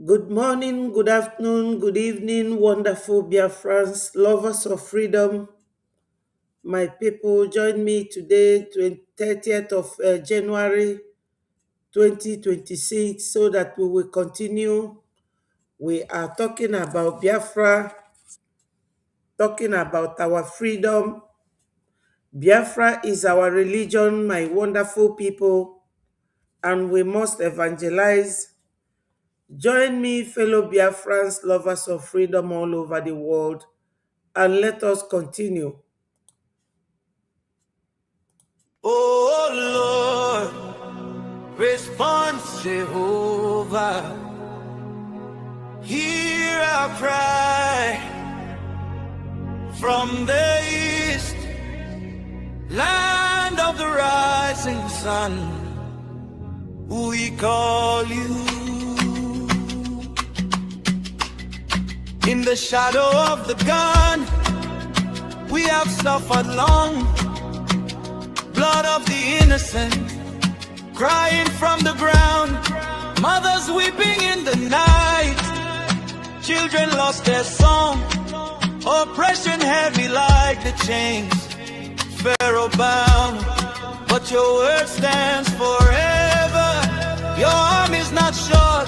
Good morning, good afternoon, good evening, wonderful Biafrans, lovers of freedom. My people, join me today, 30th of January 2026, so that we will continue. We are talking about Biafra, talking about our freedom. Biafra is our religion, my wonderful people, and we must evangelize. Join me, fellow Biafrans, lovers of freedom all over the world, and let us continue. Oh Lord, response Jehovah, hear our cry from the east, land of the rising sun. We call you. In the shadow of the gun, we have suffered long. Blood of the innocent crying from the ground, mothers weeping in the night, children lost their song, oppression heavy like the chains, Pharaoh bound, but your word stands forever. Your arm is not short,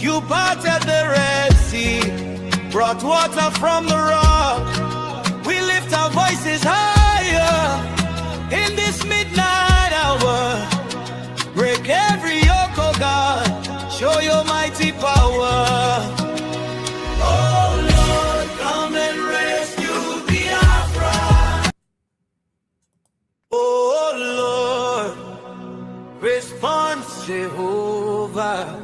you parted the Red Sea, brought water from the rock. We lift our voices higher in this midnight hour. Break every yoke, oh God, show your mighty power. Oh Lord, come and rescue Biafra. Oh Lord, response Jehovah,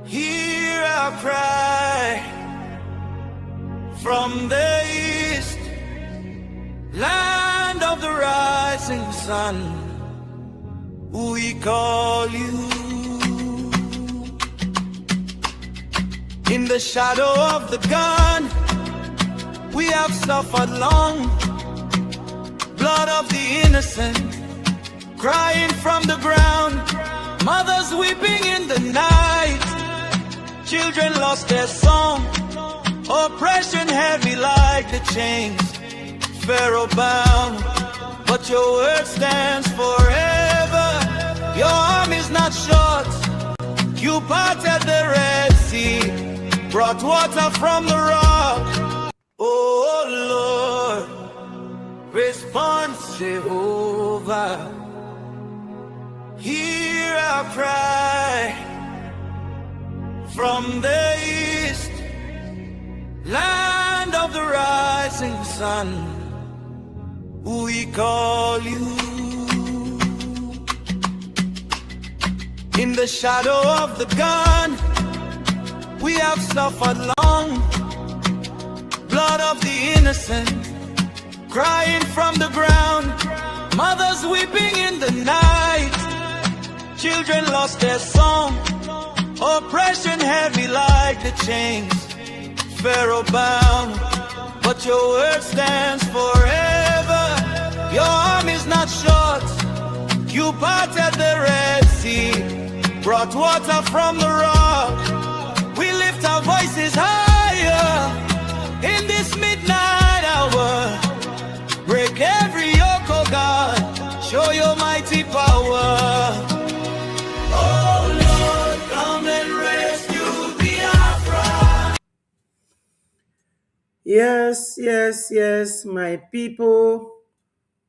hear our cry from the east, land of the rising sun. We call you. In the shadow of the gun, we have suffered long. Blood of the innocent crying from the ground, mothers weeping in the night, children lost their song, oppression heavy like the chains, Pharaoh bound, but your word stands forever. Your arm is not short, you parted the Red Sea, brought water from the rock. Oh Lord, response Jehovah, hear our cry from the east, land of the rising sun. We call you. In the shadow of the gun, we have suffered long. Blood of the innocent crying from the ground, mothers weeping in the night, children lost their song, oppression heavy like the chains, Pharaoh bound, but your word stands forever. Your arm is not short, you parted the Red Sea, brought water from the rock. We lift our voices higher in this midnight hour. Break every yoke, oh God, show your mighty power. Oh Lord, come and rescue Biafra. Yes, yes, yes, my people.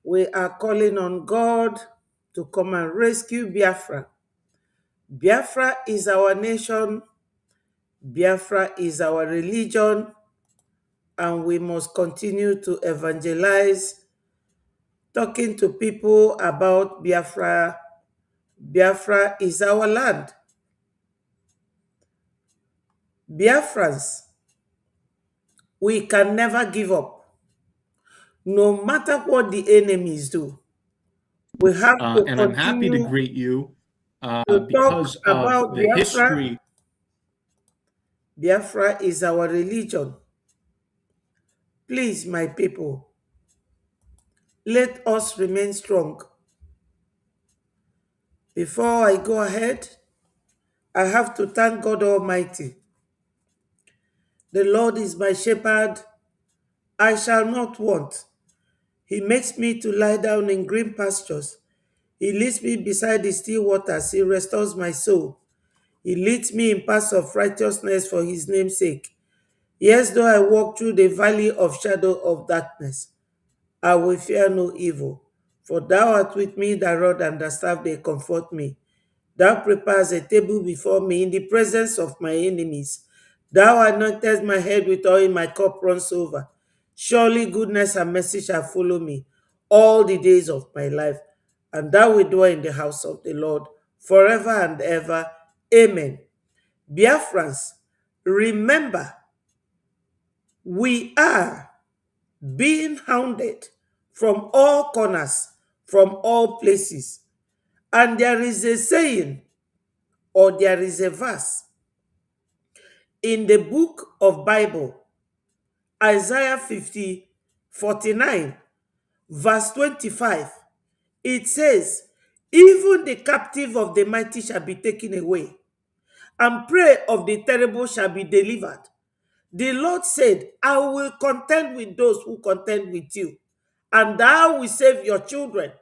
We are calling on God to come and rescue Biafra. Biafra is our nation. Biafra is our religion. And we must continue to evangelize, talking to people about Biafra. Biafra is our land. Biafrans, we can never give up. No matter what the enemies do, we have to And I'm happy to continue greet you to talk because of about the Biafra. history. Biafra is our religion. Please, my people, let us remain strong. Before I go ahead, I have to thank God Almighty. The Lord is my shepherd, I shall not want. He makes me to lie down in green pastures. He leads me beside the still waters. He restores my soul. He leads me in paths of righteousness for his name's sake. Yes, though I walk through the valley of shadow of darkness, I will fear no evil. For thou art with me, thy rod and thy staff, they comfort me. Thou preparest a table before me in the presence of my enemies. Thou anointest my head with oil, my cup runs over. Surely goodness and mercy shall follow me all the days of my life, and thou wilt dwell in the house of the Lord forever and ever. Amen. Biafrans, remember, we are being hounded from all corners, from all places. And there is a saying, or there is a verse in the book of Bible, Isaiah 49, verse 25. It says, even the captive of the mighty shall be taken away, and prey of the terrible shall be delivered. The Lord said, I will contend with those who contend with you, and thou will save your children.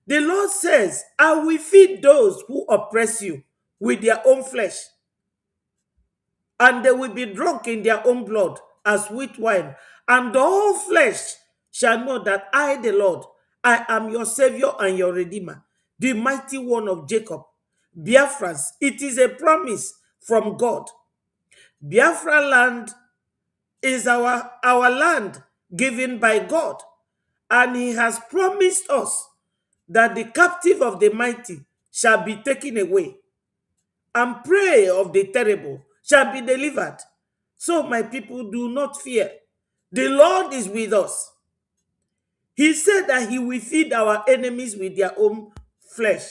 The Lord says, I will feed those who oppress you with their own flesh, and they will be drunk in their own blood as sweet wine. And all flesh shall know that I, the Lord, I am your Savior and your Redeemer, the mighty one of Jacob. Biafrans, it is a promise from God. Biafra land is our land given by God, and he has promised us that the captive of the mighty shall be taken away, and prey of the terrible shall be delivered. So, my people, do not fear. The Lord is with us. He said that he will feed our enemies with their own flesh,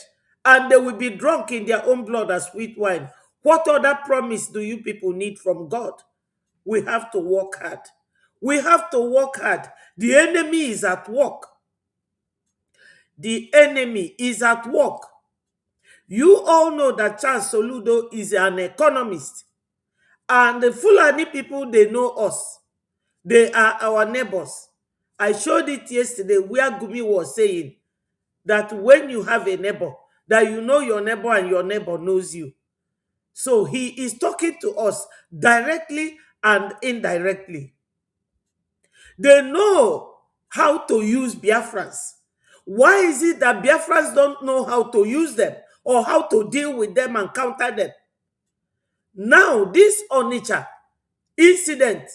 and they will be drunk in their own blood as sweet wine. What other promise do you people need from God? We have to work hard. We have to work hard. The enemy is at work. The enemy is at work. You all know that Charles Soludo is an economist. And the Fulani people, they know us. They are our neighbors. I showed it yesterday where Gumi was saying that when you have a neighbor, that you know your neighbor and your neighbor knows you. So he is talking to us directly and indirectly. They know how to use Biafrans. Why is it that Biafrans don't know how to use them or how to deal with them and counter them? Now, this Onitsha incident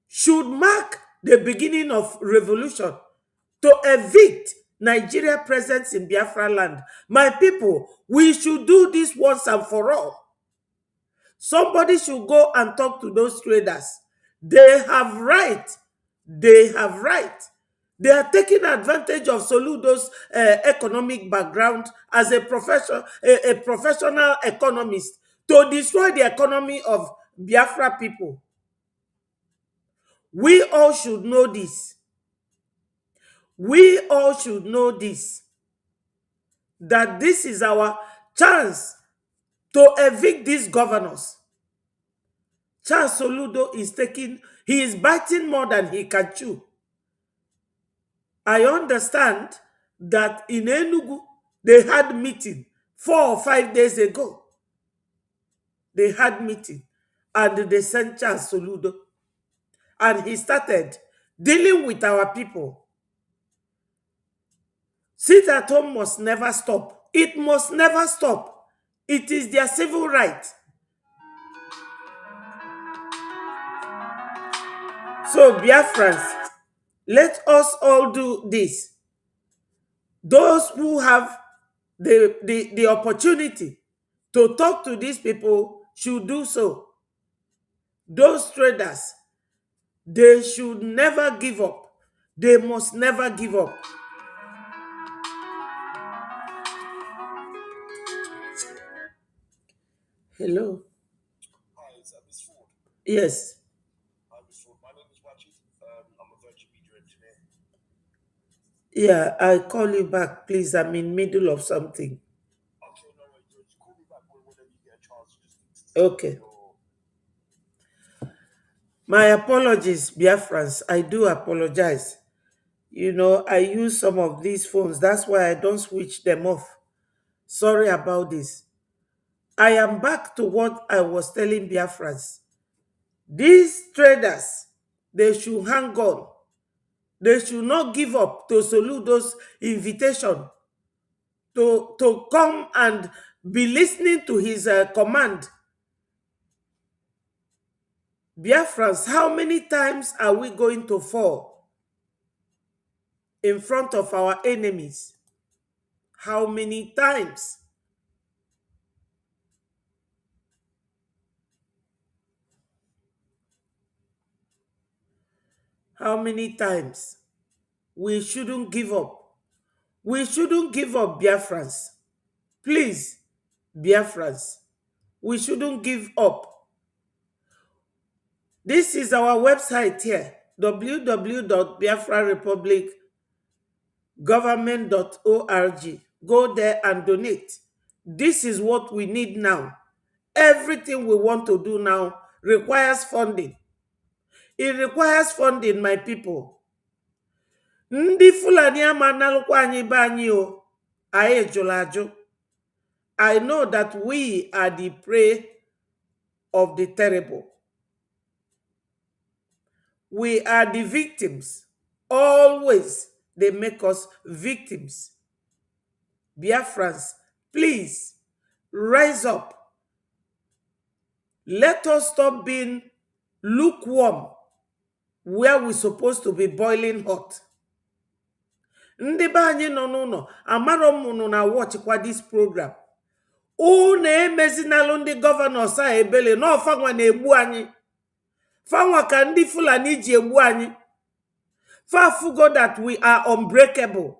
should mark the beginning of revolution to evict Nigeria presence in Biafra land. My people, we should do this once and for all. Somebody should go and talk to those traders. They have right. They have right. They are taking advantage of Soludo's economic background as a professional economist to destroy the economy of Biafra people. We all should know this. We all should know this. That this is our chance to evict these governors. Charles Soludo he is biting more than he can chew. I understand that in Enugu, they had meeting 4 or 5 days ago. They had meeting and they sent Charles Soludo. And he started dealing with our people. Sit at home must never stop. It must never stop. It is their civil right. So, Biafrans, let us all do this. Those who have the opportunity to talk to these people should do so. Those traders, they should never give up. They must never give up. Hello. Hi, is that Miss Ford? Yes. Hi, Miss Ford. My name is Wajid. I'm a virtual media engineer. Yeah, I'll call you back, please. I'm in middle of something. Okay, no worries. Just call me back whenever you get a chance, just Okay. your My apologies, Biafrans. I do apologize. You know, I use some of these phones. That's why I don't switch them off. Sorry about this. I am back to what I was telling Biafrans. These traders, they should hang on. They should not give up to Soludo's invitation to come and be listening to his command. Biafrans, how many times are we going to fall in front of our enemies? How many times? How many times? We shouldn't give up. We shouldn't give up, Biafrans. Please, Biafrans, we shouldn't give up. This is our website here, www.biafrarepublicgovernment.org. Go there and donate. This is what we need now. Everything we want to do now requires funding. It requires funding, my people. Ndị Fulani ama analụkwa anyị be anyị o. Anyị jụrụ ajụ. I know that we are the prey of the terrible. We are the victims. Always they make us victims. Biafrans, please rise up. Let us stop being lukewarm where we're supposed to be boiling hot. Ndị be anyị nọ n'ụlọ amaro m na watchkwa this program. Unu emezinalụ ndị gọvanọs a ebele na ọfanwa na-egbu anyị. Fanwa ka ndị Fulani ji egbu anyị. Fafugo that we are unbreakable.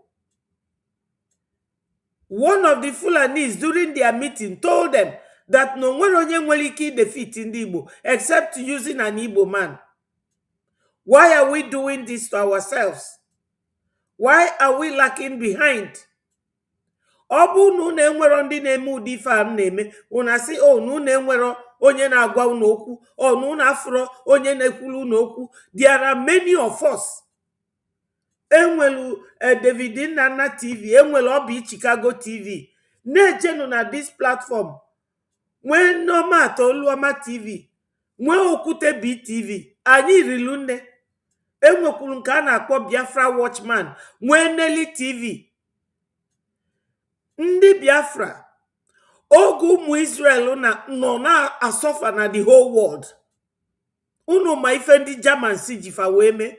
One of the Fulanis during their meeting told them that no one onye nwere ike defeat ndị Igbo except using an Igbo man. Why are we doing this to ourselves? Why are we lacking behind? Ọ bụ na unu enwero ndị na-eme ụdị ife a na-eme, unu asị o na unu enwero onye na-agwa unu okwu, o na unu afụro onye na-ekwulu unu okwu. There are many of us. Enwelu David Nana TV, enwelu Obi Chicago TV. Na-ejenu na this platform. Nwe Nneoma Toluoma TV, nwe Okwute BTV, anyị rilu nne. Enwekwuru nke a na-akpọ Biafra Watchman, nwe Nelly TV. Ndị Biafra, oge ụmụ Israel nọ na-asọfa na the whole world. Unu ma ife ndị Germans jifa wee mee.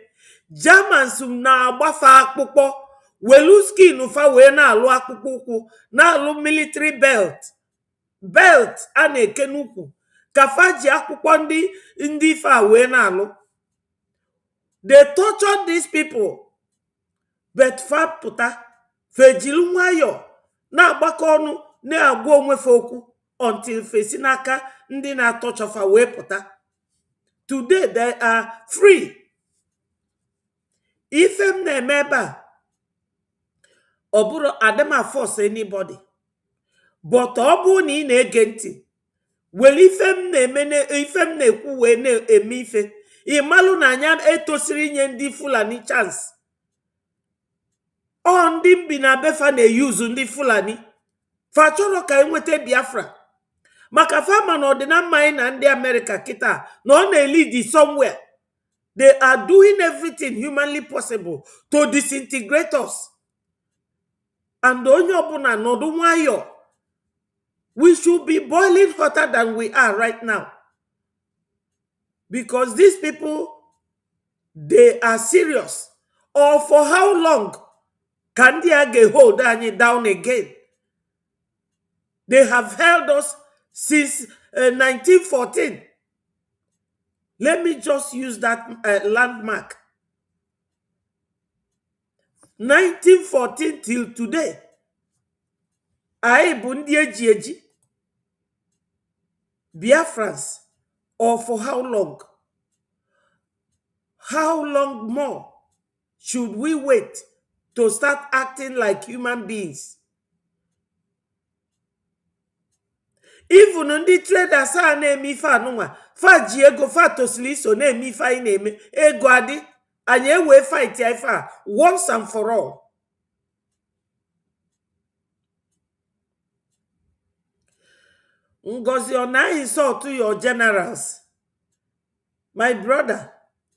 Germans na-agbafa akpụkpọ, welu skin fa wee na-alụ akpụkpọ ụkwụ, na-alụ military belt a na-eke n'ukwu. Kafa ji akpụkpọ ndị ife a wee na-alụ. They tortured these people. But fa pụta, fejilu nwayọ, na-agbakọ ọnụ, na-agwa onwe fa okwu until fesi n'aka ndị na-atọchọfa wee pụta. Today they are free. Ife m na-eme ebe a, ọ bụrụ adịma force anybody. But ọ bụ na ị na-ege ntị, wele ife m na-ekwu wee na-eme ife, ịmalụ na anya etosiri inye ndị Fulani chance. Ọ ndị mbi na befa na-eyuzu ndị Fulani. Fa chọrọ ka enweta Biafra. Maka fama na ọdịna mma anyị na ndị America kita na ọ na-elidi somewhere. They are doing everything humanly possible to disintegrate us. And onye ọbụla nọdụ nwayọ. We should be boiling hotter than we are right now. Because these people, they are serious. Or for how long can they hold anyị down again? They have held us since 1914. Let me just use that landmark. 1914 till today. Anyị bụ ndị eji eji. Biafrans. Or for how long? How long more should we wait to start acting like human beings? even ndị traders a na-eme ife anụnwa fa ji ego fa tosili iso na-eme ife anyị na-eme ego adị anyị ewee fight ya ife a once and for all. Ngozi ọ na insult your generals? My brother,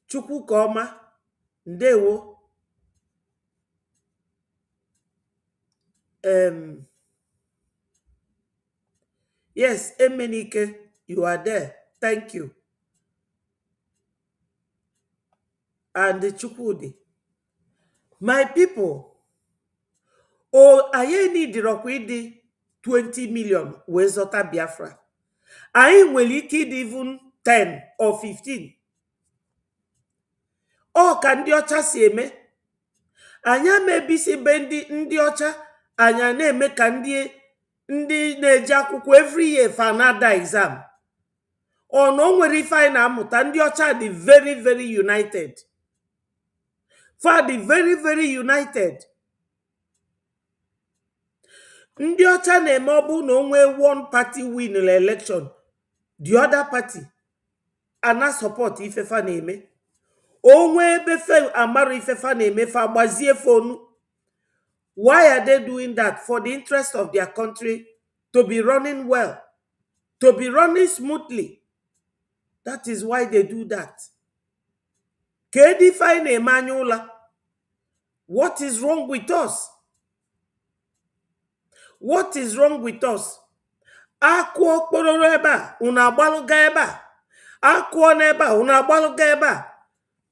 Chukwu ka ọma, ndewo. Yes, Emenike, you are there. Thank you. And Chukwudi. My people, anyị nidirokwa ịdị 20 million wee zọta Biafra. Anyị nwere ike ịdị even 10 or 15. Ọ ka ndị ọcha si eme. Anyị amebisi be ndị ọcha, anyị na-eme ka ndị na-eji akwụkwọ every year for another exam. Ọ na o nwere ife anyị na-amụta, ndị ọcha dị very very united. For the very very united. Ndị ọcha na-eme ọ bụ na onwe one party win the election, the other party ana support ifefa na-eme. Onwe ebe fe amarụ ifefa na-eme fa gbazie fonu. Why are they doing that? For the interest of their country to be running well, to be running smoothly. That is why they do that. Kedi fine Emmanuela. What is wrong with us? What is wrong with us? Akwo kpororo ebe a, unu agbaluga ebe a. Akwo n'ebe a, unu agbaluga ebe a.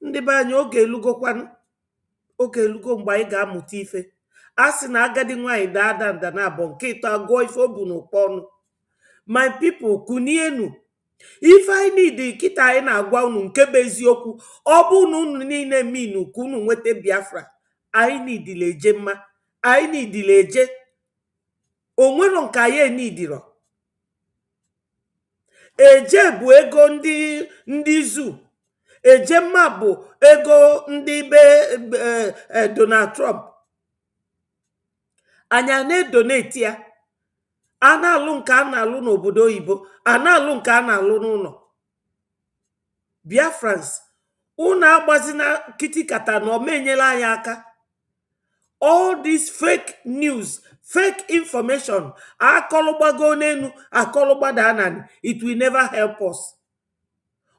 Ndị be anyị oge elugokwanụ. Oge elugo mgbe anyị ga-amụta ife. A sị na agadi nwaanyị daa nda na abụọ nke ịtọ agụọ ife o bu n'ụkpọ ọnụ. My people, kunienu. Ife anyị need kita anyị na-agwa unu nke bụ eziokwu. Ọ bụ na unu niile minu ka unu nweta Biafra. Anyị need leje mma. Anyị need leje. Onwero nke anyị nidiro. Eje bụ ego ndị zu. Eje mma bụ ego ndị be Donald Trump. Anya na-edonate ya. A na-alụ nke a na-alụ n'obodo oyibo. A na-alụ nke a na-alụ n'ụlọ. Biafrans, unu agbazina kitikata na omenyela anyị aka. All this fake news, fake information, akọlụgbago n'enu, akọlụgbada anani, it will never help us.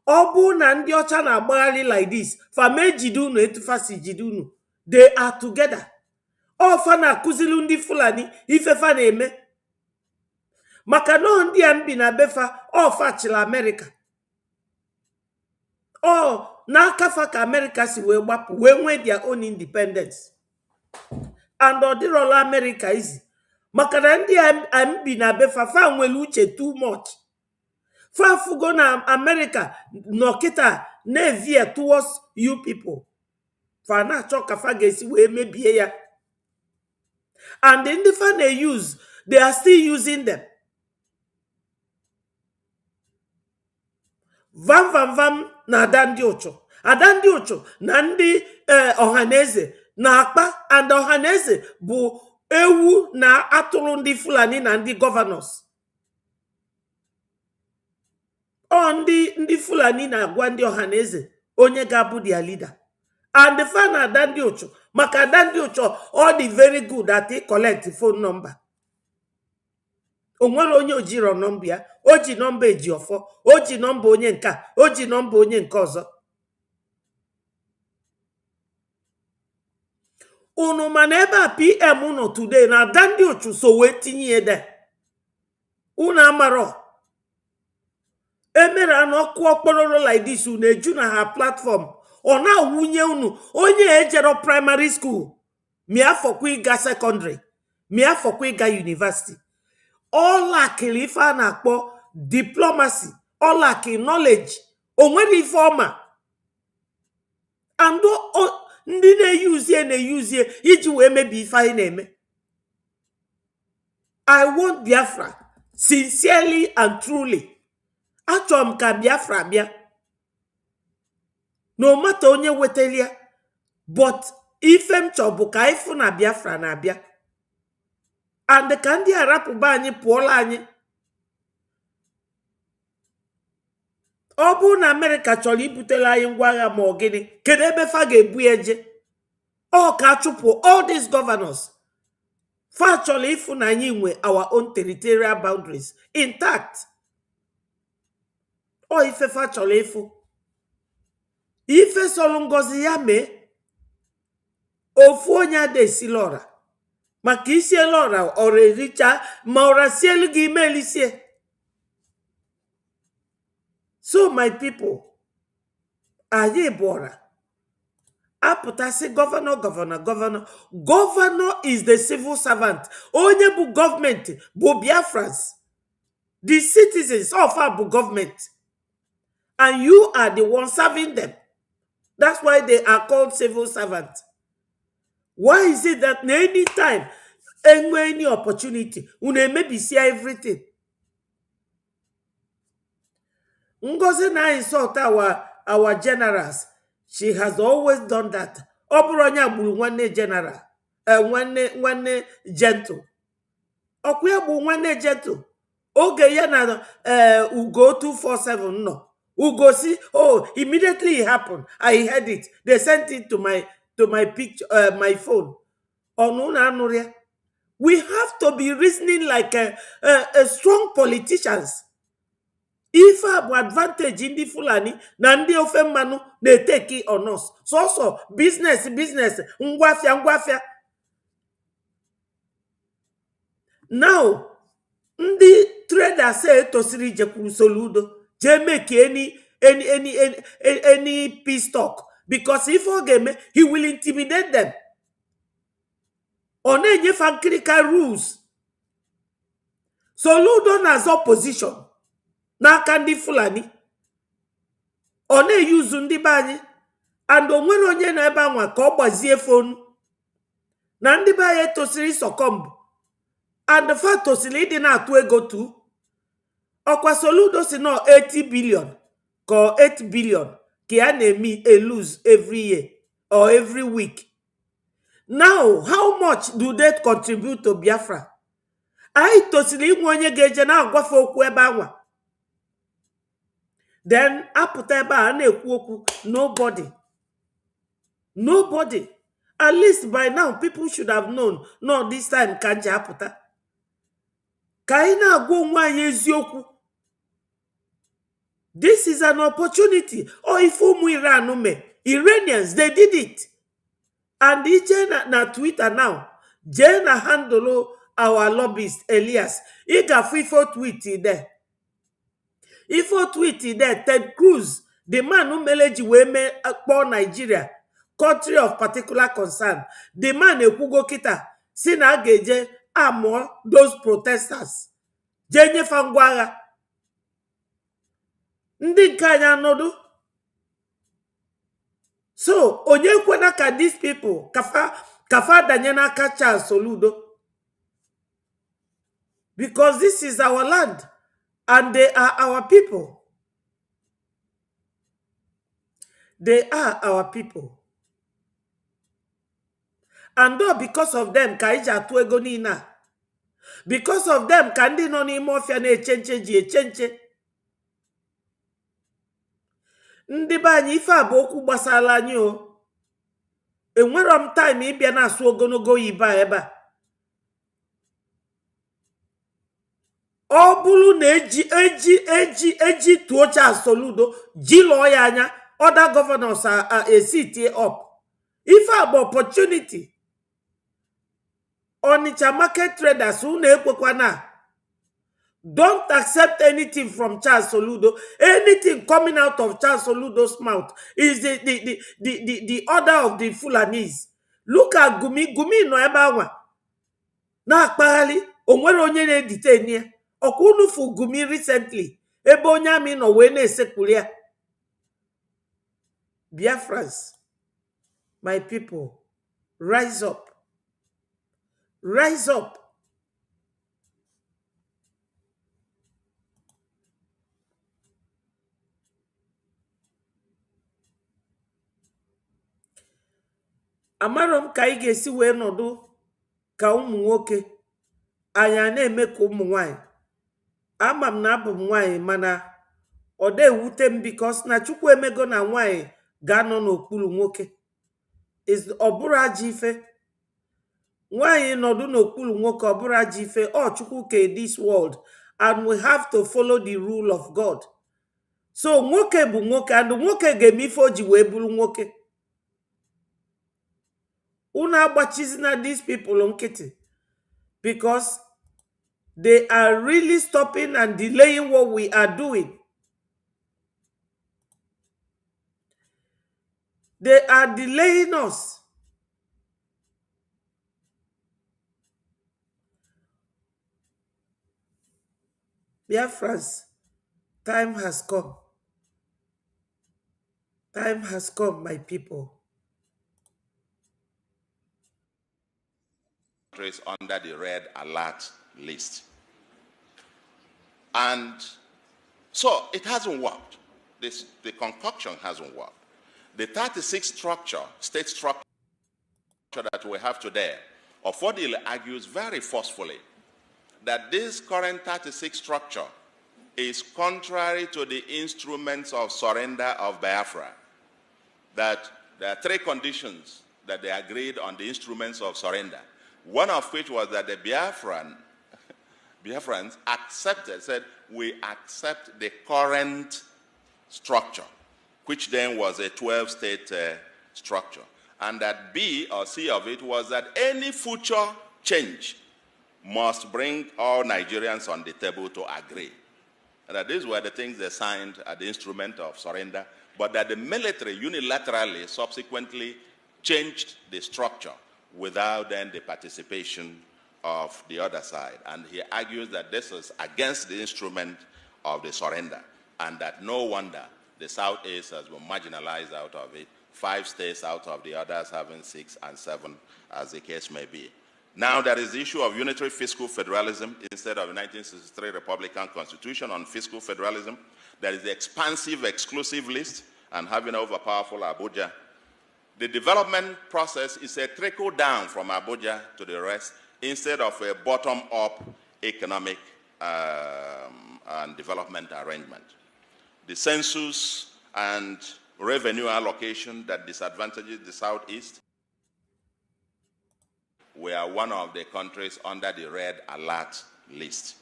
Ọ bụ na ndị ọcha na-agbagharị like this, fame jide unu etufasi jide unu. They are together. Ọfa na-akụzilu ndị Fulani ifefa na-eme. Maka no ndị a mbi na befa ọfa chịla America. Ọ n'akafa ka America si wee gbapụ wee nwee their own independence. And ọdịrọla America izi. Maka na ndị a mbi na befa fa nwere uche too much. Fa fugo na America nọkịta na-evie towards you people. Fa na-achọ ka fa ga-esi wee mebie ya. And ndị fa na-use, they are still using them. Vam na adandi ucho. Adandi ucho na ndị ọhaneze na akpa, and ọhaneze bụ ewu na atụrụ ndị Fulani na ndị governors. Ọ ndị Fulani na-agwa ndị ọhaneze onye ga-abụ their leader. And the fan adandi ucho. Maka adandi ucho all the very good at he collect the phone number. Onwere onye ojiro nọmba ya, oji nọmba Ejiofọ, oji nọmba onye nka, oji nọmba onye nke ọzọ. Unu mana ebe a PM unu today na adandi uchu so wee tinye ede. Unu amaro. Emere anọkụ okpororo like this unu eju na ha platform. Ọ na-awụnye unu onye ejero primary school, mi afọkwa ịga secondary, mi afọkwa ịga university. All akili ife a na-akpọ diplomacy, all akili knowledge, onwere ife ọma. And ndị na-eyuzie iji wee mebi ife anyị na-eme. I want Biafra sincerely and truly. Achọrọ m ka Biafra bịa. No matter onye wetelia, but ife m chọrọ bụ ka ifu na Biafra na-abịa. And ka ndị arapụba anyị pụọla anyị. ọ bụ na Amerịka chọrọ ibutela anyị ngwa agha ma ọ gịnị, kedu ebe fa ga-ebu eje? Ọ ka chụpụ all these governors. Fa chọrọ ịfụ na anyị nwe our own territorial boundaries intact. Ọ ife fa chọrọ ịfụ. Ife sọlụ ngozi ya mee ofu onye adesila ọra, maka isiela ọra ọra ericha, ma ọra sielu gị imelisie. So my people, anyị bụ ọra apụtasị governor is the civil servant. Onye bụ gọọmenti bụ Biafrans. The citizens of our government, and you are the one serving them. That's why they are called civil servants. Why is it that any time, any opportunity, maybe see everything? Ngozi na insult our generals. She has always done that. Oburonya bulu nwanne general, nwanne gentle. Okuya bu nwanne gentle. Oge ya na Ugo 247 no. Ugo see, oh, immediately it happened. I heard it. They sent it to my picture, my phone. We have to be reasoning like a strong politicians. If our advantage in the Fulani, Nandi Ofemanu, they take it on us. So business, ngwafia. Now, the trader say to Siri Jekuru Soludo, they make any peace talk. Because if he will intimidate them. On any critical rules. Soludo has opposition. Na kandi Fulani. One use ndi bani. And onwere onye na ebe anwa ka ogbazie phone. Na ndi baye tosiri succumb. And the fact tosili di na atu ego tu. Okwa Soludo si no 80 billion. Ko 8 billion. Ki anemi lose every year. Or every week. Now, how much do they contribute to Biafra? I tosili mwenye geje na agwafe okwu ebe anwa. Then aputeba ane nobody. At least by now people should have known. No, this time kanja aputa. Kaina go nwa eziokwu. This is an opportunity. Or if Iranians, they did it. And ije na Twitter now. Jena handle our lobbyist Elias. Iga FIFO tweet there. If you tweet there, Ted Cruz, the man who meleji weme akpo Nigeria, country of particular concern, the man ekugo kita, sina geje amo those protesters. Jenye fangwara. Ndi kanya nodu. So, onye kwena ka these people, kafa danyena kacha Soludo. Because this is our land. And they are our people. They are our people. And though because of them, kaija tuego nina. Because of them, kandi noni mafia ne chenche. Ndi banyi ife aboku gbasala anyi o. Enwere time ibia na asu ogonogo yiba eba. Ọ bụrụ na eji tuocha Soludo jilo ya anya, other governors are sit up. If I have opportunity, Onitsha market traders who na don't accept anything from Charles Soludo. Anything coming out of Charles Soludo's mouth is the order of the Fulanese. Look at Gumi no ebawa. Na akpali onwere onye na detain ya. Okunufu Gumi recently. Ebo nyami no wene sekulia. Biafrans, my people, rise up. Rise up. Amarom ka ị ga-esi wee nọdụ ka ụmụ nwoke. Anya na-eme ka ụmụ nwanyị. Ama m na abụ m nwanyị mana Ọ dị ewute m because na Chukwu emego na nwanyị ga-anọ n'okpuru nwoke. Ọ bụrụ ajọ ife. Nwanyị nọdụ n'okpuru nwoke ọ bụrụ ajọ ife. Ọ Chukwu ke this world and we have to follow the rule of God. So nwoke bụ nwoke and nwoke ga-eme ife o ji wee bụrụ nwoke. Unu agbachizina these people nkịtị because they are really stopping and delaying what we are doing. They are delaying us. Biafrans, time has come. Time has come, my people. Under the red alert list. And so it hasn't worked. The concoction hasn't worked. The 36 state structure that we have today, Ofodile argues very forcefully that this current 36 structure is contrary to the instruments of surrender of Biafra, that there are three conditions that they agreed on the instruments of surrender, one of which was that the Biafrans accepted, said, we accept the current structure, which then was a 12-state structure. And that B or C of it was that any future change must bring all Nigerians on the table to agree. And that these were the things they signed at the instrument of surrender, but that the military unilaterally subsequently changed the structure without then the participation of the other side. And he argues that this is against the instrument of the surrender, and that no wonder the Southeast has been marginalized out of it, 5 states out of the others having 6 and 7, as the case may be. Now there is the issue of unitary fiscal federalism instead of the 1963 Republican Constitution on fiscal federalism. There is the expansive exclusive list and having overpowerful Abuja. The development process is a trickle down from Abuja to the rest instead of a bottom-up economic and development arrangement. The census and revenue allocation that disadvantages the Southeast. We are one of the countries under the red alert list.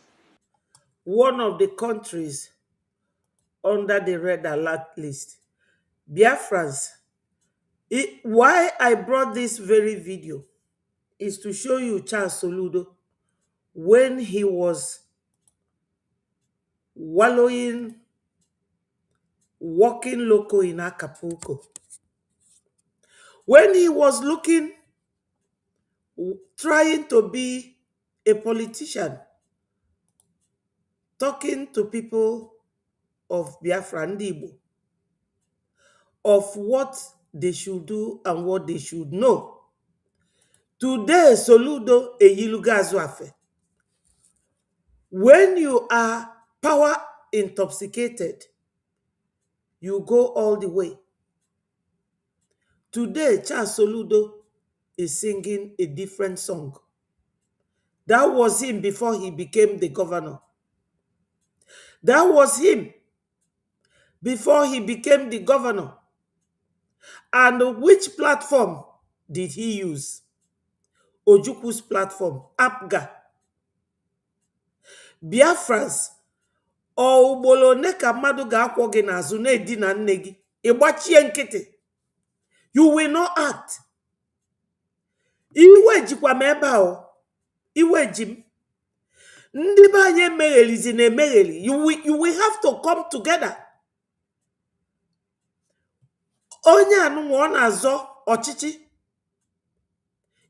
One of the countries under the red alert list. Biafrans, why I brought this very video is to show you Charles Soludo when he was wallowing, walking loco in Acapulco. When he was looking, trying to be a politician, talking to people of Biafra and Igbo, of what they should do and what they should know. Today, Soludo eyiluga azuafe. When you are power intoxicated, you go all the way. Today, Charles Soludo is singing a different song. That was him before he became the governor. That was him before he became the governor. And which platform did he use? Ojukwu's platform, APGA. Biafrans, o ugbolo neka mmadụ ga-akwọ gị n'azụ na-edina nne gị, ịgbachie nkịtị. You will not act. Iwe jikwa m ebe a, iwe ji m. Ndị be anyị emeghelizi na emegheli. You will have to come together. Onye anụnwa ọ na-azọ ọchịchị.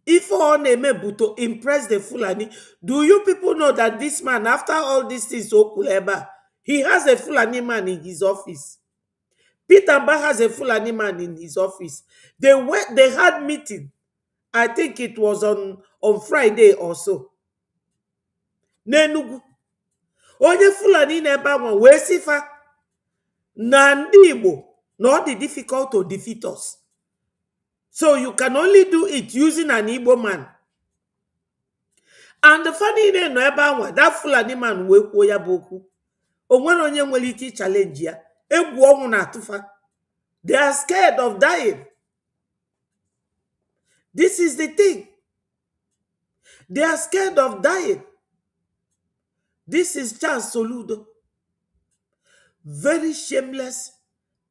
If all name to impress the Fulani, do you people know that this man, after all these things, he has a Fulani man in his office? Peter Mba has a Fulani man in his office. They had meeting. I think it was on Friday or so. Nenugu. Onye Fulani neba one we sifa na ndị Igbo not the difficult to defeat us. So you can only do it using an Igbo man. And the funny thing, that Fulani man we ya boku. O nwere onye nwere ike challenge ya. Egwu ọnwụ na-atụfa. They are scared of dying. This is the thing. They are scared of dying. This is Charles Soludo. Very shameless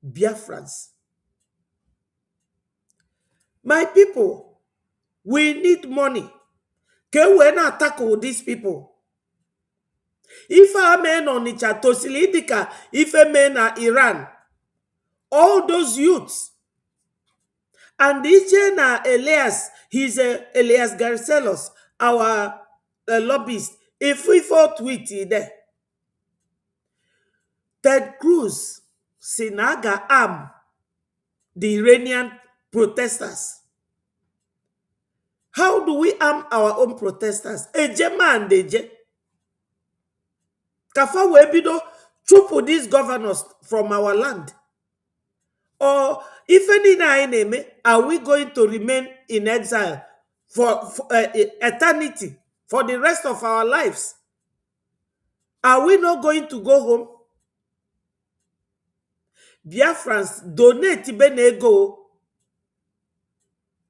Biafrans. My people, we need money. Can we not tackle these people? If a men on Onitsha, Tosilidika, if a men are Iran, all those youths, and Ijena Elias, he's Elias Garcelos, our lobbyist. If we fought with it there, Ted Cruz, Sinaga arm the Iranian protesters. How do we arm our own protesters? Ejema and Eje. Kafa webido chupu these governors from our land. Or if any name, are we going to remain in exile for eternity, for the rest of our lives? Are we not going to go home? Biafrans, donate Benego.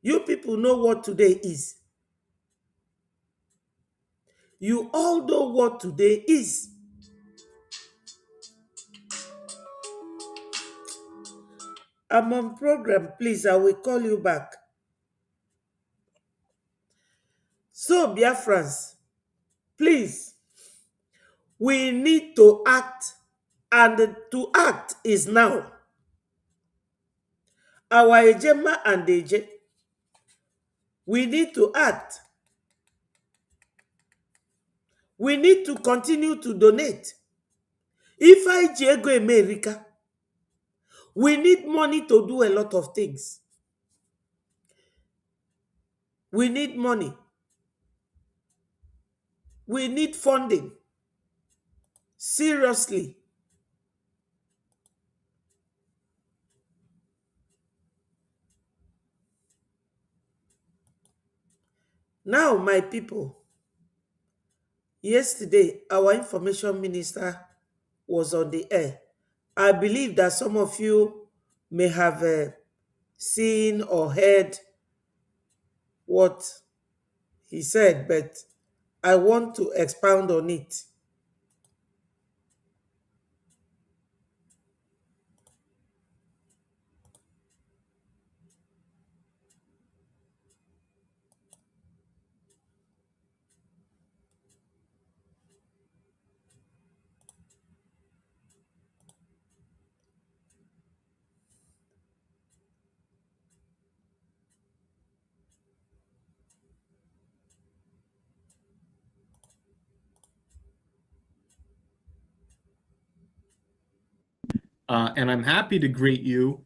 You people know what today is. You all know what today is. I'm on program, please. I will call you back. So, Biafrans, please, we need to act, and to act is now. Our Ejema and Eje, we need to act. We need to continue to donate. If I go America, we need money to do a lot of things. We need money. We need funding. Seriously. Now, my people, yesterday, our information minister was on the air. I believe that some of you may have seen or heard what he said, but I want to expound on it. And I'm happy to greet you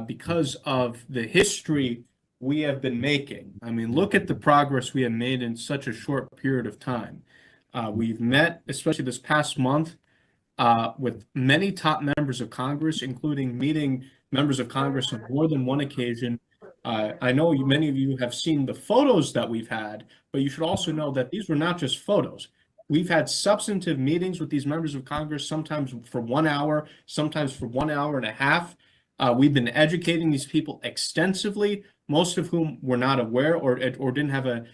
because of the history we have been making. I mean, look at the progress we have made in such a short period of time. We've met, especially this past month, with many top members of Congress, including meeting members of Congress on more than one occasion. I know many of you have seen the photos that we've had, but you should also know that these were not just photos. We've had substantive meetings with these members of Congress, sometimes for 1 hour, sometimes for 1 hour and a half. We've been educating these people extensively, most of whom were not aware or didn't have a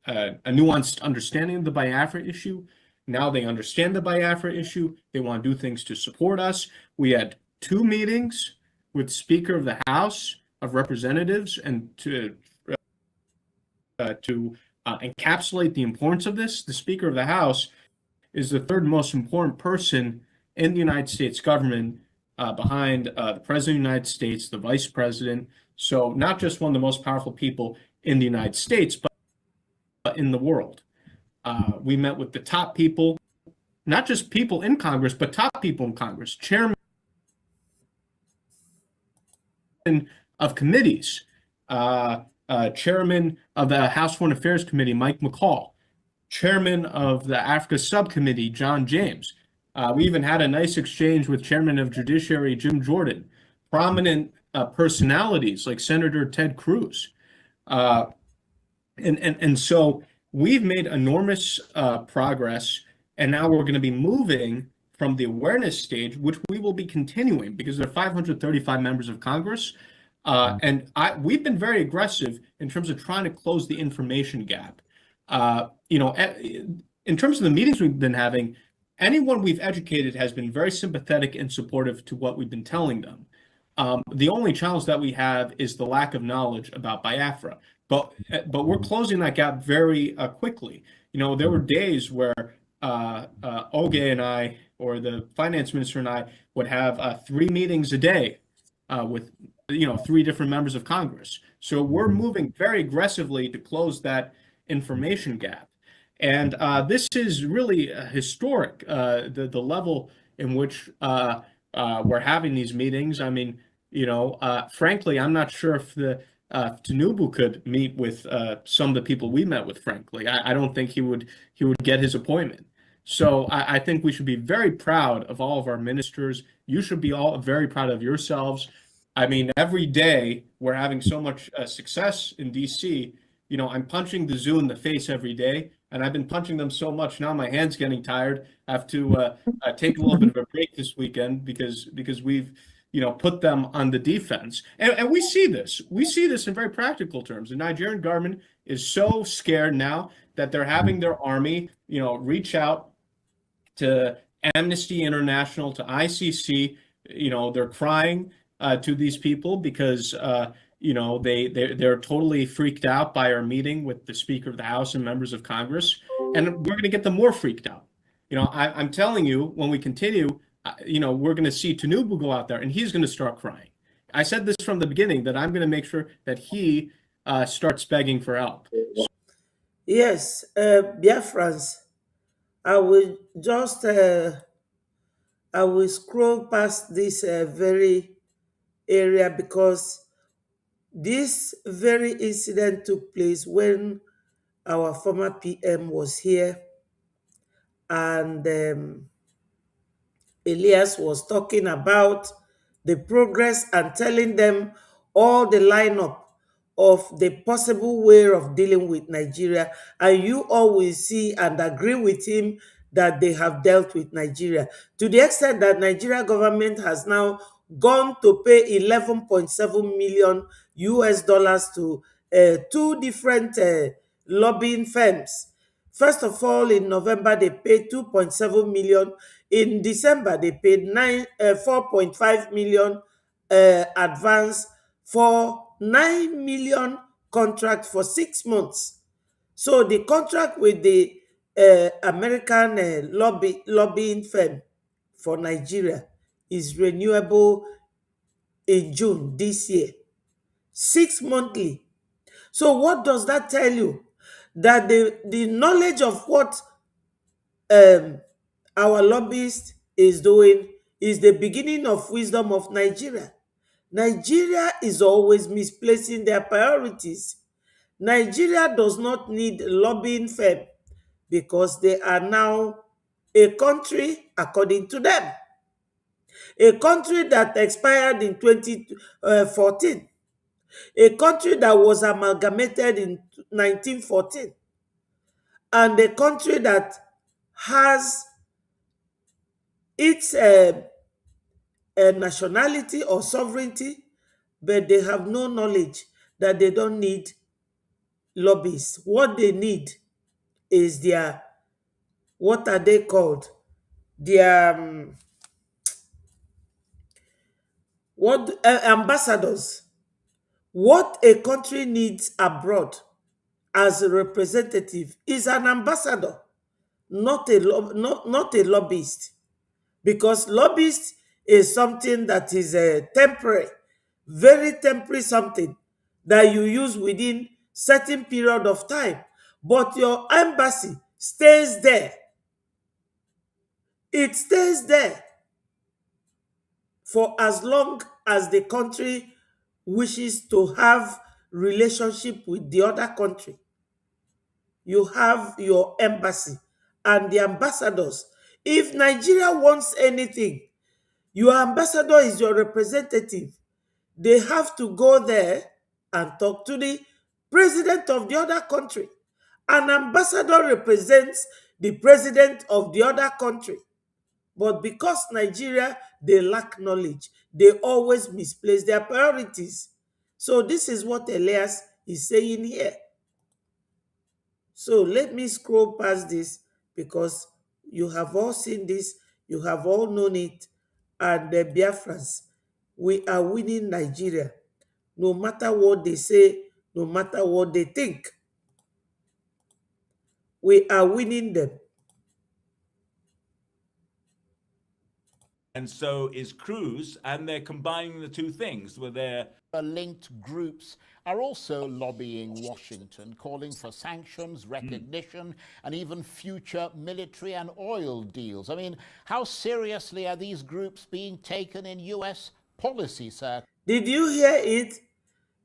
nuanced understanding of the Biafra issue. Now they understand the Biafra issue. They want to do things to support us. We had 2 meetings with Speaker of the House of Representatives and to encapsulate the importance of this. The Speaker of the House is the 3rd most important person in the United States government behind the President of the United States, the Vice President. So not just one of the most powerful people in the United States, but in the world. We met with the top people, not just people in Congress, but top people in Congress, chairman of committees, chairman of the House Foreign Affairs Committee, Mike McCall, chairman of the Africa Subcommittee, John James. We even had a nice exchange with chairman of Judiciary, Jim Jordan, prominent personalities like Senator Ted Cruz. And so we've made enormous progress, and now we're going to be moving from the awareness stage, which we will be continuing because there are 535 members of Congress. And we've been very aggressive in terms of trying to close the information gap. In terms of the meetings we've been having, anyone we've educated has been very sympathetic and supportive to what we've been telling them. The only challenge that we have is the lack of knowledge about Biafra. But we're closing that gap very quickly. There were days where Oge and I, or the finance minister and I, would have 3 meetings a day with 3 different members of Congress. So we're moving very aggressively to close that information gap. And this is really historic, the level in which we're having these meetings. I mean, frankly, I'm not sure if the Tinubu could meet with some of the people we met with. Frankly, I don't think he would get his appointment. So I think we should be very proud of all of our ministers. You should be all very proud of yourselves. I mean, every day we're having so much success in DC. I'm punching the zoo in the face every day, and I've been punching them so much now my hand's getting tired. I have to take a little bit of a break this weekend because we've put them on the defense. And we see this. We see this in very practical terms. The Nigerian government is so scared now that they're having their army, reach out to Amnesty International, to ICC. They're crying to these people because they're totally freaked out by our meeting with the Speaker of the House and members of Congress, and we're going to get them more freaked out. I'm telling you, when we continue, we're going to see Tinubu go out there and he's going to start crying. I said this from the beginning, that I'm going to make sure that he starts begging for help. Yes, Biafrans, I will just I will scroll past this very area because this very incident took place when our former PM was here, and Elias was talking about the progress and telling them all the lineup of the possible way of dealing with Nigeria. And you always see and agree with him that they have dealt with Nigeria, to the extent that Nigeria government has now gone to pay 11.7 million US dollars to 2 different lobbying firms. First of all, in November, they paid 2.7 million. In December, they paid 4.5 million advance for 9 million contract for 6 months. So the contract with the American lobbying firm for Nigeria is renewable in June this year, 6 monthly. So what does that tell you? That the knowledge of what our lobbyist is doing is the beginning of wisdom of Nigeria. Nigeria is always misplacing their priorities. Nigeria does not need a lobbying firm because they are now a country, according to them, a country that expired in 2014, a country that was amalgamated in 1914, and a country that has its nationality or sovereignty, but they have no knowledge that they don't need lobbyists. What they need is their, what are they called? Their ambassadors. What a country needs abroad as a representative is an ambassador, not a lobbyist. Because lobbyist is something that is temporary, very temporary, something that you use within certain period of time. But your embassy stays there. It stays there for as long as the country wishes to have relationship with the other country. You have your embassy and the ambassadors. If Nigeria wants anything, your ambassador is your representative. They have to go there and talk to the president of the other country. An ambassador represents the president of the other country. But because Nigeria, they lack knowledge, they always misplace their priorities. So this is what Elias is saying here. So let me scroll past this because you have all seen this, you have all known it, and the Biafrans, we are winning Nigeria. No matter what they say, no matter what they think, we are winning them. And so is Cruz, and they're combining the two things where they're linked groups are also lobbying Washington, calling for sanctions, recognition, and even future military and oil deals. I mean, how seriously are these groups being taken in U.S. policy, sir? Did you hear it?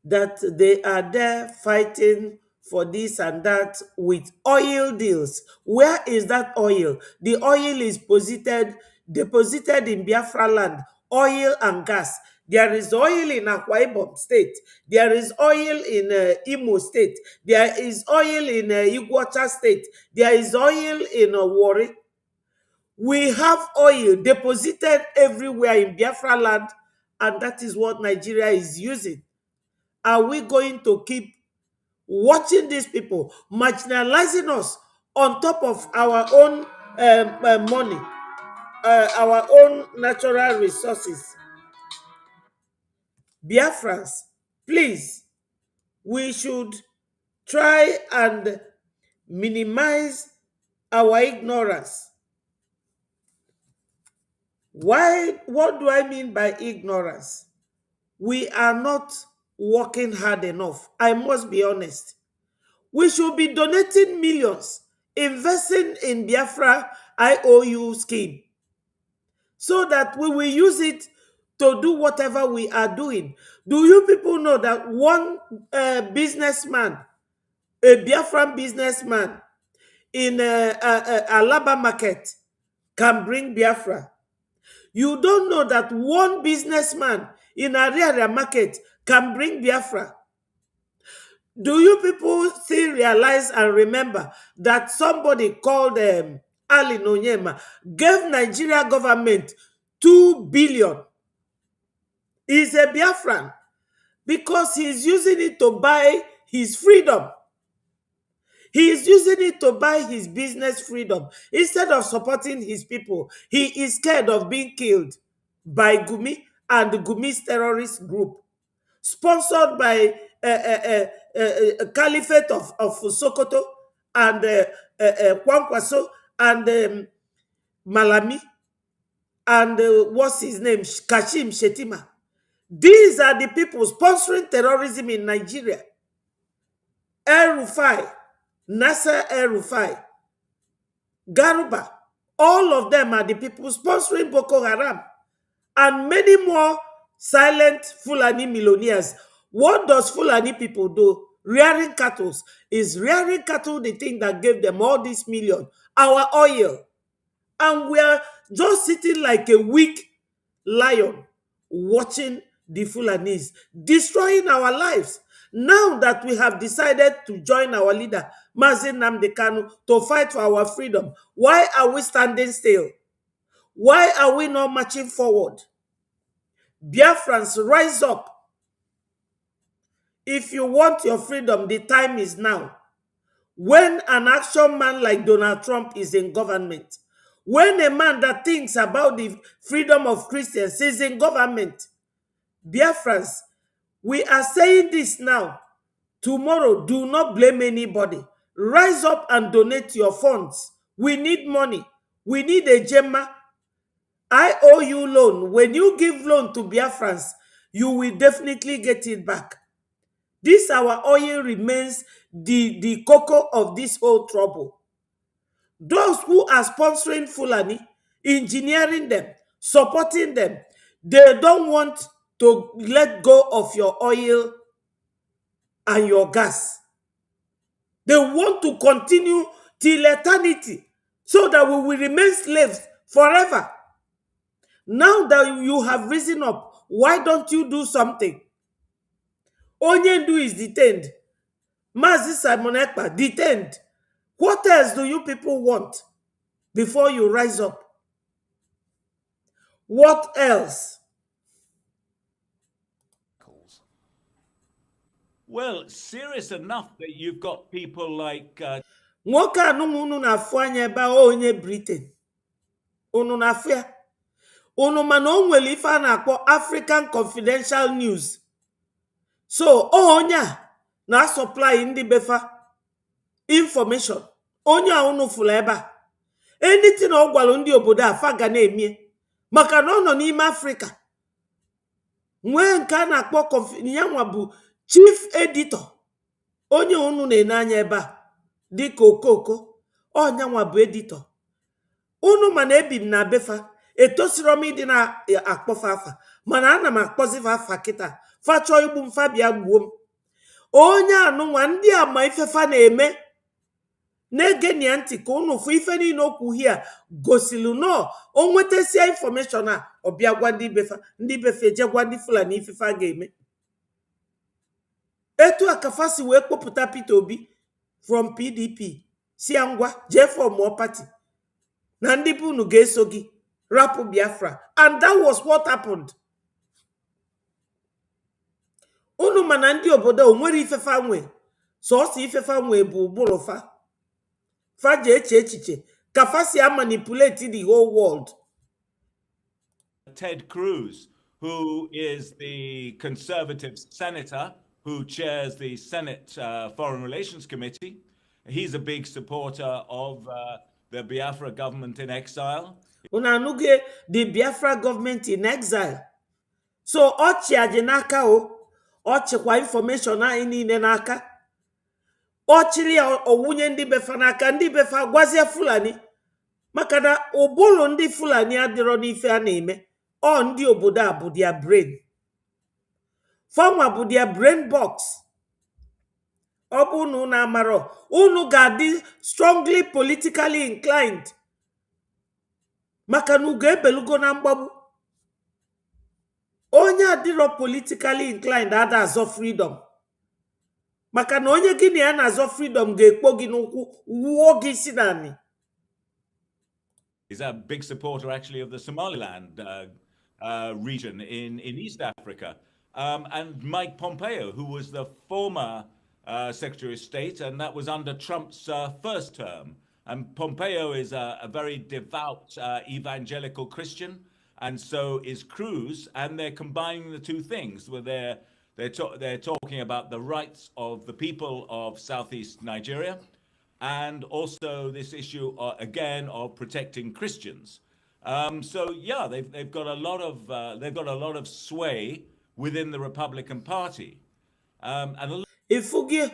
That they are there fighting for this and that with oil deals. Where is that oil? The oil is deposited in Biafra land, oil and gas. There is oil in Akwa Ibom state. There is oil in Imo state. There is oil in Iguacha state. There is oil in Warri. We have oil deposited everywhere in Biafra land, and that is what Nigeria is using. Are we going to keep watching these people marginalizing us on top of our own money, our own natural resources? Biafrans, please, we should try and minimize our ignorance. Why? What do I mean by ignorance? We are not working hard enough. I must be honest. We should be donating millions, investing in Biafra IOU scheme, so that we will use it to do whatever we are doing. Do you people know that one businessman, a Biafran businessman in Alaba market can bring Biafra? You don't know that one businessman in Ariaria market can bring Biafra? Do you people still realize and remember that somebody called Ali Nonyema gave Nigeria government 2 billion? He's a Biafran because he's using it to buy his freedom. He is using it to buy his business freedom. Instead of supporting his people, he is scared of being killed by Gumi and Gumi's terrorist group, sponsored by Caliphate of Sokoto and Kwankwaso and Malami and what's his name, Kashim Shetima. These are the people sponsoring terrorism in Nigeria. El Rufai, Nasser El Rufai, Garuba, all of them are the people sponsoring Boko Haram and many more silent Fulani millionaires. What does Fulani people do? Rearing cattle. Is rearing cattle the thing that gave them all this million? Our oil. And we are just sitting like a weak lion watching the Fulanis destroying our lives. Now that we have decided to join our leader, Mazi Nnamdi Kanu, to fight for our freedom, why are we standing still? Why are we not marching forward? Biafrans, rise up. If you want your freedom, the time is now. When an action man like Donald Trump is in government, when a man that thinks about the freedom of Christians is in government, Biafrans, we are saying this now. Tomorrow, do not blame anybody. Rise up and donate your funds. We need money. We need a Gemma. I owe you loan. When you give loan to Biafrans, you will definitely get it back. This our oil remains the cocoa of this whole trouble. Those who are sponsoring Fulani, engineering them, supporting them, they don't want to let go of your oil and your gas. They want to continue till eternity so that we will remain slaves forever. Now that you have risen up, why don't you do something? Onyendu is detained. Mazi Simon Ekpa detained. What else do you people want before you rise up? What else? Well, serious enough that you've got people like Nwoke anụnwa unu na-afụ anya ebe onye Britain. Unu na-afụ ya. Unu mana o nwere ife a na-akpọ African Confidential News. So onye a na-supply ndị befa information. Onye a unu fụrụ ebe a. Anything ọ gwalụ ndị obodo a fa ga na-emie. Maka na ọ nọ n'ime Africa. Nwee nke a na-akpọ ya nwa bụ chief editor. Onye unu na-ene anya ebe a dịka okoko. Onye nwa bụ editor. Unu mana ebi m na befa etosiro m ịdị na akpọfa afa mana ana m akpọzifa afa kịta fa chọọ igbu m fa bịa gbuo m. Onye anụnwa ndị ama ifefa na-eme na-egeni ya ntị ka unu fụ ife niile okwu hia gosilu no o nwetasia information a ọbịa gwa ndị befa eje gwa ndị Fulani ifefa ga-eme. Etu akafa si wee kpọpụta Peter Obi from PDP si ya ngwa jee fọm party na ndị bụ unu ga-eso gị rapụ Biafra, and that was what happened. Unu mana ndị obodo nwere ifefa nwe sọọsọ ifefa nwe bụ ụbụrụ fa ji eche echiche ka fa si manipulate the whole world. Ted Cruz, who is the conservative senator who chairs the Senate Foreign Relations Committee. He's a big supporter of the Biafra government in exile. Unanuge the Biafra government in exile. So ochi ajinaka ochi kwa information na niile n'aka. Ochili owunye ndị befa n'aka, ndị befa gwazie Fulani. Maka na ụbụrụ ndị Fulani adịrọ n'ife a na-eme. Ọ ndị obodo a bụ their brain. Fanwa bụ their brain box. Ọ bụ unu na-amarọ, unu ga-adị strongly politically inclined. Maka na ugo ebelugo na mgbagbu. Onye adịrọ politically inclined ada azọ freedom. Maka na onye gị na ya na-azọ freedom ga-ekpo gị n'ụkwụ wuo gị isi n'anị. He's a big supporter, actually, of the Somaliland region in East Africa. And Mike Pompeo, who was the former Secretary of State, and that was under Trump's first term. And Pompeo is a very devout evangelical Christian, and so is Cruz, and they're combining the two things, where they're talking about the rights of the people of Southeast Nigeria, and also this issue again of protecting Christians. So yeah, they've got a lot of sway within the Republican Party. Ifugi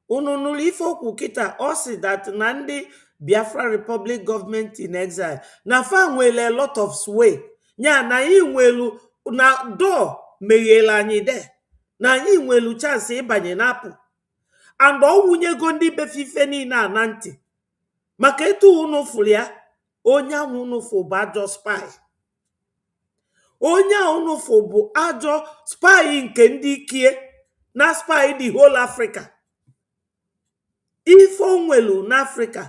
ununulu ife okwu kita osi that na ndị Biafra Republic government in exile na fa nwele a lot of sway. Nya na anyị nwelu na door meghela anyị de. Na anyị nwelu chance ịbanye n'apụ. And ọ wunyego ndị befife niile a na ntị. Maka etu unu fụrụ ya, onye ahụ unu fụ bụ ajọ spy. Onye ahụ unu fụ bụ ajọ spy nke ndị ikie na spy the whole Africa. Ife onwelu na Africa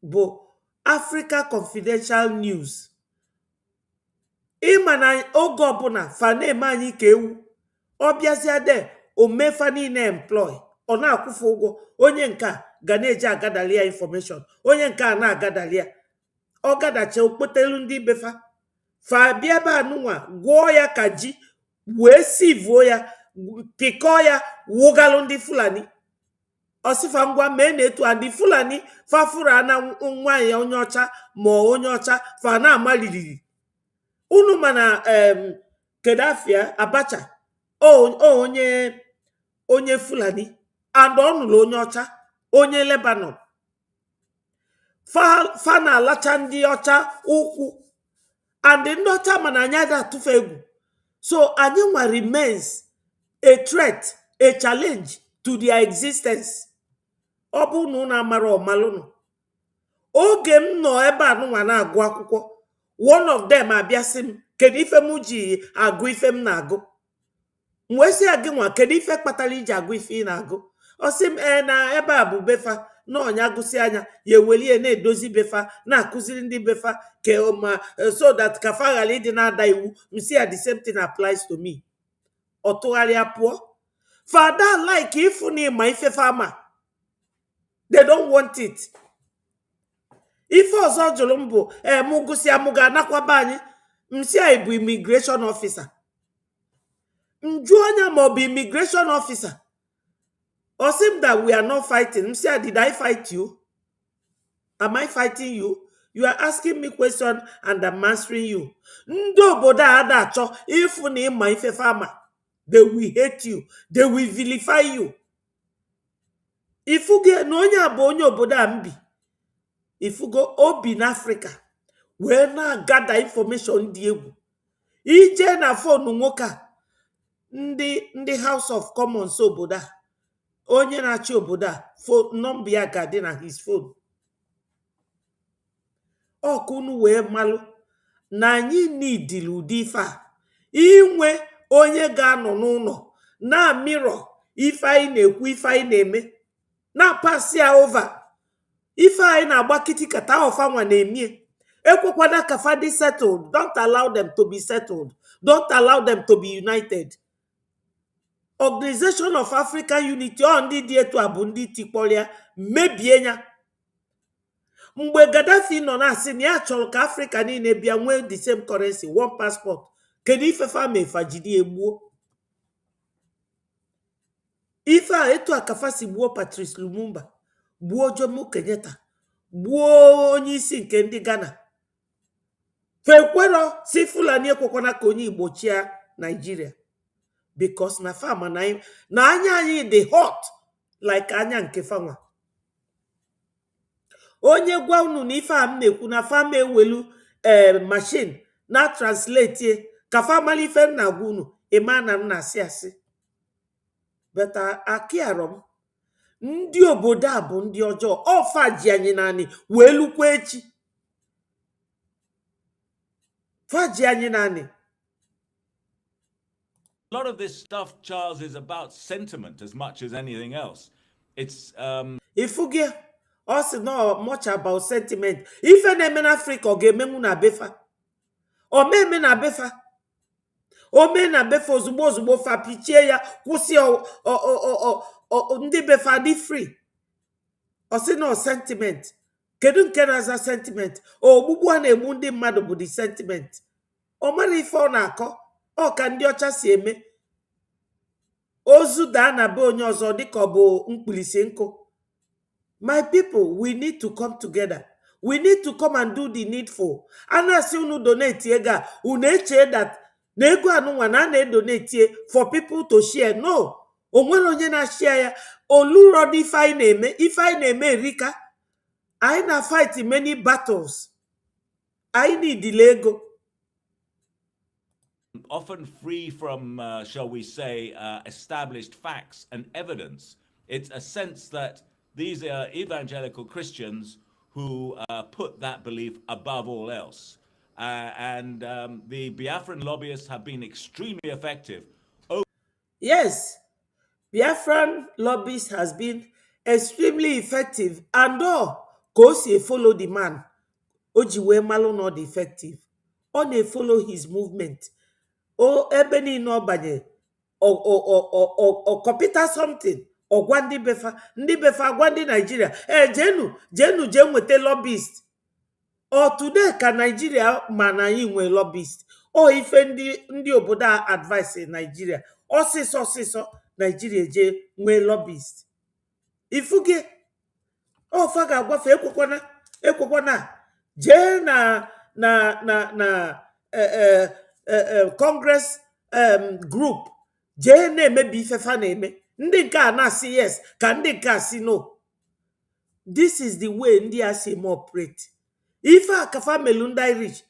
bụ Africa Confidential News. Ịma na oge ọbụla fa na-eme anyị ka ewu. Ọbịazịa de omefa niile employ. Ọ na-akwụfe ụgwọ. Onye nke a ga na-eji agadali ya information. Onye nke a na-agadali ya. Ọ gadacha okpotelu ndị befa. Fa bịa ebe anụnwa gwọọ ya ka ji wee sivuo ya pịkọọ ya wụgalụ ndị Fulani. Osifa ngwa mee na-etu a ndị Fulani fafuru ana nwaanyị onye ọcha ma onye ọcha fa na-amaliriri. Unu mana Kedafia Abacha onye Fulani and ọnụlụ onye ọcha onye Lebanon. Fa na-alacha ndị ọcha ụkwụ and ndị ọcha mana anya da-atụfe egwu. So anyị nwa remains a threat, a challenge to their existence. Ọ bụ na unu amara ọmalụnụ. Oge m nọ ebe anụnwa na-agụ akwụkwọ, one of them abịasị m, kedu ife m ji agụ ife m na-agụ? Mwesi agị nwa, kedu ife kpatara iji agụ ife ị na-agụ? Ọ sị m na ebe a bụ befa na onya gụsị anya ya ewelie na-edozi befa na-akụziri ndị befa ke so that kafa ghara ịdị na-ada iwu. Msi ya the same thing applies to me. Ọtụgharịa pụọ. Fada like ifu na ịma ife fama. They don't want it. Ife ọzọ jụrụ m bụ mụ gụsịa mụ ga-anakwaba anyị. Msi ya bụ immigration officer. Nju anya ma ọ bụ immigration officer. Or seem that we are not fighting. Msi ya, did I fight you? Am I fighting you? You are asking me question and I'm answering you. Ndo obodo ada achọ ifu na ịma ife fama. They will hate you. They will vilify you. Ifuge na onye abụ onye obodo a mbi. Ifugo obi na Africa. Wee na gather information dị egwu. Ije na phone nwoke a. Ndị House of Commons obodo a. Onye na-achị obodo a. Phone number ya ga-adị na his phone. Ọkụnụ wee malụ na anyị nidili ụdị ife a. Inwe onye ga-anọ n'ụlọ na mirror ife anyị na-ekwu, ife anyị na-eme, na pass ya over. Ife anyị na-agba kitikata ọfa nwa na-emie. Ekwekwana ka fa dị settled. Don't allow them to be settled. Don't allow them to be united. Organization of African Unity ọ ndị dị etu a bụ ndị tikpọrịa mebie nya. Mgbe Gaddafi nọ na-asị na ya chọrọ ka Africa niile bịa nwee the same currency, one passport. Kedu ife fa mefa jide egbuo? Ife a etu a kafa si gbuo Patrice Lumumba, gbuo Jomo Kenyatta, gbuo onye isi nke ndị Ghana. Fekwero si Fulani ekwekwana ka onye Igbo chia Nigeria. Because na fama na anya anyị dị hot like anya nke fanwa. Onye gwa unu na ife a m na-ekwu na fama ewelu machine na translate ka famali ife m na-agwa unu ịma na m na-asị asị. But akiarom ndị obodo a bụ ndị ọjọọ. Ọfa ji anyị naanị wee lukwa echi. Faji anyị naanị. A lot of this stuff, Charles, is about sentiment as much as anything else. It's Ifuge also not much about sentiment. If an in Africa or game na befa. Or me na befa. O me na befa zubo fa piche ya kusi o ndi befa di free. Or say no sentiment. Kedun kenaza sentiment. O bubu na emu ndi mmadu bu di sentiment. O mari ifo na akọ. O ka ndị ọcha si eme. Ozu da na be onye ọzọ dịka ọ bụ mkpirisi nkụ. My people, we need to come together. We need to come and do the needful. Anasi unu donate ega. Unu eche that na ego anụnwa na donate for people to share. No. Onwere onye na share ya. Oluro di ife anyị na-eme erika. Anyị na fight many battles. I need the ego. often free from, shall we say, established facts and evidence. It's a sense that these are evangelical Christians who put that belief above all else. And the Biafran lobbyists have been extremely effective. Yes, Biafran lobbyists has been extremely effective. And Kosi follow the man. Ojiwe Malo not effective. On a follow his movement. Ebony no banye. Or computer something. Or Gwandi Befa. Ndi Befa Gwandi Nigeria. Jenu with a lobbyist. Or today can Nigeria mana inwe lobbyist. Or if ndi oboda advice in Nigeria. Or so Nigeria je nwe lobbyist. Ifuge. Faga gwafe ekwekwana. Je na Congress group. Je na-eme bifefa na-eme. Ndị nke a na-asị yes. Ka ndị nke a si no. This is the way ndị a si operate. Ife a kafa melunda Irish.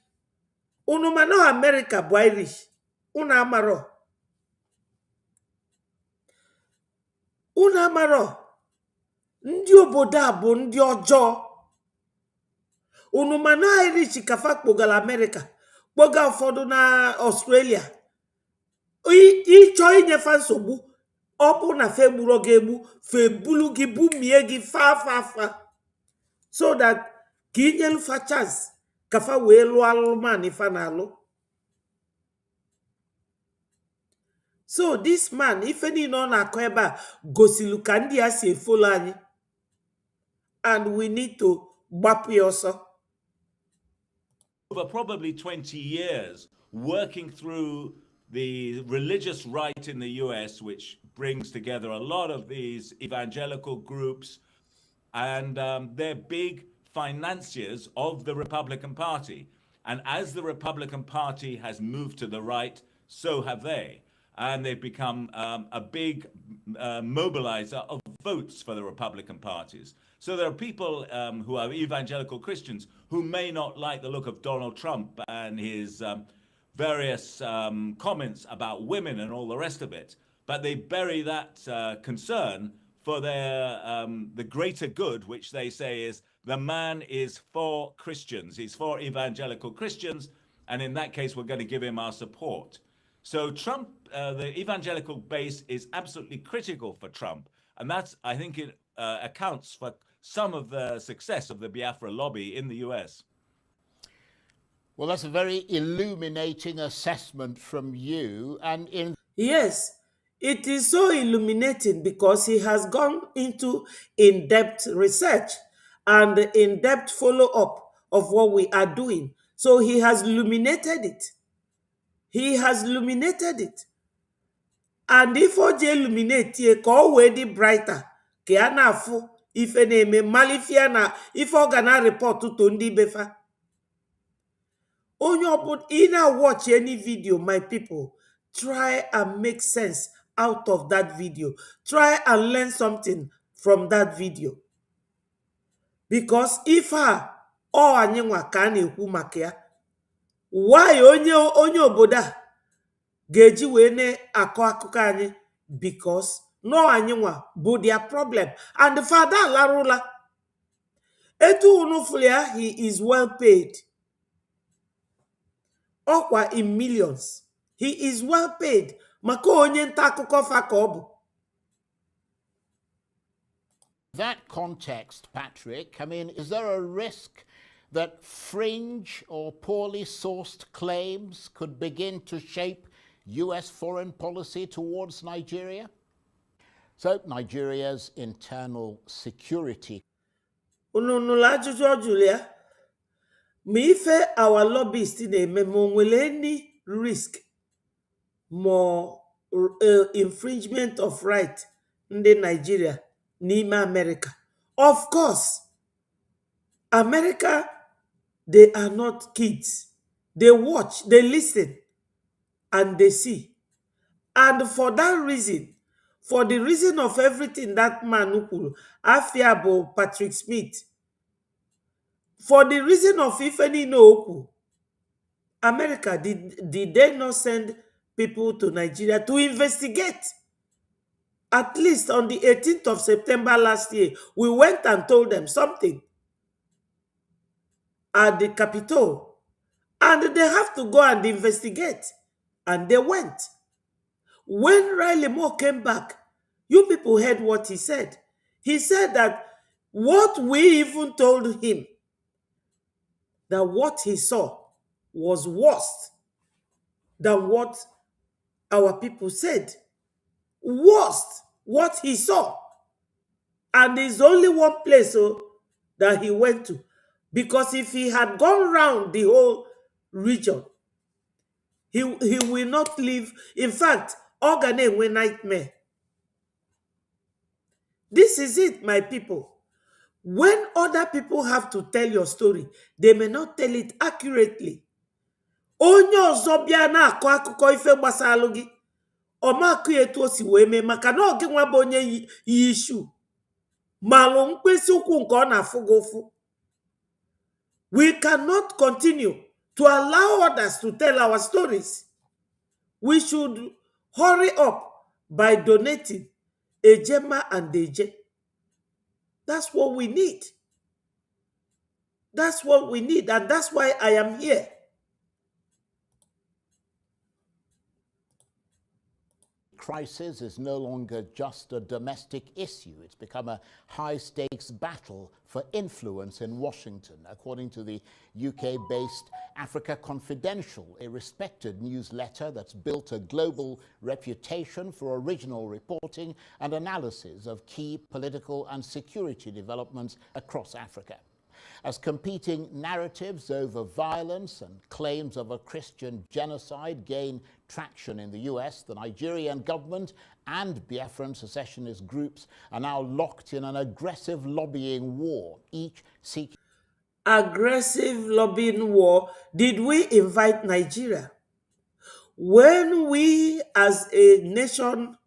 Unu mana America bụ Irish. Unu amaro. Ndị obodo a bụ ndị ọjọọ. Unu mana Irish kafa kpogala America. Kpoga ụfọdụ na Australia. Ịchọ inyefa nsogbu. Obu na fe gburo gị egbu, fe bulu gị bumie gị fa. So that ka inyelu fa chance ka fa wee lụọ alụman ifa na alụ. So this man, ife niile ọ na-akọ ebe a gosilu ka ndị a si efolo anyị, and we need to gbapụ ya ọsọ. Over probably 20 years working through the religious right in the US, which brings together a lot of these evangelical groups, and they're big financiers of the Republican Party. And as the Republican Party has moved to the right, so have they. And they've become a big mobilizer of votes for the Republican parties. So there are people who are evangelical Christians who may not like the look of Donald Trump and his various comments about women and all the rest of it, but they bury that concern for their the greater good, which they say is the man is for Christians. He's for evangelical Christians, and in that case, we're going to give him our support. So Trump, the evangelical base is absolutely critical for Trump, and that's, I think, it accounts for some of the success of the Biafra lobby in the US. Well, that's a very illuminating assessment from you. And in Yes, it is so illuminating because he has gone into in-depth research and in-depth follow-up of what we are doing. So he has illuminated it. He has illuminated it. And if OJ illuminate ye, ka o wee dị brighter, ka ya na-afụ ife na-eme malifia na ife ọ ga na report to ndị befa. Onye ọbụla ị na-watch any video, my people, try and make sense out of that video. Try and learn something from that video. Because if ọ anyị nwa ka a na-ekwu maka ya, why onye obodo a ga-eji wee na-akọ akụkọ anyị? Because no anyị nwa bụ their problem. And the father alarụla. Etu unu fụrụ ya, he is well paid. Okwa in millions. He is well paid. Maka onye nta akụkọ fa ka ọ bụ. that context, Patrick, I mean, is there a risk that fringe or poorly sourced claims could begin to shape US foreign policy towards Nigeria? So, Nigeria's internal security. Ununula ajụjụ ọ jụrụ ya. Ma ife our lobbyist na-eme ma onwere any risk more infringement of right ndị Nigeria n'ime America. Of course, America, they are not kids. They watch, they listen, and they see. And for that reason, for the reason of everything that man kwuru, Afiabo Patrick Smith, for the reason of Ifeni Okwu, America, did they not send people to Nigeria to investigate? At least on the 18th of September last year, we went and told them something at the Capitol. And they have to go and investigate. And they went. When Riley Moore came back, you people heard what he said. He said that what we even told him, that what he saw was worse than what our people said. Worst what he saw. And there's only one place that he went to. Because if he had gone round the whole region, he will not leave. In fact, Organe were nightmare. This is it, my people. When other people have to tell your story, they may not tell it accurately. Onye ọzọ bịa na-akọ akụkọ ife gbasalụ gị, ọmakụ etu o si wee mee maka na oge nwa bụ onye yi ishu malụ mkpịsị ụkwụ nke ọ na-afụ gị ụfụ. We cannot continue to allow others to tell our stories. We should hurry up by donating Ejema and Deje. That's what we need. That's what we need, and that's why I am here. crisis is no longer just a domestic issue. It's become a high-stakes battle for influence in Washington, according to the UK-based Africa Confidential, a respected newsletter that's built a global reputation for original reporting and analysis of key political and security developments across Africa. As competing narratives over violence and claims of a Christian genocide gain traction in the US, the Nigerian government and Biafran secessionist groups are now locked in an aggressive lobbying war, each seeking... Aggressive lobbying war. Did we invite Nigeria? When we as a nation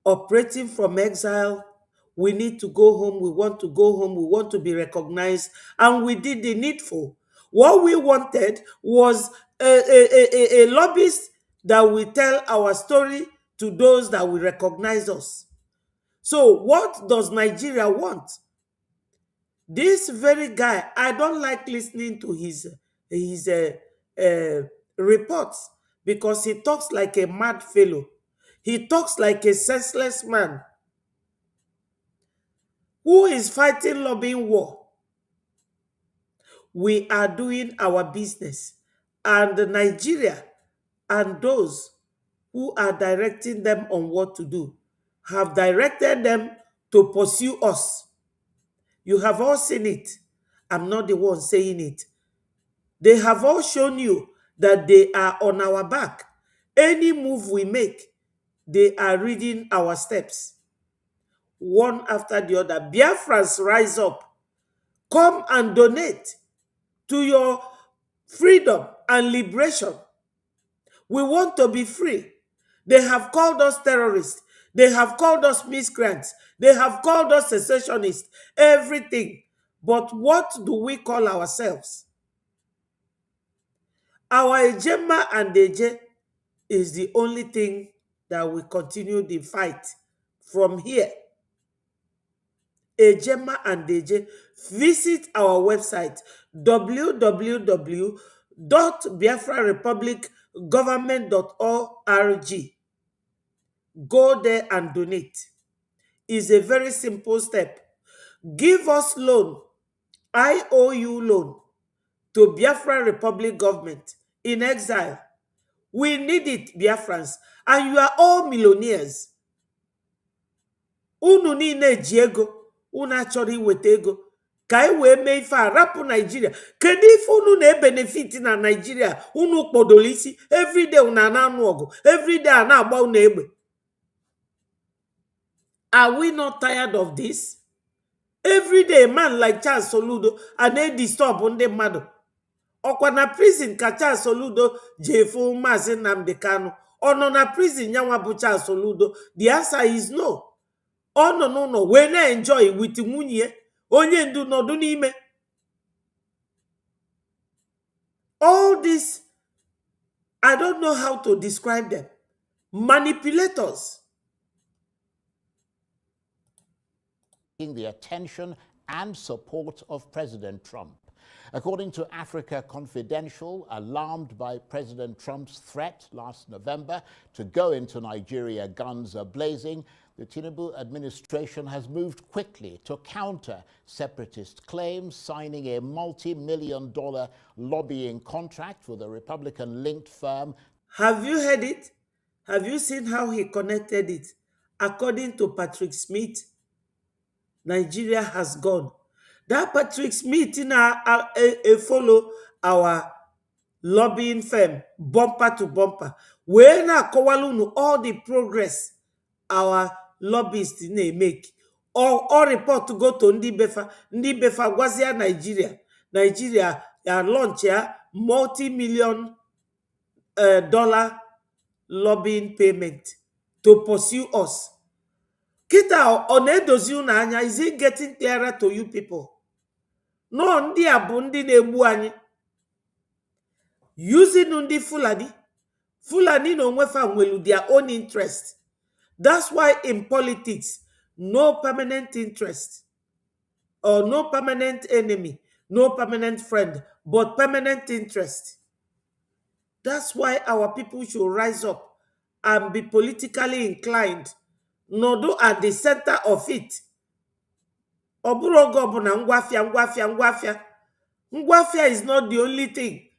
operating from exile, we need to go home, we want to go home, we want to be recognized, and we did the needful. What we wanted was a lobbyist that will tell our story to those that will recognize us. So what does Nigeria want? This very guy, I don't like listening to his reports because he talks like a mad fellow. He talks like a senseless man who is fighting lobbying war. We are doing our business, and Nigeria and those who are directing them on what to do have directed them to pursue us. You have all seen it. I'm not the one saying it. They have all shown you that they are on our back. Any move we make, they are reading our steps. One after the other. Biafrans, rise up. Come and donate to your freedom and liberation. We want to be free. They have called us terrorists. They have called us miscreants. They have called us secessionists. Everything. But what do we call ourselves? Our Ejema and Eje is the only thing that will continue the fight from here. Ejema and Eje. Visit our website www.biafrarepublicgovernment.org. Go there and donate. It's a very simple step. Give us loan, IOU loan, to Biafra Republic government in exile. We need it, Biafrans, and you are all millionaires. Unu niile ji ego, unu achọrọ iweta ego ka anyị wee mee ife a rapụ Nigeria. Kedu ife unu na-ebenefit na Nigeria? Unu kpọdoro isi everyday unu na-anụ ọgụ, everyday a na-agba unu egbe. Are we not tired of this? Everyday a man like Charles Soludo na-disturb ndị mmadụ. Ọkwa na prison ka Charles Soludo jefu Maazị Nnamdi Kanu. Ọ nọ na prison yanwa bụ Charles Soludo? The answer is no. Ọ nọ n'ụlọ wee na-enjoy with nwunye onye ndu nọdụ n'ime. All this, I don't know how to describe them. Manipulators. The attention and support of President Trump. According to Africa Confidential, alarmed by President Trump's threat last November to go into Nigeria guns a-blazing, the Tinubu administration has moved quickly to counter separatist claims, signing a multi-million-dollar lobbying contract with a Republican-linked firm. Have you heard it? Have you seen how he connected it? According to Patrick Smith, Nigeria has gone. That Patrick Smith follow our lobbying firm bumper to bumper. We na kowalunu all the progress our lobbyists make. Or report to go to Ndi Befa gwazia Nigeria. Nigeria launch multi-million dollar lobbying payment to pursue us. Kita onedozi unu anya, is it getting clearer to you people? No, ndị a bụ ndị na-egbu anyị. Using ndị Fulani. Fulani no nwefa nwelu their own interest. That's why in politics, no permanent interest or no permanent enemy, no permanent friend, but permanent interest. That's why our people should rise up and be politically inclined, nọdụ at the center of it. Ọ bụrụ oge ọbụla ngwafia is not the only thing.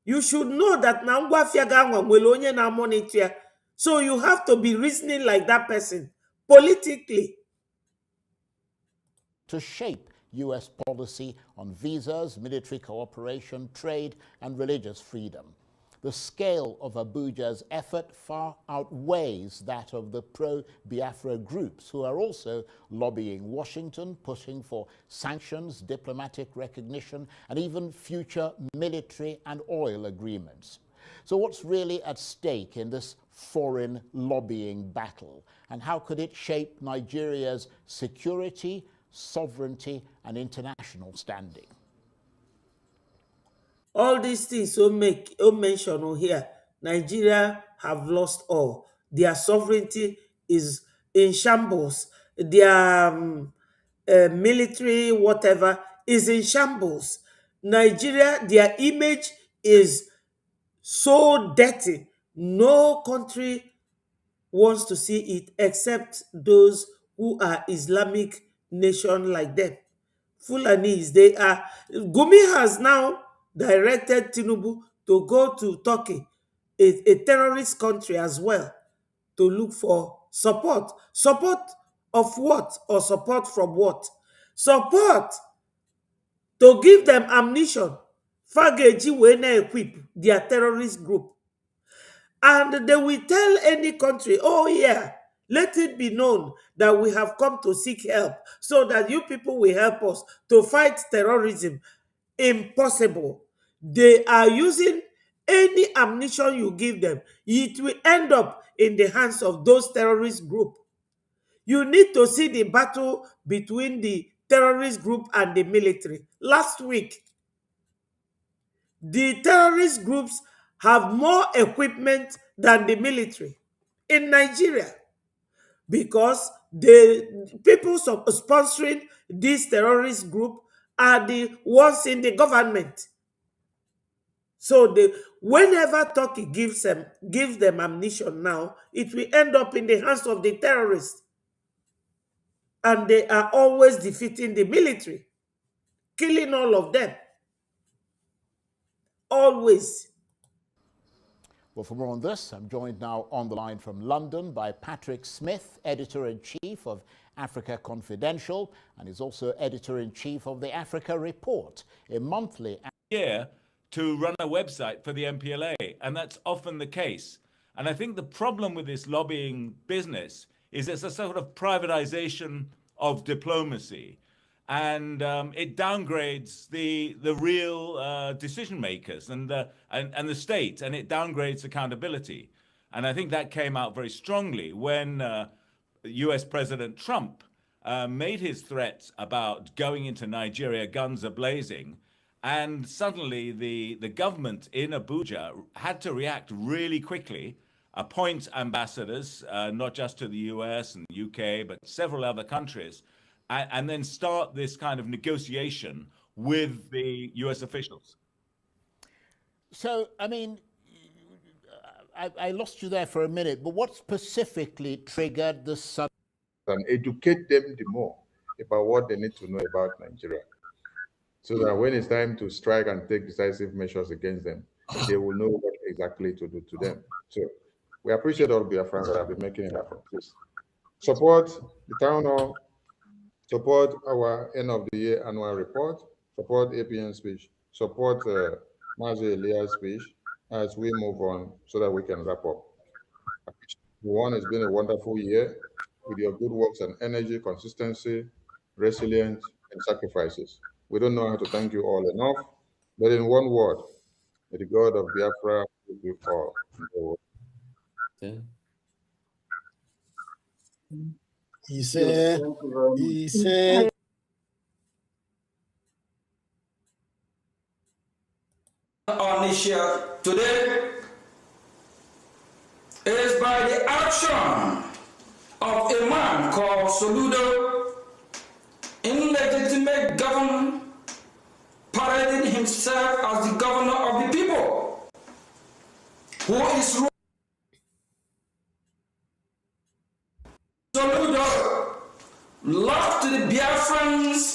You should know that na ngwafia ga-anwa nwere onye na-monitor ya. So you have to be reasoning like that person politically. To shape US policy on visas, military cooperation, trade, and religious freedom. The scale of Abuja's effort far outweighs that of the pro-Biafra groups, who are also lobbying Washington, pushing for sanctions, diplomatic recognition, and even future military and oil agreements. So what's really at stake in this foreign lobbying battle? And how could it shape Nigeria's security, sovereignty, and international standing? All these things mention here, Nigeria have lost all. Their sovereignty is in shambles. Their military, whatever, is in shambles. Nigeria, their image is so dirty. No country wants to see it except those who are Islamic nation like them. Fulanis, they are. Gumi has now directed Tinubu to go to Turkey, a terrorist country as well, to look for support. Support of what? Or support from what? Support to give them ammunition. Fageji wee na-equip their terrorist group. And they will tell any country, oh yeah, let it be known that we have come to seek help so that you people will help us to fight terrorism. Impossible. They are using any ammunition you give them. It will end up in the hands of those terrorist groups. You need to see the battle between the terrorist group and the military. Last week, the terrorist groups have more equipment than the military in Nigeria because the people sponsoring this terrorist group are the ones in the government. So whenever Turkey gives them ammunition now, it will end up in the hands of the terrorists. And they are always defeating the military, killing all of them. Always. Well, for more on this, I'm joined now on the line from London by Patrick Smith, Editor-in-Chief of Africa Confidential, and is also Editor-in-Chief of the Africa Report, a monthly... year to run a website for the MPLA, and that's often the case. And I think the problem with this lobbying business is it's a sort of privatization of diplomacy, and it downgrades the real decision makers and the state, and it downgrades accountability. And I think that came out very strongly when US President Trump made his threats about going into Nigeria guns a-blazing. And suddenly the government in Abuja had to react really quickly, appoint ambassadors, not just to the US and the UK, but several other countries, and then start this kind of negotiation with the US officials. So, I mean, I lost you there for a minute, but what specifically triggered the sudden... And educate them the more about what they need to know about Nigeria, so that when it's time to strike and take decisive measures against them, they will know what exactly to do to them. So we appreciate all Biafrans that have been making it happen. Please support the town hall, support our end of the year annual report, support APN speech, support Mazi Elia's speech as we move on so that we can wrap up. One, it's been a wonderful year with your good works and energy, consistency, resilience, and sacrifices. We don't know how to thank you all enough, but in one word, may the God of Biafra with you all. He said, Onitsha today is by the action of a man called Soludo, illegitimate governor, parading himself as the governor of the people, who is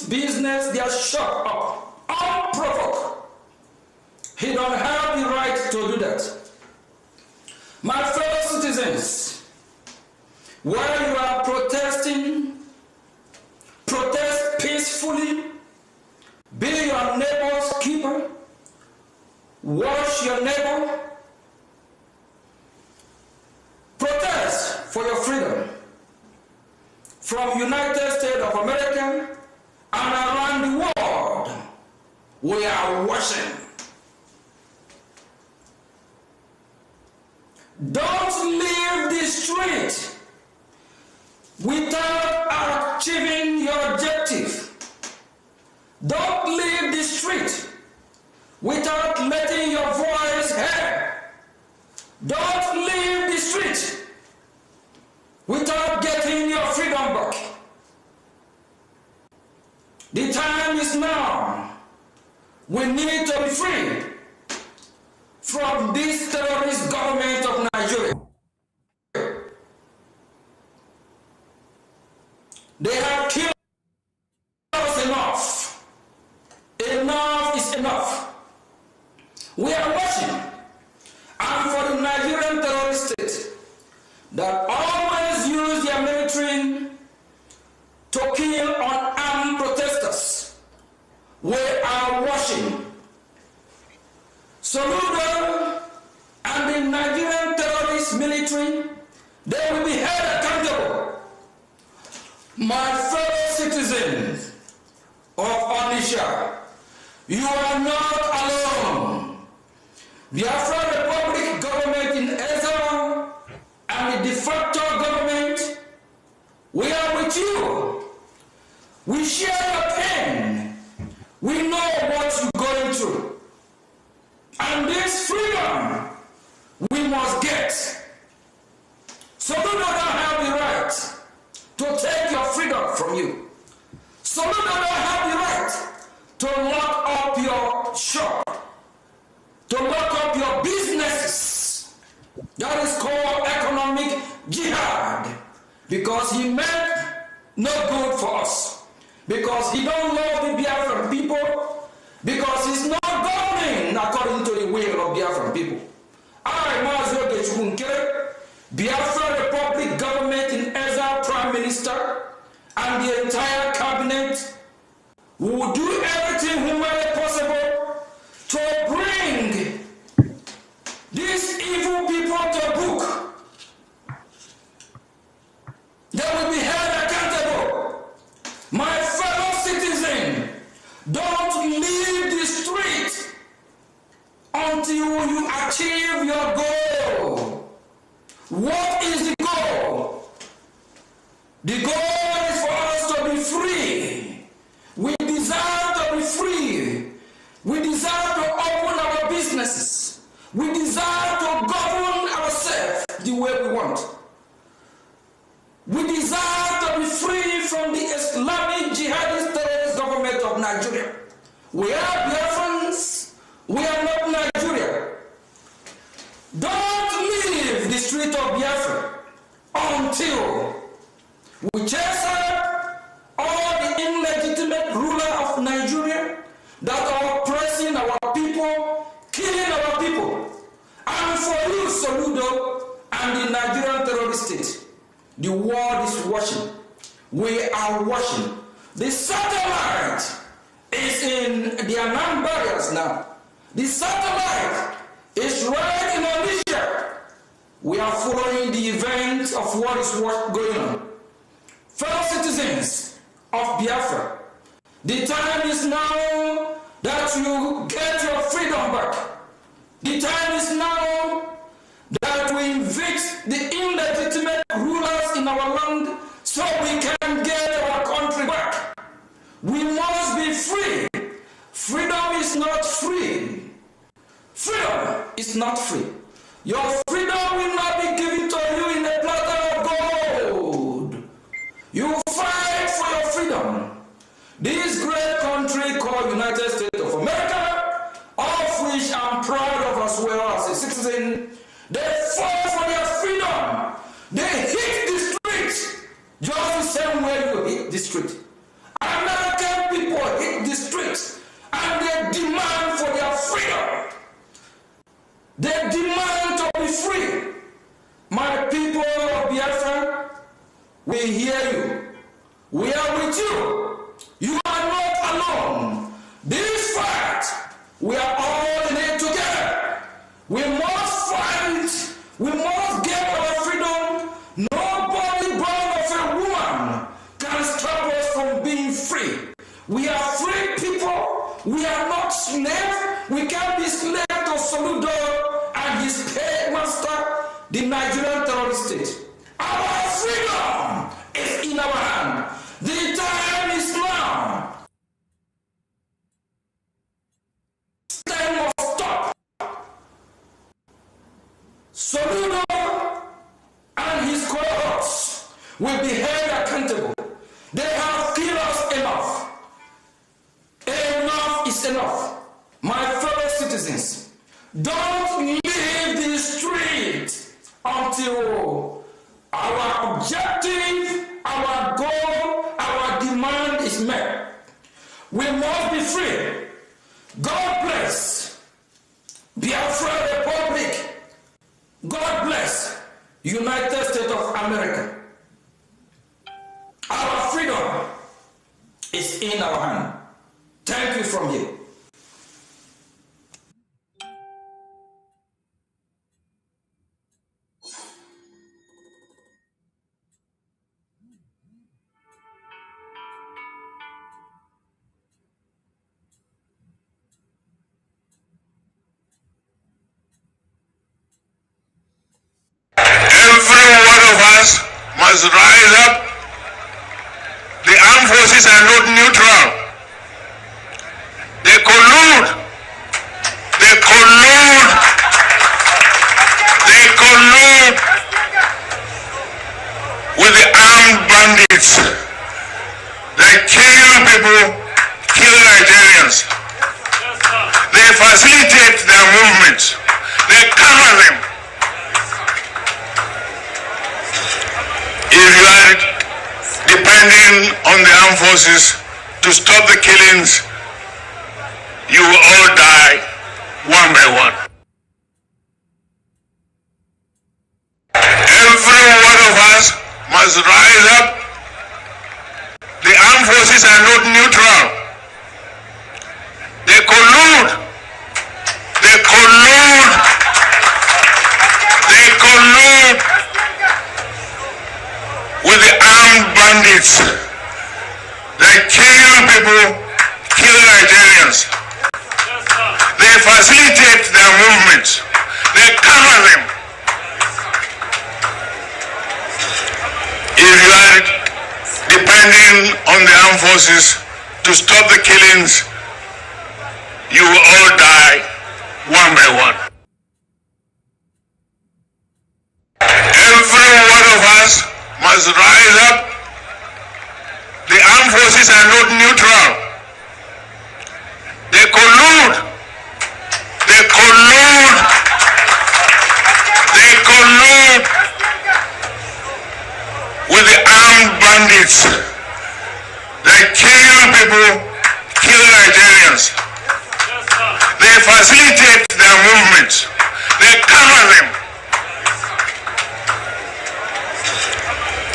his business, their shop up, unprovoked. He don't have the right to do that. My fellow citizens, while you are protesting, protest peacefully, be your neighbor's keeper, wash your neighbor, protest for your freedom. From United States of America and around the world, we are watching. Don't leave the street without achieving your objective. Don't leave the street without letting your voice heard. Don't leave the street without getting your freedom back. The time is now. We need to be free from this terrorist government of Nigeria. They have killed us enough. Enough is enough. We are watching. And for the Nigerian terrorist state that always use their military to kill unarmed protesters, we are watching. Soludo and the Nigerian terrorist military, they will be held accountable. My fellow citizens of Onitsha, you are not alone. Biafra Republic government in Ezra and the de facto government, we are with you. We share your pain. We know what you're going through. And this freedom we must get. So you don't have the right to take your freedom from you. So you don't have the right to lock up your shop, to lock up your businesses. That is called economic jihad, because he meant no good for us, because he don't love the Biafran people, because he's not governing according to the will of Biafran people. I, Mazio Gechukunkere, Biafra Republic government in Ezra Prime Minister and the entire cabinet will do everything humanly possible to bring these evil people to book. They will be held accountable. My fellow citizen, don't leave the street until you achieve your goal. What is the goal? The goal is for us to be free. We desire to be free. We desire to open our businesses. We desire to govern ourselves the way we want. We desire to be free from the Islamic jihadist terrorist government of Nigeria. We are Biafrans. We are not Nigeria. Don't leave the street of Biafra until we chase out all the illegitimate ruler of Nigeria that are oppressing our people, killing our people. And for you, Soludo, and the Nigerian terrorist state, the world is watching. We are watching. The satellite is in the Anam barriers now. The satellite is right in Onitsha. We are following the event of what is going on. Fellow citizens of Biafra, the time is now that you get your freedom back. The time is now that we evict the illegitimate rulers in our land so we can get our country back. We must be free. Freedom is not free. Freedom is not free. Your freedom will not be given to you in a platter of gold. You fight for your freedom. This great country called United States of America, of which I'm proud of as well as a citizen, they fought for their freedom. They hit the streets just the same way you hit the street. American They demand to be free. My people of Biafra, we hear you. We are with you. You are not alone. This fight, we are all in it together. We must fight. We must get our freedom. Nobody born of a woman can stop us from being free. We are free people. We are not slaves. We can't be slaves to Soludo and his paid master, the Nigerian terrorist state. Our freedom is in our hand. The time is now. Time must stop. Soludo and his cohorts will be held accountable. They have killed us enough. Enough is enough. My fellow citizens, don't leave the street until our objective, our goal, our demand is met. We must be free. God bless Biafra Republic. God bless United States of America. Our freedom is in our hand. Thank you from here. Every one of us must rise up. The armed forces are not neutral. They collude. They collude. They collude with the armed bandits. They kill people, kill Nigerians. They facilitate their movements. They cover them. If you are depending on the armed forces to stop the killings, you will all die one by one. Every one of us must rise up. The armed forces are not neutral. They collude. They collude. They collude with the armed bandits. They kill people, kill Nigerians. They facilitate their movements. They cover them. If you are depending on the armed forces to stop the killings, you will all die one by one. Every one of us must rise up. The armed forces are not neutral. They collude. They collude. They collude with the armed bandits. They kill people, kill Nigerians. They facilitate their movements. They cover them.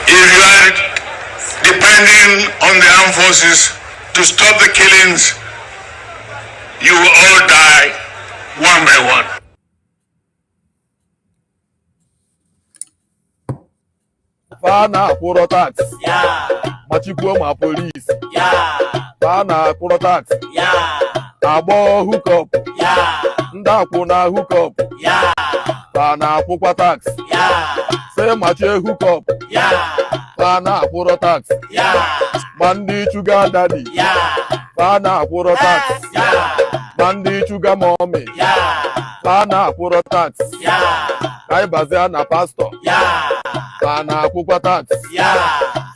If you are depending on the armed forces to stop the killings, you will all die one by one. Fana akwụrụ tax. Machikwuo ma police. Fana akwụrụ tax. Agbọ hookup. Ndị akwụna hookup. Fana akwụkwa tax. Se machie hookup. Fana akwụrụ tax. Ma ndị sugar daddy. Fana akwụrụ tax. Ma ndị sugar mommy. Fana akwụrụ tax. Anyị bazia na pastor. Fana akwụkwa tax.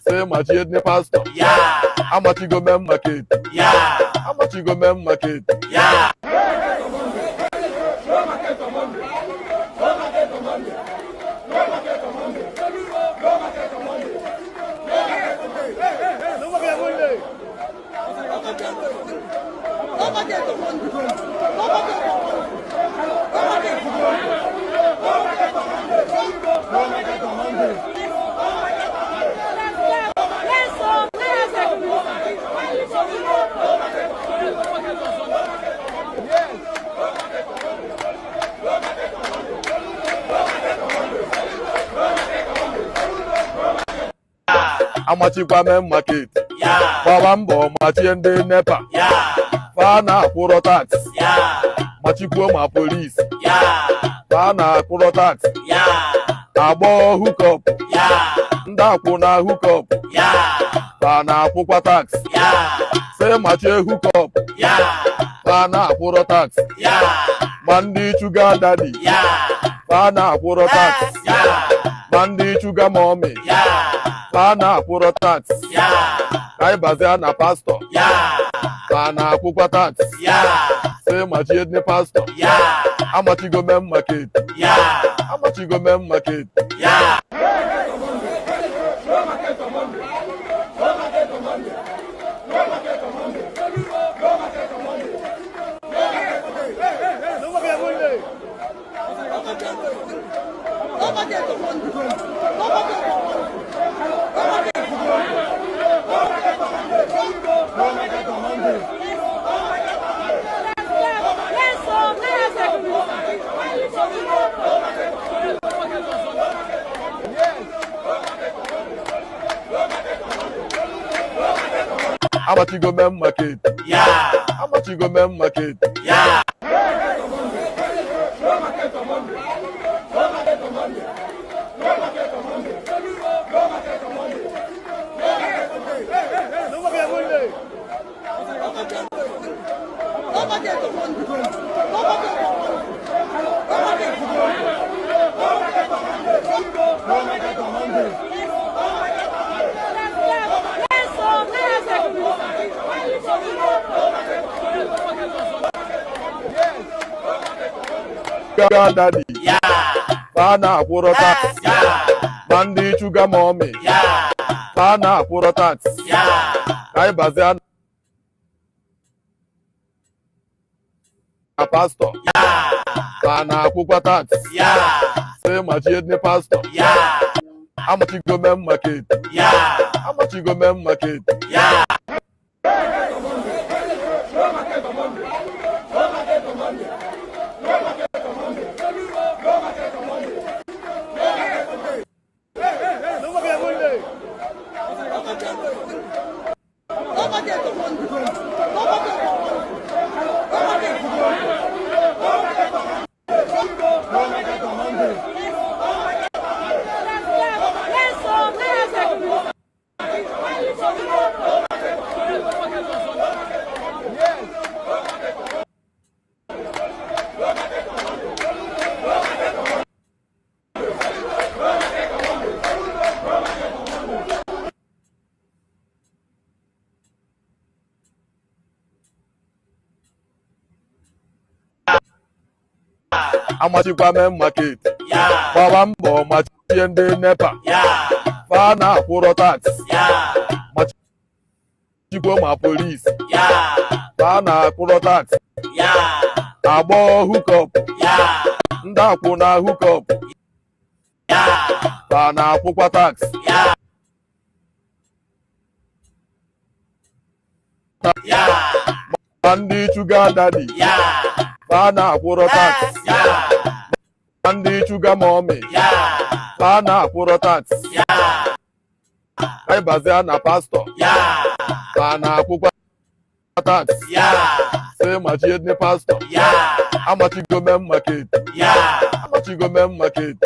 Se machie ndị pastor. Amachigo mem market. Amachigo mem market. Go market. amachikwa main market gbaba mbọ machie ndị nepa fa na-akwụrọ tax machikwuo ma polisi fa na-akwụrọ tax agbọ hookup ndị akwụna hookup fa na-akwụkwa tax se machie hookup fa na-akwụrọ tax ma ndị chuga dadi fa na-akwụrọ tax ma ndị chuga mommy fa na-akwụrọ tax ka ịbazia na pastọ fa na-akwụkwa tax se machie ndị pastọ amachigo main market amachigo main market amachigo main market amachigo main market daddy fa na-akwụrọ tax ma ndị chuga mommy fa na-akwụrọ tax ka ịbazia na pastọ fa na-akwụkwa tax se machie ndị pastọ amachigo main market amachigo main market amachikwa main market gbaba mbọ machie ndị nepa fa na-akwụrọ tax machikwuo ma polisi fa na-akwụrọ tax agbọ hookup ndị akwụna hookup fa na-akwụkwa tax ma ndị chuga dadi fa na-akwụrọ tax ma ndị chuga mommy fa na-akwụrọ tax ka ịbazia na pastọ fa na-akwụkwa tax se machie ndị pastọ amachigo main market amachigo main market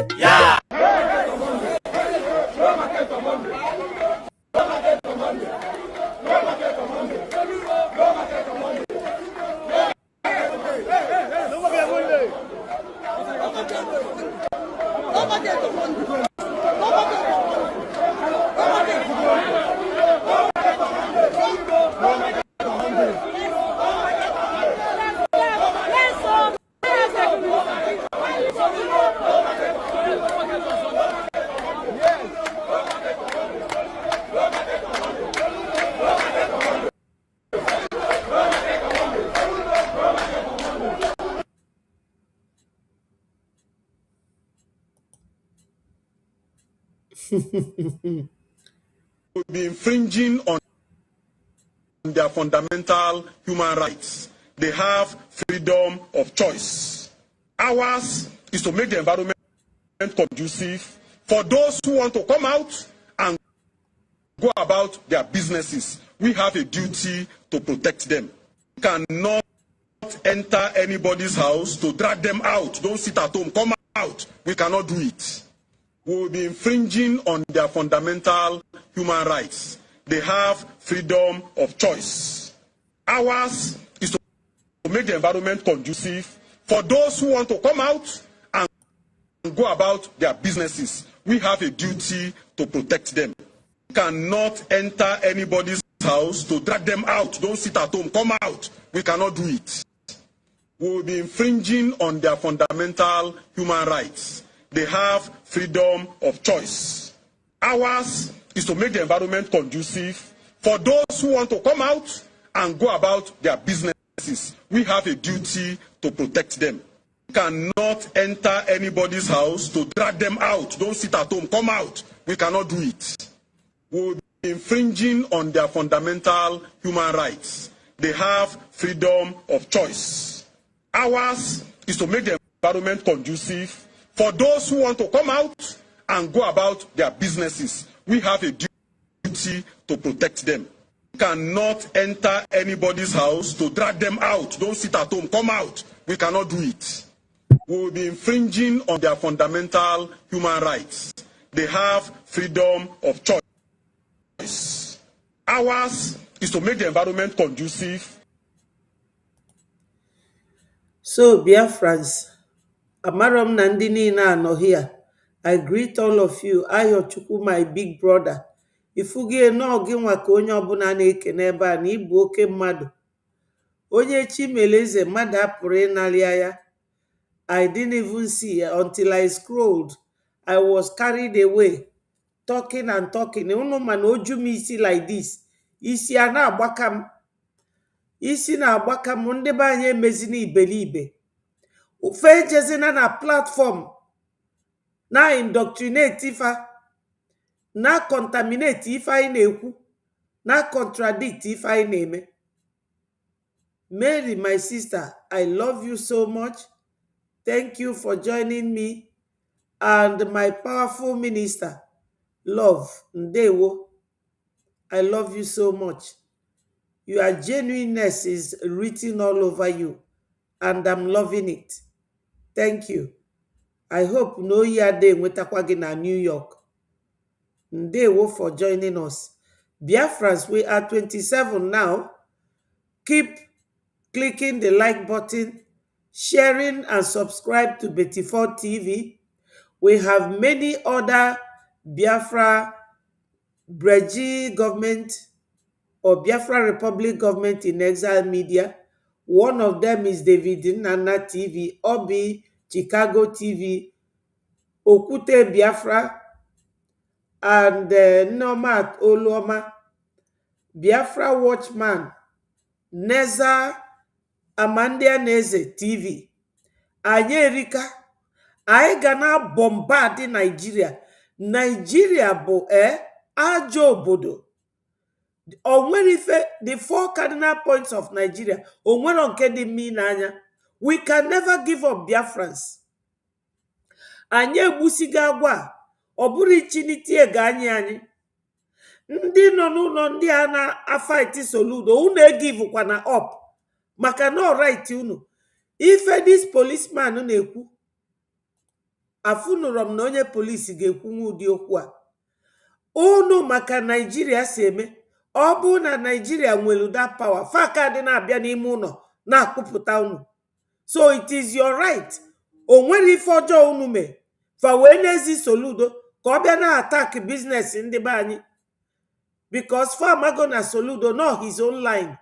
Will be infringing on their fundamental human rights. They have freedom of choice. Ours is to make the environment conducive for those who want to come out and go about their businesses. We have a duty to protect them. We cannot enter anybody's house to drag them out. Don't sit at home, come out. We cannot do it. We will be infringing on their fundamental human rights. They have freedom of choice. Ours is to make the environment conducive for those who want to come out and go about their businesses. We have a duty to protect them. We cannot enter anybody's house to drag them out. Don't sit at home, come out. We cannot do it. We will be infringing on their fundamental human rights. They have freedom of choice. Ours is to make the environment conducive for those who want to come out and go about their businesses. We have a duty to protect them. We cannot enter anybody's house to drag them out. Don't sit at home, come out. We cannot do it. We will be infringing on their fundamental human rights. They have freedom of choice. Ours is to make the environment conducive for those who want to come out and go about their businesses. We have a duty to protect them. We cannot enter anybody's house to drag them out. Don't sit at home, come out. We cannot do it. We will be infringing on their fundamental human rights. They have freedom of choice. Ours is to make the environment conducive. So, Biafrans, amarom na ndị niile anọ here. I greet all of you. Ayochukwu, my big brother. Ifugie no gị nwa ka onye ọbụla na-eke n'ebe a na ịbụ oke mmadụ. Onye Chimeleze mmadụ apụrụ ịnarị ya. I didn't even see until I scrolled. I was carried away, talking and talking. Unu man oju m isi like this. Isi a na-agbaka m. Isi na-agbaka m ndị be anyị emezina iberibe. Ufe ejezina na platform na indoctrinate ifa, na contaminate ife anyị na-ekwu, na contradict ife anyị na-eme. Mary, my sister, I love you so much. Thank you for joining me and my powerful minister, Love Ndewo. I love you so much. Your genuineness is written all over you, and I'm loving it. Thank you. I hope no year day nwetakwa gị na New York. Ndewo for joining us. Biafrans, we are 27 now. Keep clicking the like button, sharing and subscribe to Betty4 TV. We have many other Biafra Breji government or Biafra Republic government in exile media. One of them is David Nana TV, Obi, Chicago TV, Okute Biafra, and Nomat Oluoma, Biafra Watchman, Neza Amandia Neze TV. Ayerika, anyị ga na bombard Nigeria. Nigeria bụ ajọ obodo. Onwere ife, the four cardinal points of Nigeria, onwere nke dị mma n'anya. We can never give up Biafrans. Anyị egbusigo agwa, ọ bụrụ ichinitie ga anyị. Ndị nọ n'ụlọ ndị a na-afight Soludo, unu egivukwa na up. Maka na right unu. Ife this policeman na-ekwu, afunụrụ m na onye polisi ga-ekwunwu ụdị okwu a. Unu maka Nigeria si eme, ọ bụ na Nigeria nwere that power, faka dị na-abịa n'ime ụlọ na-akpụpụta unu. So it is your right. O nwere ife ọjọọ unu mee, fa wee n'ezi Soludo ka ọ bịa na attack business ndị be anyị. Because Famago na Soludo know his own line.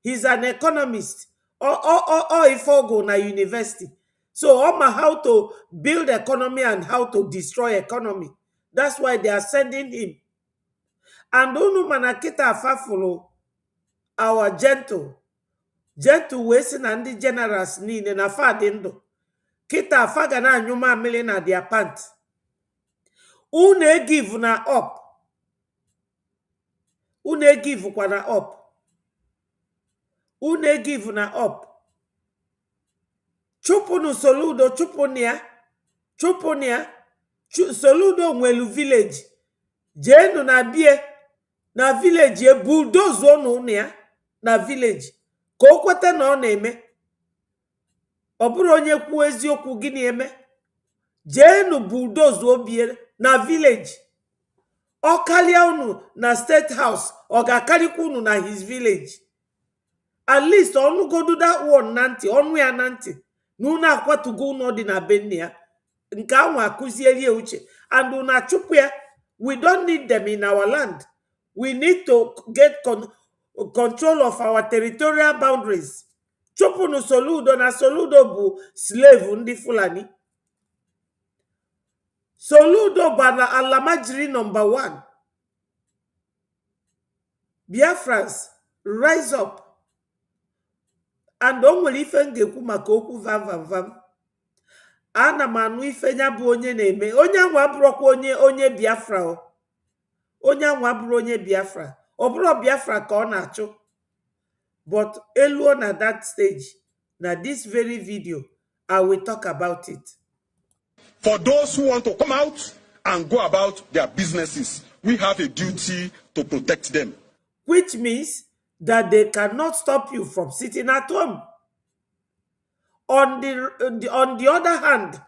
He's an economist. Or ife ogo na university. So how to build economy and how to destroy economy. That's why they are sending him. And unu manakita afafulu our gentle wesi na ndị generals niile na fadindo. Kita afaga na anyuma amili na their pant. Une give na up. Une give kwa na up. Une give na up. Chupunu Soludo, chupunia. Soludo nwelu village. Jenu na bie. na village bulldoze onu ya na village ka o kweta na ọ na-eme. Ọ bụrụ onye kwuo eziokwu gịnị eme? Jeenu bulldoze obie na village. Ọ karịa unu na state house, ọ ga-akarịkwa unu na his village. At least ọnụgodu that one na ntị, ọnụ ya na ntị, na unu akwatugo ụlọ dị na be nne ya. Nke ahụ akụzielie uche. And unu achụpụ ya. We don't need them in our land. We need to get control of our territorial boundaries. Chụpụnụ Soludo, na Soludo bụ slave ndị Fulani. Soludo bụ alamajiri number 1. Biafrans, rise up. And o nwere ife m ga-ekwu maka okwu vam. Ana m anụ ife nya bụ onye na-eme. Onye anwa abụrụkwa onye Biafra o. Onye anwa abụrụ onye Biafra. Ọ bụrụ Biafra ka ọ na-achụ. But eluo na that stage, na this very video, I will talk about it. For those who want to come out and go about their businesses, we have a duty to protect them. Which means that they cannot stop you from sitting at home. On the other hand,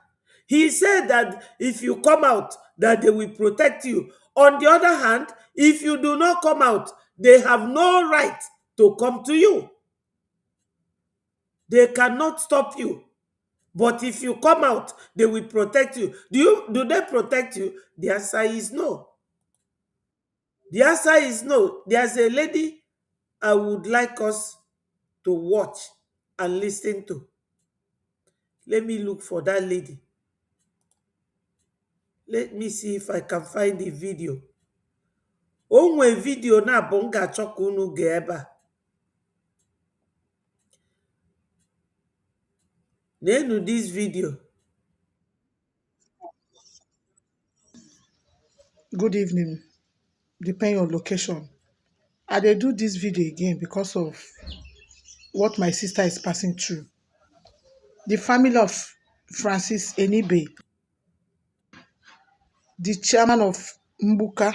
he said that if you come out, that they will protect you. On the other hand, if you do not come out, they have no right to come to you. They cannot stop you. But if you come out, they will protect you. Do they protect you? The answer is no. The answer is no. There's a lady I would like us to watch and listen to. Let me look for that lady. Let me see if I can find the video. Onwe video na bonga chokunu geba. Nenu this video. Good evening. Depending on location. I dey do this video again because of what my sister is passing through. The family of Francis Enibe, the chairman of Mbuka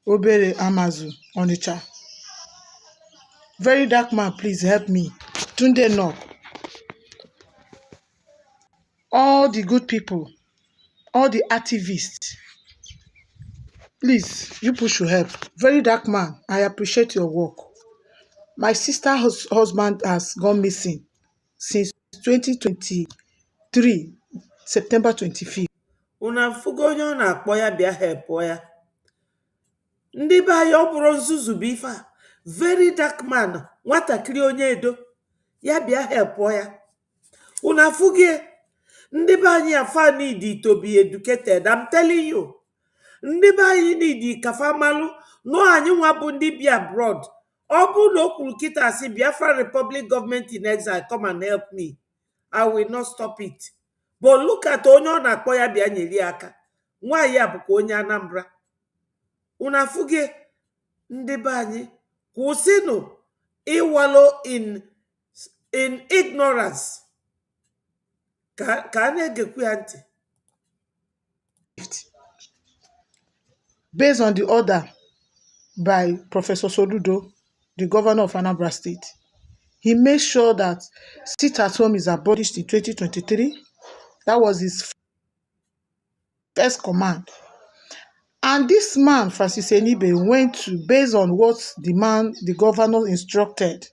Obere Amazu Onitsha. Very dark man, please help me. Tunde no. All the good people, all the activists, please, you push your help. Very dark man, I appreciate your work. My sister's husband has gone missing since 2023, September 25th. Una fugo onye ọ na-akpọ ya bịa help ya. Ndị be anyị ọ bụrụ nzuzu bụ ife a. Very dark man, nwatakịrị onye Edo, ya bịa help ya. Una fugie, ndị be anyị afa need to be educated. I'm telling you. Ndị be anyị need kafa malụ no anyị nwa bụ ndị bi abroad. Ọ bụ na o kwuru kịta si Biafra Republic government in exile, come and help me. I will not stop it. But look at onye ọ na-akpọ ya bịa nyeri aka. Nwaanyị a bụkwa onye Anambra. Una fugie, ndị be anyị kwụsịnụ ịwalo in ignorance. Ka a na-egekwu ya ntị. Based on the order by Professor Soludo, the governor of Anambra State, he made sure that sit at home is abolished in 2023. That was his first command. And this man, Francis Enibe, went to, based on what the governor instructed,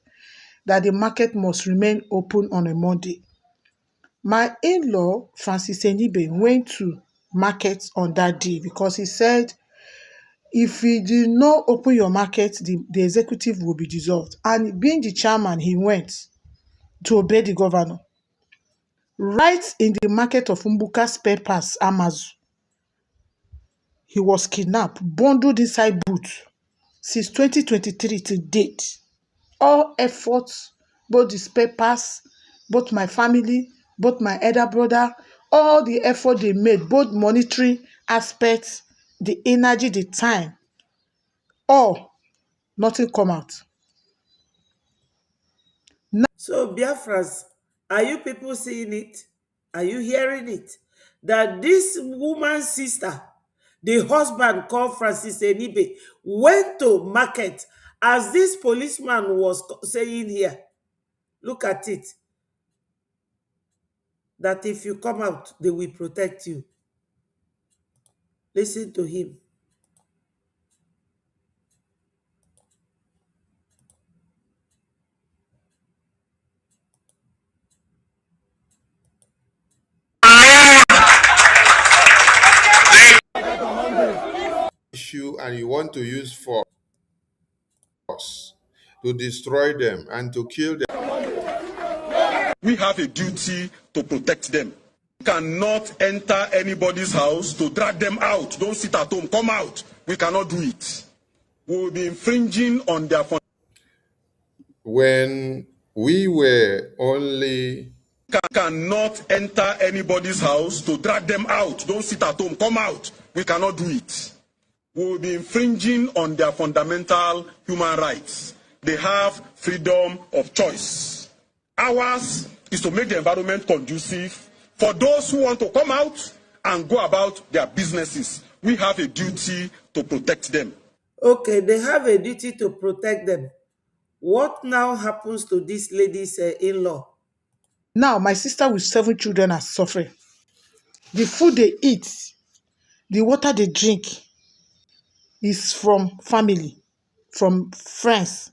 that the market must remain open on a Monday. My in-law, Francis Enibe, went to market on that day because he said, if you do not open your market, the executive will be dissolved. And being the chairman, he went to obey the governor. Right in the market of Mbuka spare parts, Amazu, he was kidnapped, bundled inside boots. Since 2023 to date, all efforts, both the spare parts, both my family, both my elder brother, all the effort they made, both monetary aspects, the energy, the time, all, nothing come out. So Biafras, are you people seeing it? Are you hearing it? That this woman's sister, The husband called Francis Enibe, went to market, as this policeman was saying here. Look at it. That if you come out, they will protect you. Listen to him. Issue and you want to use force to destroy them and to kill them. We have a duty to protect them. We cannot enter anybody's house to drag them out. Don't sit at home, come out. We cannot do it. We will be infringing on their When we were only cannot enter anybody's house to drag them out. Don't sit at home, come out. We cannot do it. We will be infringing on their fundamental human rights. They have freedom of choice. Ours is to make the environment conducive for those who want to come out and go about their businesses. We have a duty to protect them. Okay, they have a duty to protect them. What now happens to this lady's in-law? Now, my sister with 7 children are suffering. The food they eat, the water they drink is from family, from friends,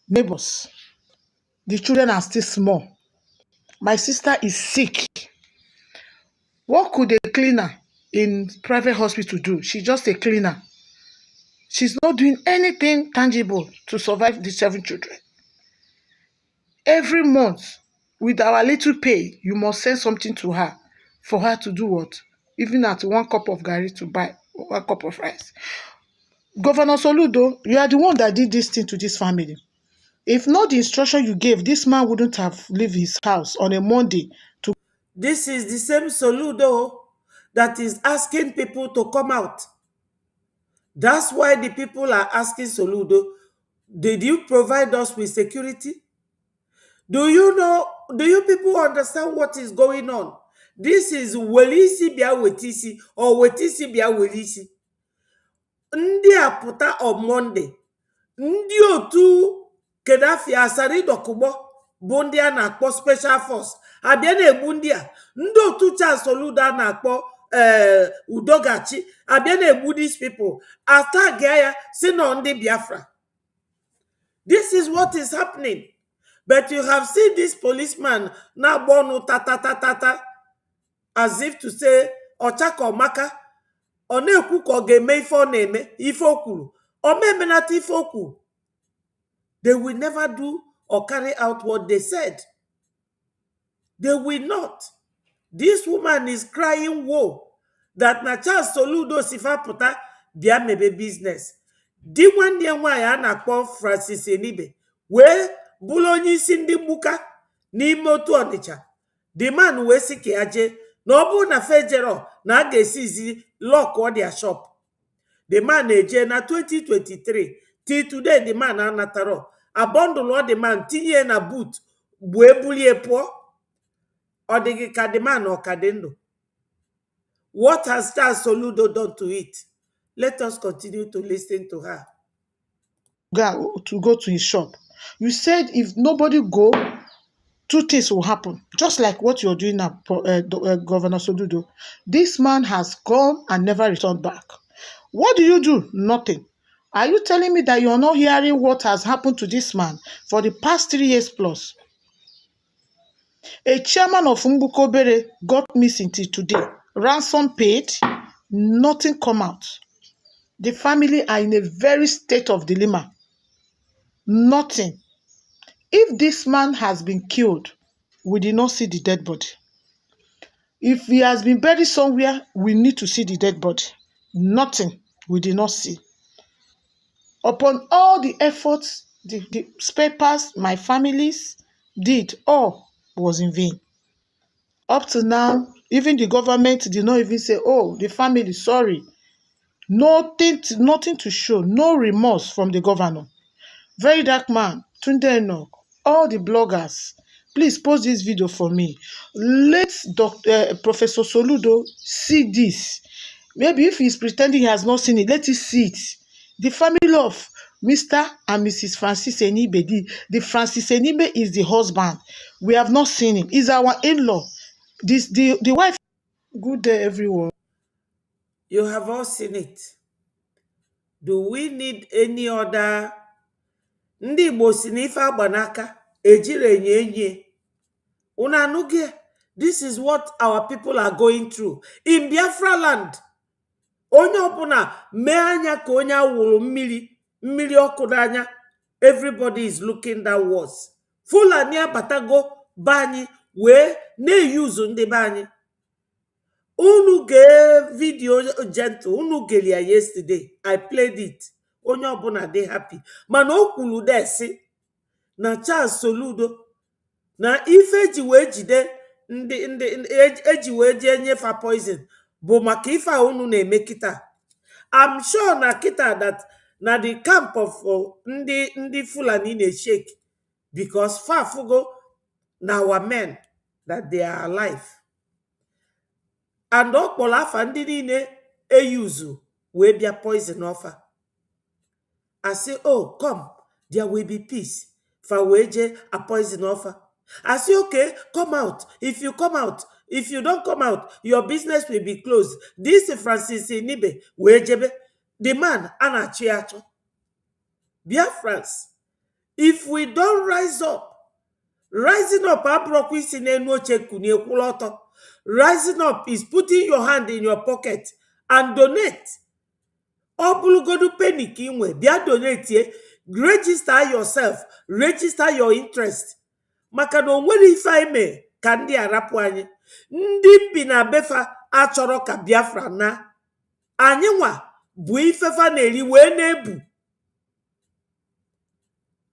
neighbors. The children are still small. My sister is sick. What could a cleaner in private hospital do? She's just a cleaner. She's not doing anything tangible to survive the 7 children. Every month, with our little pay, you must send something to her for her to do what? Even at 1 cup of garri to buy 1 cup of rice. Governor Soludo, you are the one that did this thing to this family. If not the instruction you gave, this man wouldn't have left his house on a Monday to. This is the same Soludo that is asking people to come out. That's why the people are asking Soludo, did you provide us with security? Do you people understand what is going on? This is welisi bia wetisi or wetisi bia welisi. Ndị apụta on Monday. Ndị otu Kedafi Asari Dokubo bụ ndị a na-akpọ Special Force. Abịa na-egbu ndị a. Ndị otu Charles Soludo a na-akpọ Udogachi. Abịa na-egbu these people. Attack ya si na ndị Biafra. This is what is happening. But you have seen this policeman now born tata as if to say Ochako Maka Onekwu ko ga-eme ife ọ na-eme ife o kwuru. O memenata ife o kwuru. They will never do or carry out what they said. They will not. This woman is crying woe that na Charles Soludo sifa puta bia mebe business. Di nwanne nwanyị a na-akpọ Francis Enibe wee bụrụ onye isi ndị mgbuka n'ime otu Onitsha. The man wee sị ka ya jee na ọ bụrụ na fejero na a ga-esizi lock or their shop. The man eje na 2023 till today the man anataro abundle the man tinye na boot bụ ebulie pụọ. Ọ dịghị ka the man ọ ka dị ndụ. What has Charles Soludo done to it? Let us continue to listen to her. To go to his shop. You said if nobody go, 2 things will happen. Just like what you're doing now, Governor Soludo. This man has gone and never returned back. What do you do? Nothing. Are you telling me that you're not hearing what has happened to this man for the past 3 years plus? A chairman of Mbukobere got missing till today. Ransom paid, nothing come out. The family are in a very state of dilemma. Nothing. If this man has been killed, we did not see the dead body. If he has been buried somewhere, we need to see the dead body. Nothing. We did not see. Upon all the efforts, the papers, my families did, all was in vain. Up to now, even the government did not even say, oh, the family, sorry. Nothing to show, no remorse from the governor. Very dark man, Tunde Enoch, all the bloggers, please post this video for me. Let Professor Soludo see this. Maybe if he's pretending he has not seen it, let us see it. The family of Mr. and Mrs. Francis Enibe, the Francis Enibe is the husband. We have not seen him. He's our in-law. The wife. Good day, everyone. You have all seen it. Do we need any other? Ndị Igbo si n'ife agba n'aka, ejiri enye enye. Una anụghị? This is what our people are going through. In Biafra land, onye ọbụla mee anya ka onye awụrụ mmiri ọkụ n'anya. Everybody is looking downwards. Fulani abatago bani wee na-eyuzu ndị be anyị. Unu ge video gentle, unu gelia yesterday. I played it. Onye ọbụla dey happy. Mana o kwuru desi na Charles Soludo na ife eji wee jide ndị eji wee jee nyefa poison bụ maka ife a unu na-eme kịta. I'm sure na kita that na the camp of ndị Fulani na-shake because fafugo na our men that they are alive. And okporo afa ndị niile eyuzu wee bịa poison offer. I say, oh, come, there will be peace. Faweje a poison offer. I say, okay, come out. If you come out, if you don't come out, your business will be closed. This is Francis Inibe, Wejebe, the man, Anachiacho. Biafrans, if we don't rise up, rising up, rising up is putting your hand in your pocket and donate. Obulugodu penny kinwe, bia donate, register yourself, register your interest. Maka na onwere ife ime ka ndị arapụ anyị. Ndị bi na befa achọrọ ka Biafra na. Anyị nwa bụ ifefa na-eri wee na-ebu.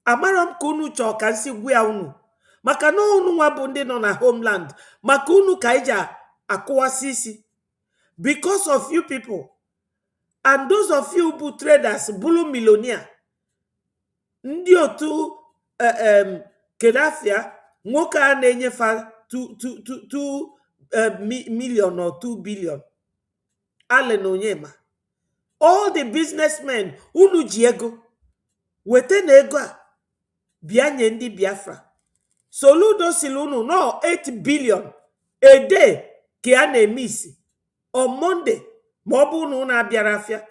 Amara m ka unu chọọ ka nsi gwa unu. Maka na unu nwa bụ ndị nọ na homeland. Maka unu ka ija akụwasị isi. Because of you people. And those of you who traders, bulu millionaire. Ndị otu Kedafia, nwoke a na-enyefa 2 million or 2 billion. Allen Onyema. All the businessmen, unu ji ego. Wete na ego a. Bianye ndị Biafra. Soludo silunu no 8 billion. A day ke a na-emisi. On Monday, ma ọ bụ na unu abịara afịa.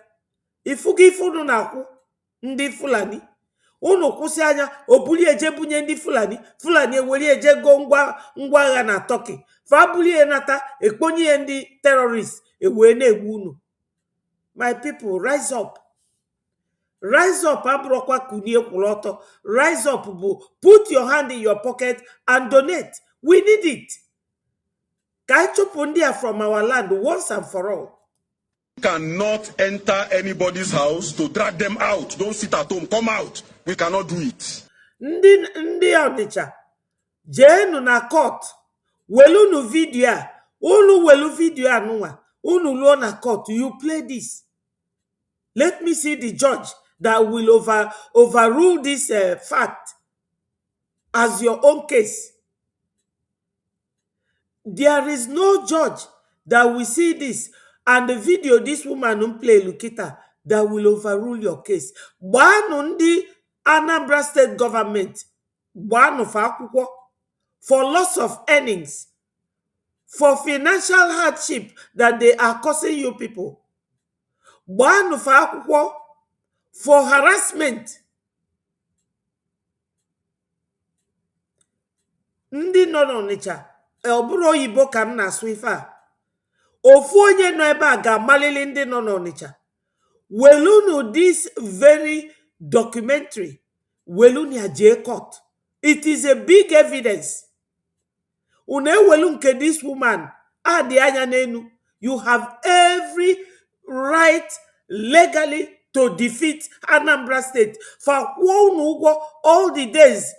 Ifugo ife unu na-akwụ ndị Fulani. Unu kwụsị anya obuli eje bunye ndị Fulani. Fulani eweri eje go ngwa agha na Turkey. Fabuli enata ekponye ndị terrorists ewe na-egbu unu. My people, rise up. Rise up, abrokwa kunie kwuloto. Rise up, put your hand in your pocket and donate. We need it. Kaichopundia from our land once and for all. Cannot enter anybody's house to drag them out. Don't sit at home. Come out. We cannot do it. Ndị Onitsha, jeenu na court. Welunu video a. Unu welu video anụnwa. Unu luo na court. You play this. Let me see the judge that will overrule this fact as your own case. There is no judge that will see this and the video this woman play Lukita that will overrule your case. Gbanu ndị Anambra State government, gbanu fa akwụkwọ for loss of earnings, for financial hardship that they are causing you people. Gbanu fa akwụkwọ for harassment. Ndị nọ n'Onitsha, oburu oyibo ka m na-asụ ife a. Ofu onye nọ ebe a ga-amalili ndị nọ n'Onitsha. Welunu this very documentary. Welunu ya jee court. It is a big evidence. Une welu nke this woman adi anya n'enu. You have every right legally to defeat Anambra State. For unu all the days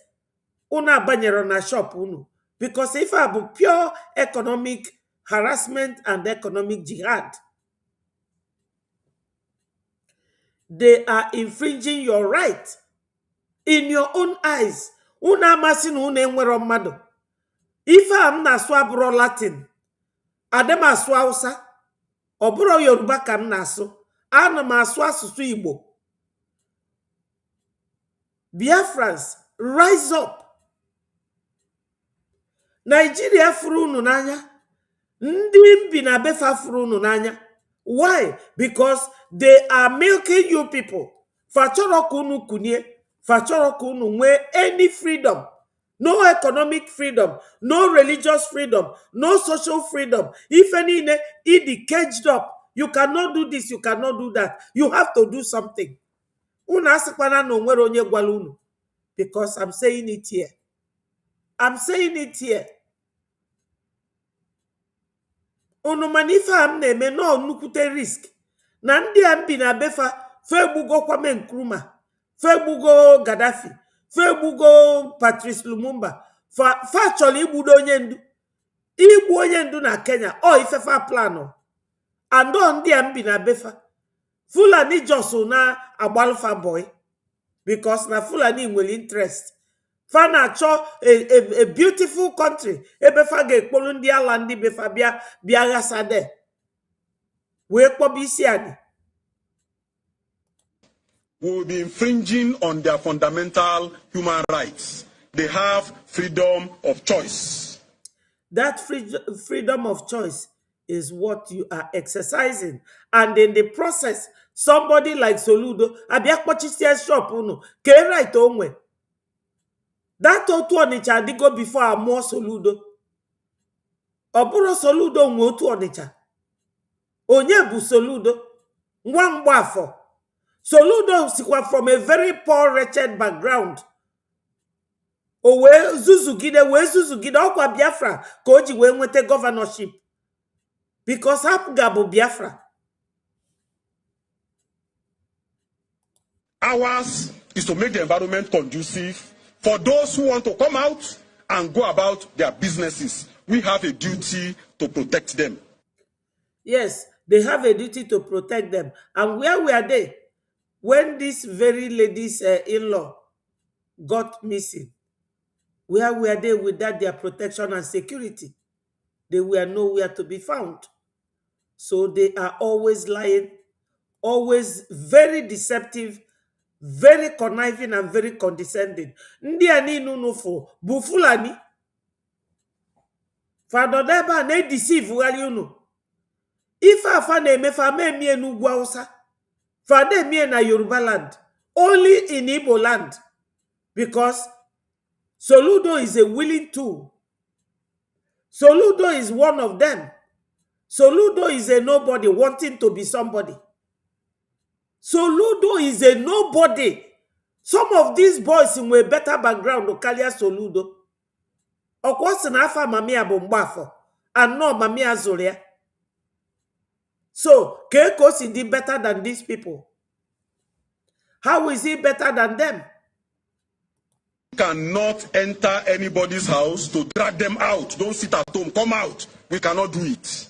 una banyere na shop unu. Because if I have pure economic harassment and economic jihad, they are infringing your right in your own eyes. Una masin una enwero mmadu. If I'm na asụ abụrụ Latin, adem asụ Hausa, ọ bụrụ Yoruba ka m na-asụ, ana m asụ asụsụ Igbo. Biafrans, rise up. Nigeria furu unu n'anya, ndị bi na befa furu unu n'anya. Why? Because they are milking you people. Fachọrọ ka unu kunie, fachọrọ ka unu nwee any freedom. No economic freedom, no religious freedom, no social freedom. If any it caged up, you cannot do this, you cannot do that. You have to do something. Unu asikwana na onwere onye gwala unu. Because I'm saying it here. I'm saying it here. Unu mana ife a m na-eme nọọ nnukwute risk. Na ndị a bi na befa fegbugo Kwame Nkrumah, fegbugo Gaddafi, fegbugo Patrice Lumumba, fa chọrọ igbudo onye ndu. Igbu onye ndu na Kenya, ifefa plano. Ando ndị a bi na befa. Fulani josu na agbalfa boy. Because na Fulani nwere interest. Fa na-achọ a beautiful country. Ebe fa ga-ekpolu ndị ala ndị befa bịa ghasade. Wee kpọba isi anyị. Will be infringing on their fundamental human rights. They have freedom of choice. That freedom of choice is what you are exercising. And in the process, somebody like Soludo, abịakpọchisie shop unu, ke right onwe. That otu Onitsha adigo before amụọ Soludo. Ọ bụrụ Soludo nwe otu Onitsha. Onye bụ Soludo? Nwa Mgbafọ. Soludo sikwa from a very poor, wretched background. O wee zuzugide, ọkwa Biafra ka o ji wee nweta governorship. Because hapụga bụ Biafra. Ours is to make the environment conducive for those who want to come out and go about their businesses. We have a duty to protect them. Yes, they have a duty to protect them. And where were they when this very lady's in-law got missing? Where were they with that their protection and security? They were nowhere to be found. So they are always lying, always very deceptive, very conniving and very condescending. Ndị a niile unu fụ bụ Fulani. Fadodeba na-edeceive ghali unu. Ife afa na-emefe ama emie n'ugwu Hausa. Fada emie na Yoruba land. Only in Igbo land. Because Soludo is a willing tool. Soludo is one of them. Soludo is a nobody wanting to be somebody. Soludo is a nobody. Some of these boys in a better background okalia Soludo. Okwasi na afa mamia bụ Mgbafọ and no mamia Zoria. So, Keiko is better than these people. How is he better than them? Cannot enter anybody's house to drag them out. Don't sit at home. Come out. We cannot do it.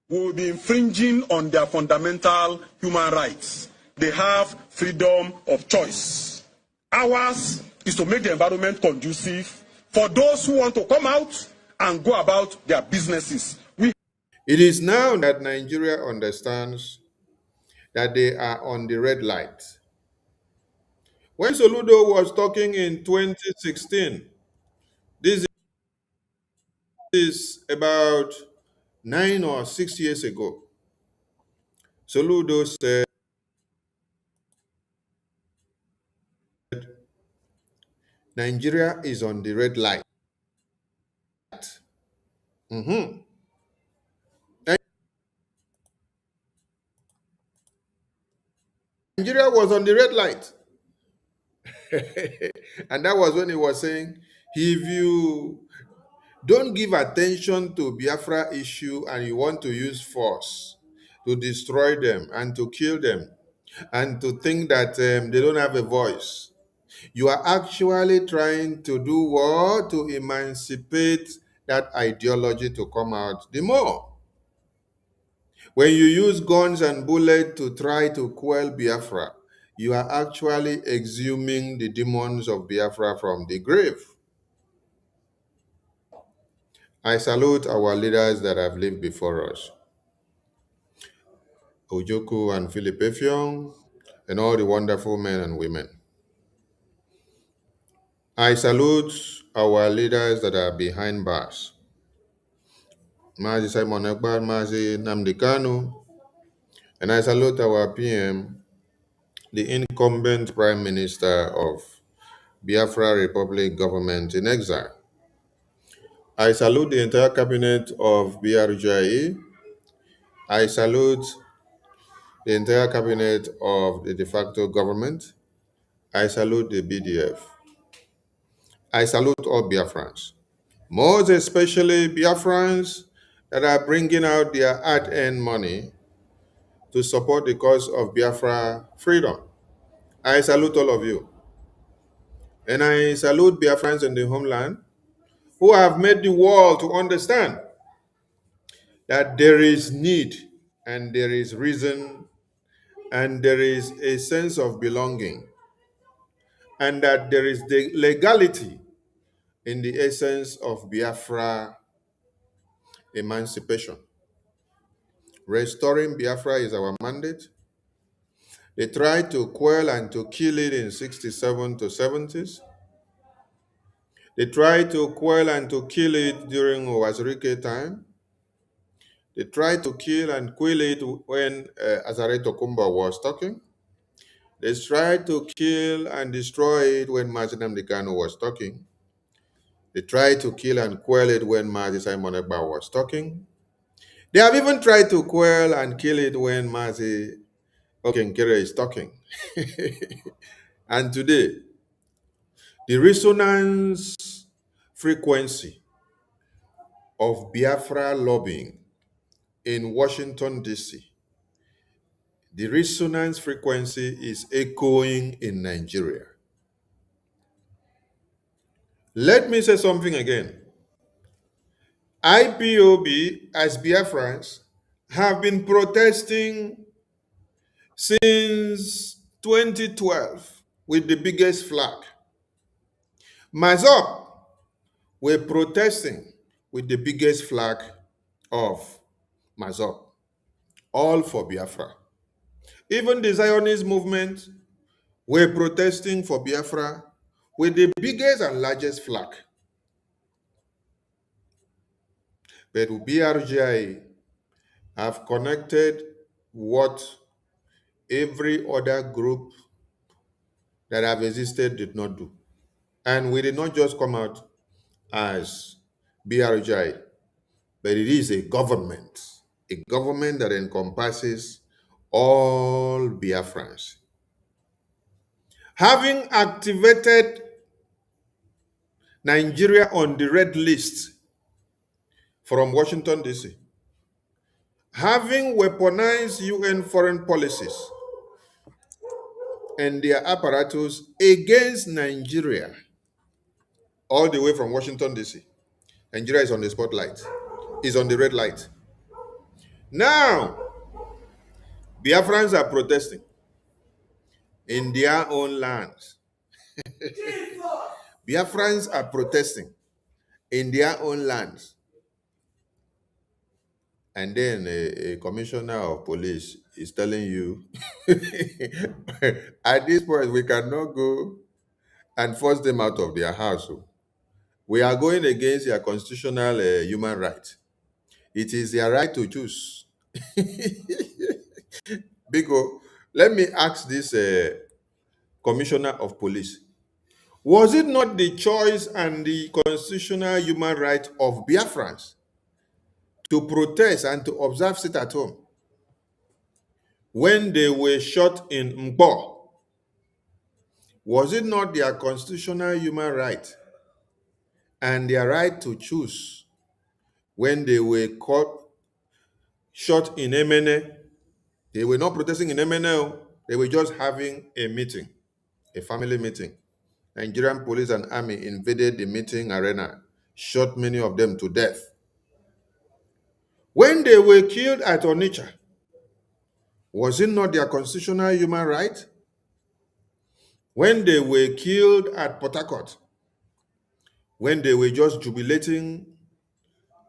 We will be infringing on their fundamental human rights. They have freedom of choice. Ours is to make the environment conducive for those who want to come out and go about their businesses. It is now that Nigeria understands that they are on the red light. When Soludo was talking in 2016, this is about 9 or 6 years ago, Soludo said, Nigeria is on the red light. Nigeria was on the red light. And that was when he was saying, if you don't give attention to Biafra issue and you want to use force to destroy them and to kill them and to think that they don't have a voice, you are actually trying to do what? To emancipate that ideology to come out the more. When you use guns and bullets to try to quell Biafra, you are actually exhuming the demons of Biafra from the grave. I salute our leaders that have lived before us. Ojoku and Philip Effiong, and all the wonderful men and women. I salute our leaders that are behind bars. Mazi Simon Ekbar, Mazi Nnamdi Kanu, and I salute our PM, the incumbent Prime Minister of Biafra Republic government in exile. I salute the entire cabinet of BRJE. I salute the entire cabinet of the de facto government. I salute the BDF. I salute all Biafrans, most especially Biafrans that are bringing out their hard-earned money to support the cause of Biafra freedom. I salute all of you. And I salute Biafrans in the homeland who have made the world to understand that there is need and there is reason and there is a sense of belonging and that there is the legality in the essence of Biafra emancipation. Restoring Biafra is our mandate. They tried to quell and to kill it in 67 to 70s. They tried to quell and to kill it during Owazirike time. They tried to kill and quell it when Azare Tokumba was talking. They tried to kill and destroy it when Mazi Nnamdi Kanu was talking. They tried to kill and quell it when Mazi Simon Ekpa was talking. They have even tried to quell and kill it when Mazi Okenkere is talking. And today, the resonance frequency of Biafra lobbying in Washington, D.C., the resonance frequency is echoing in Nigeria. Let me say something again. IPOB, as Biafrans, have been protesting since 2012 with the biggest flag. Mazop were protesting with the biggest flag of Mazop, all for Biafra. Even the Zionist movement were protesting for Biafra with the biggest and largest flag. But BRGI have connected what every other group that have existed did not do. And we did not just come out as BRGI, but it is a government that encompasses all Biafrans. Having activated Nigeria on the red list from Washington, D.C., having weaponized UN foreign policies and their apparatus against Nigeria, all the way from Washington, D.C., Nigeria is on the spotlight, is on the red light. Now, Biafrans are protesting in their own lands. Biafrans are protesting in their own lands. And then a commissioner of police is telling you, at this point, we cannot go and force them out of their house. We are going against their constitutional human right. It is their right to choose. Biko, let me ask this commissioner of police. Was it not the choice and the constitutional human right of Biafrans to protest and to observe sit at home when they were shot in Mbo? Was it not their constitutional human right and their right to choose when they were shot in Emene? They were not protesting in Emene, they were just having a meeting, a family meeting. Nigerian police and army invaded the meeting arena, shot many of them to death. When they were killed at Onitsha, was it not their constitutional human right? When they were killed at Port Harcourt, when they were just jubilating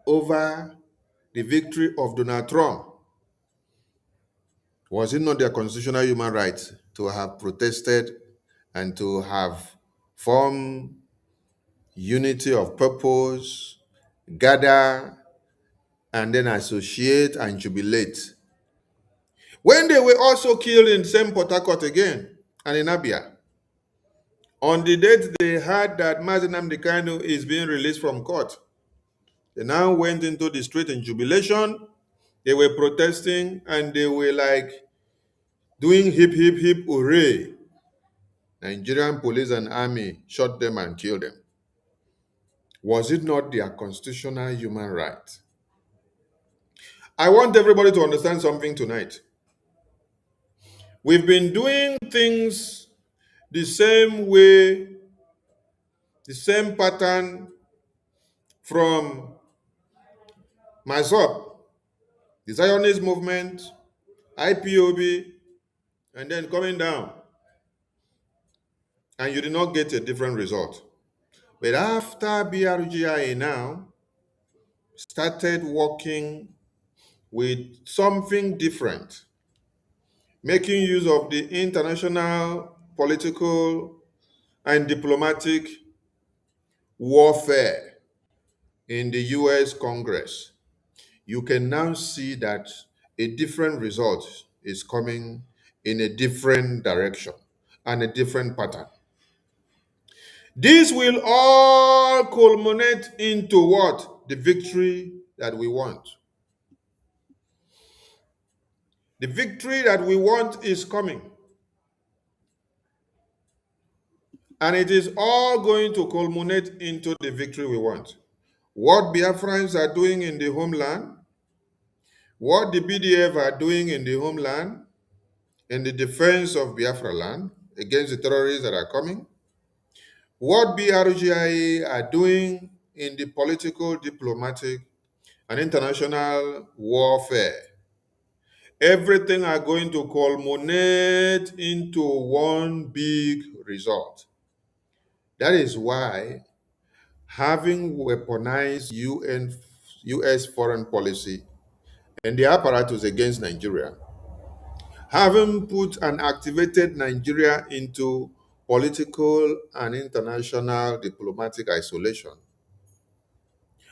over the victory of Donald Trump, Was it not their constitutional human right to have protested and to have formed unity of purpose, gather, and then associate and jubilate? When they were also killed in same Port Harcourt again and in Abia, on the date they heard that Mazi Nnamdi Kanu is being released from court, they now went into the street in jubilation. They were protesting and they were like doing hip, hip, hip, hooray. Nigerian police and army shot them and killed them. Was it not their constitutional human right? I want everybody to understand something tonight. We've been doing things the same way, the same pattern from myself, the Zionist movement, IPOB, and then coming down. And you did not get a different result. But after BRGIA now started working with something different, making use of the international political and diplomatic warfare in the US Congress, you can now see that a different result is coming in a different direction and a different pattern. This will all culminate into what? The victory that we want. The victory that we want is coming. And it is all going to culminate into the victory we want. What Biafrans are doing in the homeland, what the BDF are doing in the homeland, in the defense of Biafra land against the terrorists that are coming, what BRGIA are doing in the political, diplomatic, and international warfare, everything are going to culminate into one big result. That is why having weaponized US foreign policy and the apparatus against Nigeria, having put and activated Nigeria into political and international diplomatic isolation,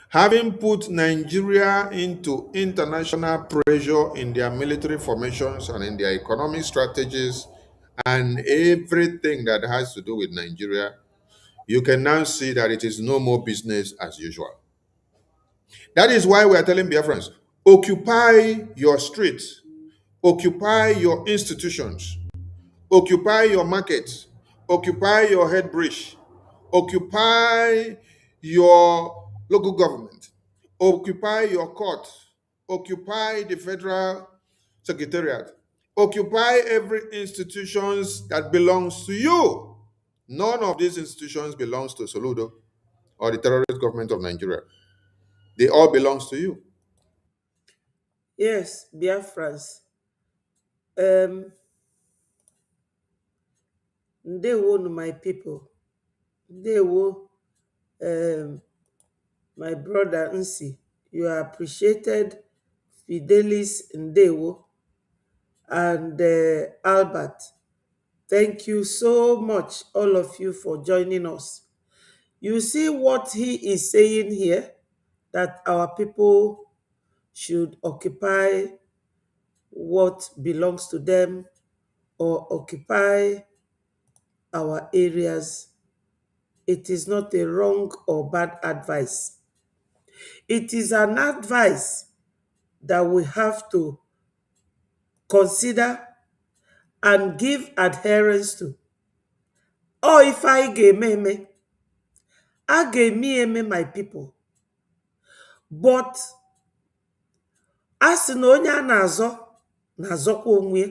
having put Nigeria into international pressure in their military formations and in their economic strategies and everything that has to do with Nigeria, you can now see that it is no more business as usual. That is why we are telling Biafrans, occupy your streets, occupy your institutions, occupy your markets, occupy your head bridge, occupy your local government, occupy your court, occupy the federal secretariat, occupy every institutions that belongs to you. None of these institutions belongs to Soludo or the terrorist government of Nigeria. They all belongs to you. Yes, Biafrans. Ndewo to my people. Ndewo, my brother Nsi. You are appreciated. Fidelis Ndewo and Albert. Thank you so much, all of you, for joining us. You see what he is saying here, that our people should occupy what belongs to them or occupy our areas. It is not a wrong or bad advice. It is an advice that we have to consider and give adherence to. Oh, if I get me, I get me, my people. But as na onye a na-azọkwa onwe ya.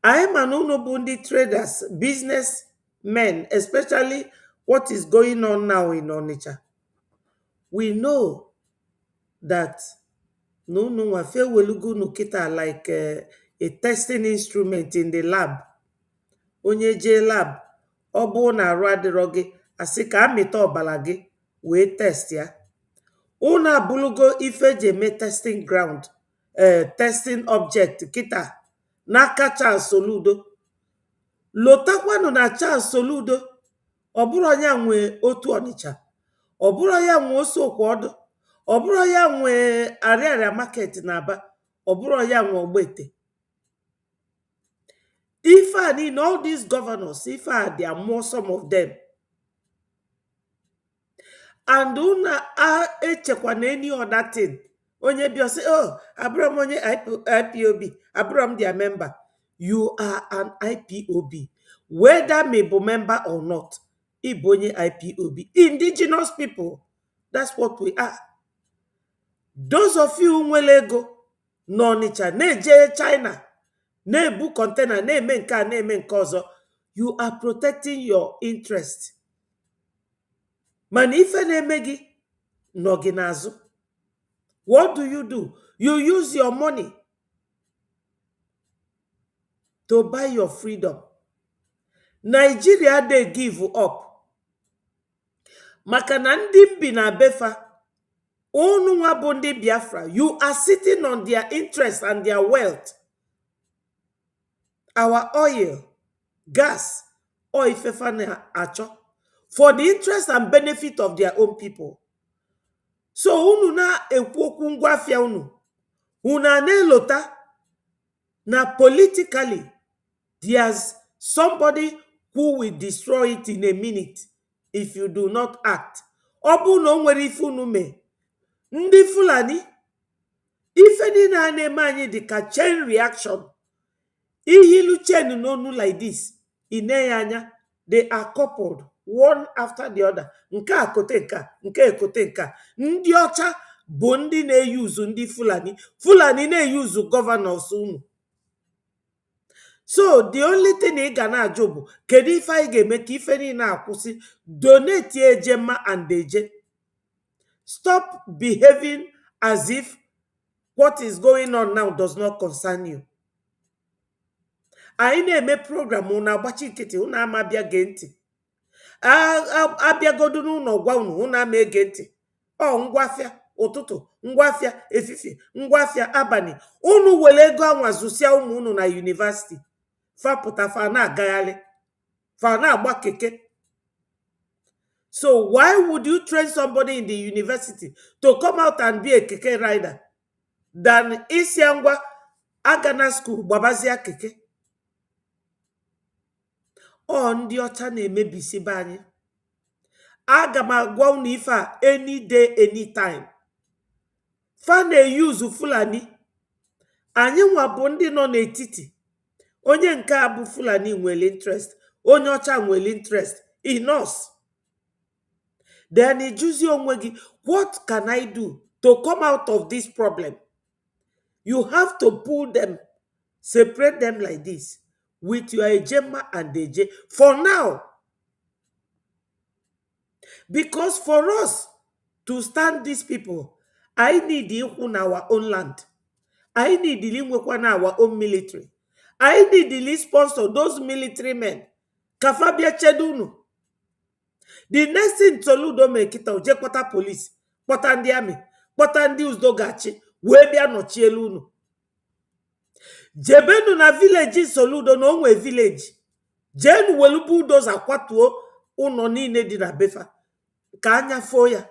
Anyị ma na unu bụ ndị traders, businessmen, especially what is going on now in Onitsha. We know that na unu nwafe welugo unu kita like a testing instrument in the lab. Onye jee lab, ọ bụ na arụ adịrọ gị, asị ka amịta ọbala gị wee test ya. Unu abụlugo ife ji eme testing ground, testing object kita n'aka Charles Soludo. Lotakwanu na Charles Soludo ọbụrụ ya nwe otu Onitsha, ọbụrụ ya nwe Osokwodo, ọbụrụ ya nwe Ariaria market na Aba, ọbụrụ ya nwe Ogbete. If I need all these governors, if I there are more, some of them. And una echekwa na any other thing. Onye bi say, oh, Abraham onye IPOB, Abraham their member. You are an IPOB. Whether may be member or not, Ibonye IPOB. Indigenous people. That's what we are. Those of you who will go, no Onitsha, ne China, ne bu container, ne menka, ne menkozo, you are protecting your interest. Man, if na-emegi n'oginazu, what do? You use your money to buy your freedom. Nigeria, they give up. Maka na ndị bi na befa, unu nwa bụ ndị Biafra, you are sitting on their interest and their wealth. Our oil, gas, oil fefa na acho, for the interest and benefit of their own people. So unu na ekwoku ngwafia unu. Una ne lota na politically there's somebody who will destroy it in a minute if you do not act. Obu no nwere ife unu me. Ndị Fulani ife ni na eme anyị dị ka chain reaction. Ihilu chain n'onu like this. Ine anya, they are coupled one after the other. Nke akote nka, nke ekote nka. Ndị ọcha bụ ndị na-eyuzu ndị Fulani. Fulani na-eyuzu governors unu. So the only thing ị ga na-ajụ bụ kedu ife anyị ga-eme ka ife niile akwụsị. Donate ejema and eje. Stop behaving as if what is going on now does not concern you. Anyị na-eme program unu agbachi nkịtị, unu ama bịa gee ntị. Abịagodu n'ụlọ gwa unu ama ege ntị. Ọ ngwafịa ụtụtụ, ngwafịa efifie, ngwafịa abalị. Unu were ego anwa zụsịa ụmụ unu na university. Fapụta fa na-agagharị, fa na-agba keke. So why would you train somebody in the university to come out and be a keke rider than isi ngwa agana school gbabazia keke? Ọ ndị ọcha na-emebisi be anyị. Aga m agwa unu ife a any day anytime. Fa na-eyuzu Fulani. Anyị nwa bụ ndị nọ n'etiti. Onye nke a bụ Fulani nwere interest, onye ọcha nwere interest in us. Then ijuzi onwe gị, what can I do to come out of this problem? You have to pull them, separate them like this with your ejema and eje for now. Because for us to stand these people, I need ikwu na our own land. I need the inwekwa na our own military. I need the sponsor those military men. Kafabia chedunu. The next thing Soludo me kita uje kpota police, kpota ndị army, kpota ndị uzdogachi, wee bịa nọchie unu. Jebenu na village Soludo na onwe village. Jenu welu bulldozer kwatuo ụnọ niile dị na befa. Ka anya fo ya.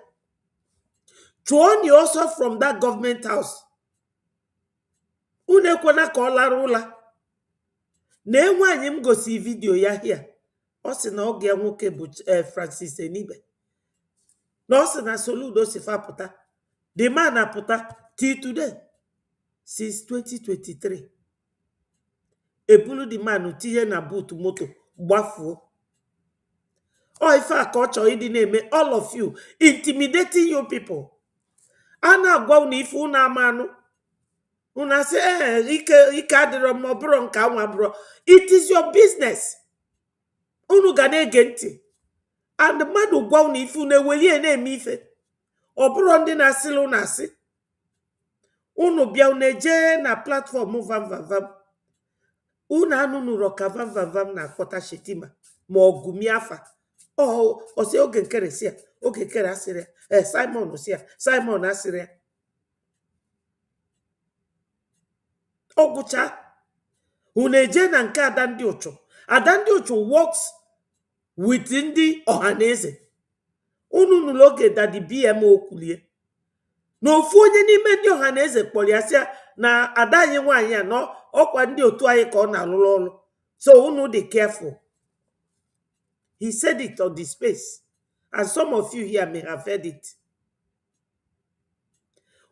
Chụọ you also from that government house. Unu ekwena ka ọ lara ụla. Na enweanyị m gosi video ya here. Ọ sị na oge nwoke bụ Francis Enibe. Na ọ sị na Soludo si fapụta. The man apụta till today. Since 2023. Ebulu the man tinye na boot moto gbafuo. Ọ ife a ka ọ chọrọ ịdị na-eme all of you. Intimidating you people. A na-agwa unu ife unu ama anụ. Una say, ike adịrọ m ọbụrụ nke anwa bụrụ. It is your business. Unu ga na-ege ntị. And mmadụ gwa unu ife unu ewelie na-eme ife. Ọbụrụ ndị na-asịlụ unu asị. Unu bịa unu eje na platform vam. Unu anụ nụrụ ka vam na-akpọta Shetima ma ọ gụmie afa. Ọ sị oge nkere si ya, oge nkere asịrị ya. Simon si ya, Simon asịrị ya. Ọgwụcha unu eje na nke ada ndị ụchụ. Ada ndị ụchụ works with ndị ọhaneze. Unu nụrụ oge dadi BMO kwulie na ofu onye n'ime ndị ọhaneze kpọrọ ya sị na ada anyị nwaanyị a nọ ọkwa ndị otu anyị ka ọ na-alụrụ ọrụ, so unu dị careful. He said it on the space, and some of you here may have heard it.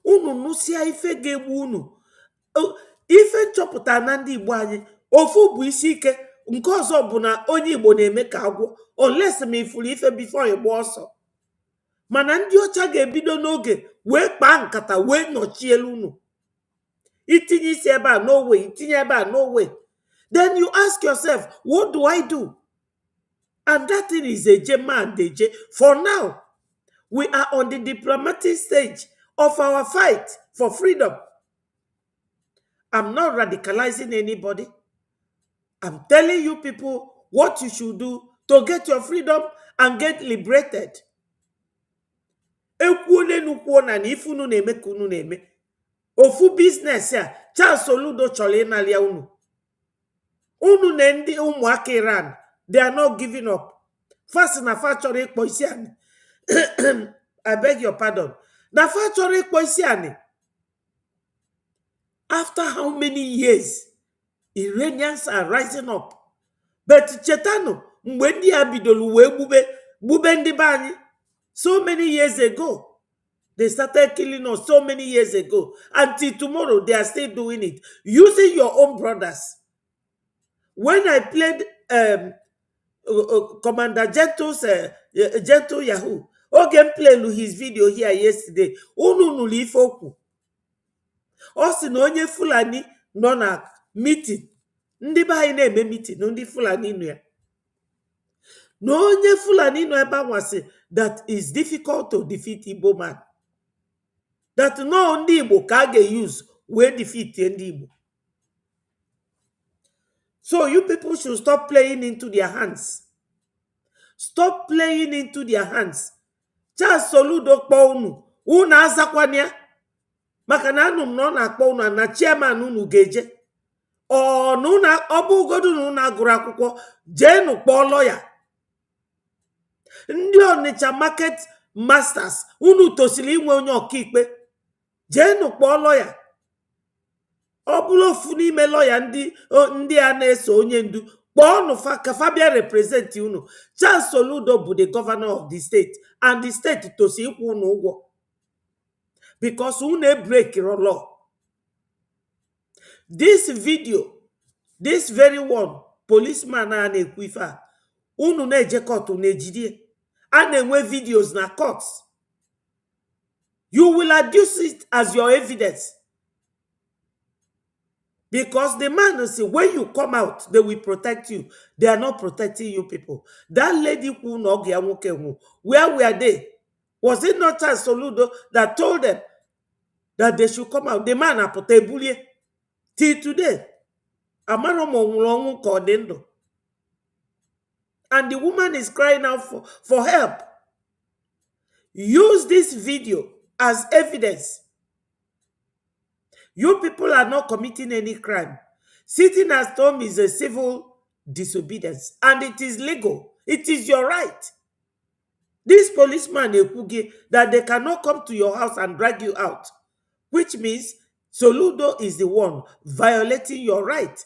Unu nusia ife ga-egbu unu. Ife nchọpụta na ndị Igbo anyị ofu bụ isi ike, nke ọzọ bụ na onye Igbo na-eme ka agwọ, unless ma ifuru ife before Igbo ọsọ. Mana ndị ọcha ga-ebido n'oge wee kpaa nkata wee nọchielu unu. Itinye isi ebe a, no way. Itinye ebe a, no way. Then you ask yourself, what do I do? And that thing is a J-man, DJ. For now, we are on the diplomatic stage of our fight for freedom. I'm not radicalizing anybody. I'm telling you people what you should do to get your freedom and get liberated. Na ifunu na-eme ka unu na-eme. Ofu business ya, Charles Soludo chọrọ ịnalia unu. Unu na ndị ụmụaka Iran, they are not giving up. First na fa chọrọ ịkpọ isi ani. I beg your pardon. Na fa chọrọ ịkpọ isi ani. After how many years, Iranians are rising up. But chetano, mgbe ndị a bidolu wee gbube ndị be anyị, so many years ago. They started killing us so many years ago. Until tomorrow, they are still doing it. Using your own brothers. When I played Commander Gentle's Gentle Yahoo, Ogen played his video here yesterday. Unu nuli ifoku. Osi na onye Fulani nọ na meeting. Ndị be anyị na-eme meeting, ndị Fulani nọ ya. Na onye Fulani nọ ebe anwasị that is difficult to defeat Igbo man. That no ndị Igbo ka use we defeat ndị Igbo. So you people should stop playing into their hands. Stop playing into their hands. Charles Soludo kpọ unu. Unu azakwanya. Maka na anụ nọ na akpọ unu na chairman unu geje. O nuna obu godu nuna agụrụ akwụkwọ. Jenu kpọ lawyer. Ndị Onitsha market masters. Unu tosili inwe onye ọkaikpe. Jenu kpọ lawyer. Ọbụla ofu n'ime lawyer ndị a na-eso onye ndu. Kpọọ unu ka Fabia represent unu. Charles Soludo bụ the governor of the state. And the state tosi ikwu unu ụgwọ. Because unu break your law. This video, this very one, policeman na-ekwu ife a, unu na-eje court na-ejide. A na-enwe videos na courts. You will adduce it as your evidence. Because the man will say, when you come out, they will protect you. They are not protecting you people. That lady who where were they? Was it not Charles Soludo that told them that they should come out? The man apotebulie. Till today. And the woman is crying out for help. Use this video as evidence. You people are not committing any crime. Sitting at home is a civil disobedience. And it is legal. It is your right. This policeman, that they cannot come to your house and drag you out. Which means Soludo is the one violating your right.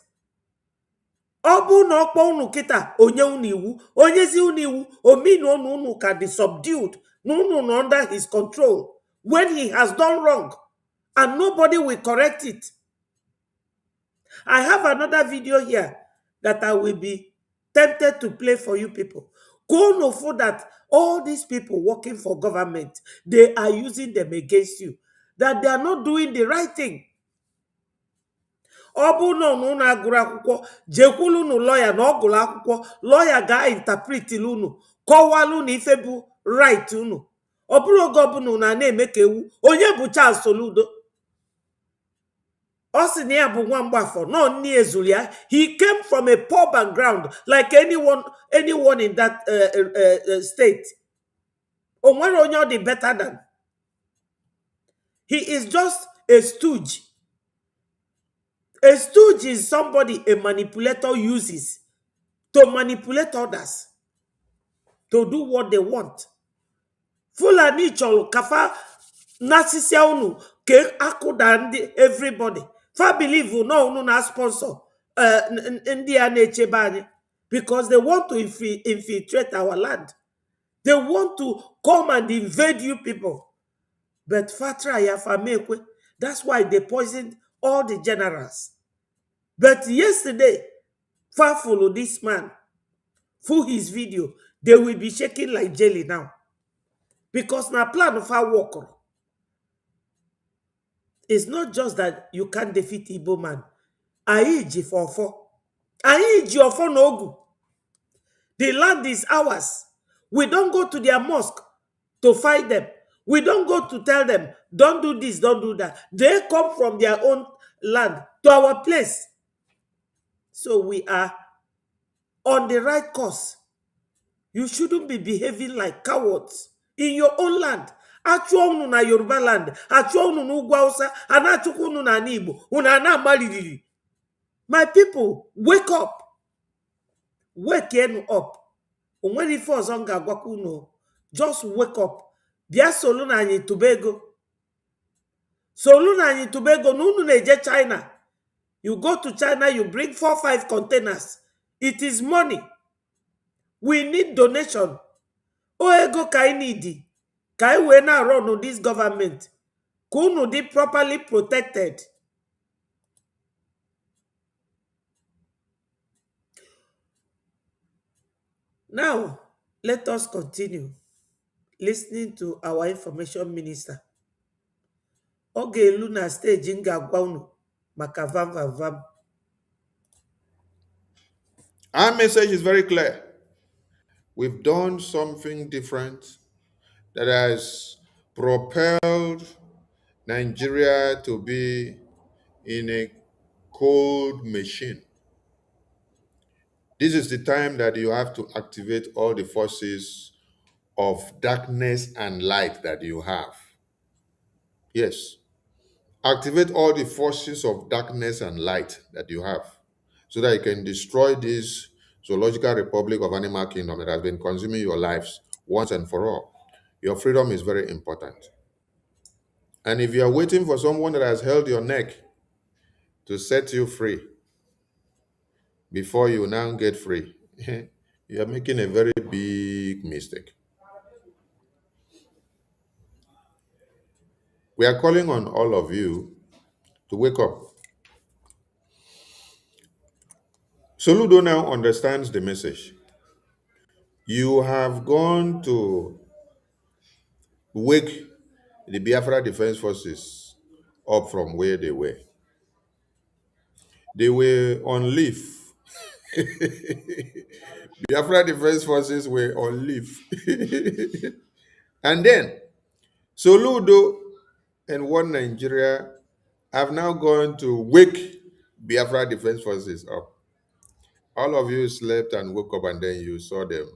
Obu no kpo unu kita onye unu iwu, onyezi unu iwu, ominu unu can be subdued, unu under his control when he has done wrong, and nobody will correct it. I have another video here that I will be tempted to play for you people. Go no for that all these people working for government, they are using them against you, that they are not doing the right thing. Obu no na agụrụ akwụkwọ jekwulu nu lawyer na ọgụrụ akwụkwọ lawyer ga-interpret unu kọwalụ na ife bụ right unu. Ọbụrụ oge ọbụla na-eme ka ewu onye bụ Charles Soludo. Ọ sị na ya bụ nwa Mgbafọ no nni ezuru ya. He came from a poor background like anyone in that state. O nwere onye ọ dị better than. He is just a stooge. A stooge is somebody a manipulator uses to manipulate others to do what they want. Fulani chọrọ kafa nasisia unu ke akụda ndị everybody. Fa believe no unu na sponsor ndị a na-echebe anyị because they want to infiltrate our land. They want to come and invade you people. But Fatra Yafamekwe, that's why they poisoned all the generals. But yesterday, far follow this man, through his video, they will be shaking like jelly now. Because now plan of our work. It's not just that you can't defeat Igbo man. Aiji for four. Aiji for Nogu. The land is ours. We don't go to their mosque to fight them. We don't go to tell them, don't do this, don't do that. They come from their own land to our place. So we are on the right course. You shouldn't be behaving like cowards in your own land. Achụọ na Yoruba land, achụọ unu n'ugwu Hausa, ana achụkwa unu na Igbo, unu ana amaliriri. My people, wake up. Wake up. Onwere ife ọzọ ga-agwakwa unu. Just wake up. Bịa solu na anyị Tobago. Solu na anyị Tobago, na unu na-eje China. You go to China, you bring 4-5 containers. It is money. We need donation. O ego ka anyị need. Ka anyị wee na-run this government. Ka unu dị properly protected. Now, let us continue listening to our information minister. Oge elu na stage nga agwa unu maka vam. Our message is very clear. We've done something different that has propelled Nigeria to be in a cold machine. This is the time that you have to activate all the forces of darkness and light that you have. Yes. Activate all the forces of darkness and light that you have so that you can destroy this zoological republic of animal kingdom that has been consuming your lives once and for all. Your freedom is very important. And if you are waiting for someone that has held your neck to set you free before you now get free, you are making a very big mistake. We are calling on all of you to wake up. Soludo now understands the message. You have gone to wake the Biafra Defense Forces up from where they were. They were on leave. Biafra Defense Forces were on leave. And then Soludo and One Nigeria have now gone to wake Biafra Defense Forces up. All of you slept and woke up and then you saw them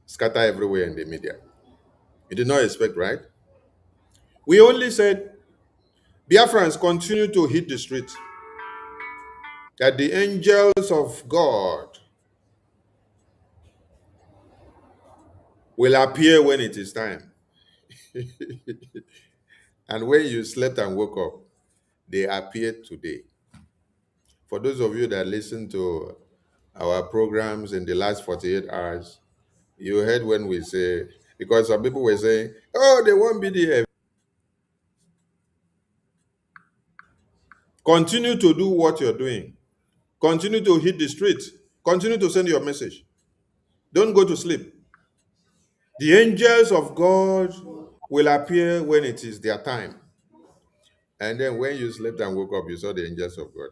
scatter everywhere in the media. You did not expect, right? We only said Biafrans continue to hit the street, that the angels of God will appear when it is time. And when you slept and woke up, they appeared today. For those of you that listened to our programs in the last 48 hours, you heard when we say, because some people were saying, oh, they won't be there. Continue to do what you're doing. Continue to hit the street. Continue to send your message. Don't go to sleep. The angels of God will appear when it is their time. And then when you slept and woke up, you saw the angels of God.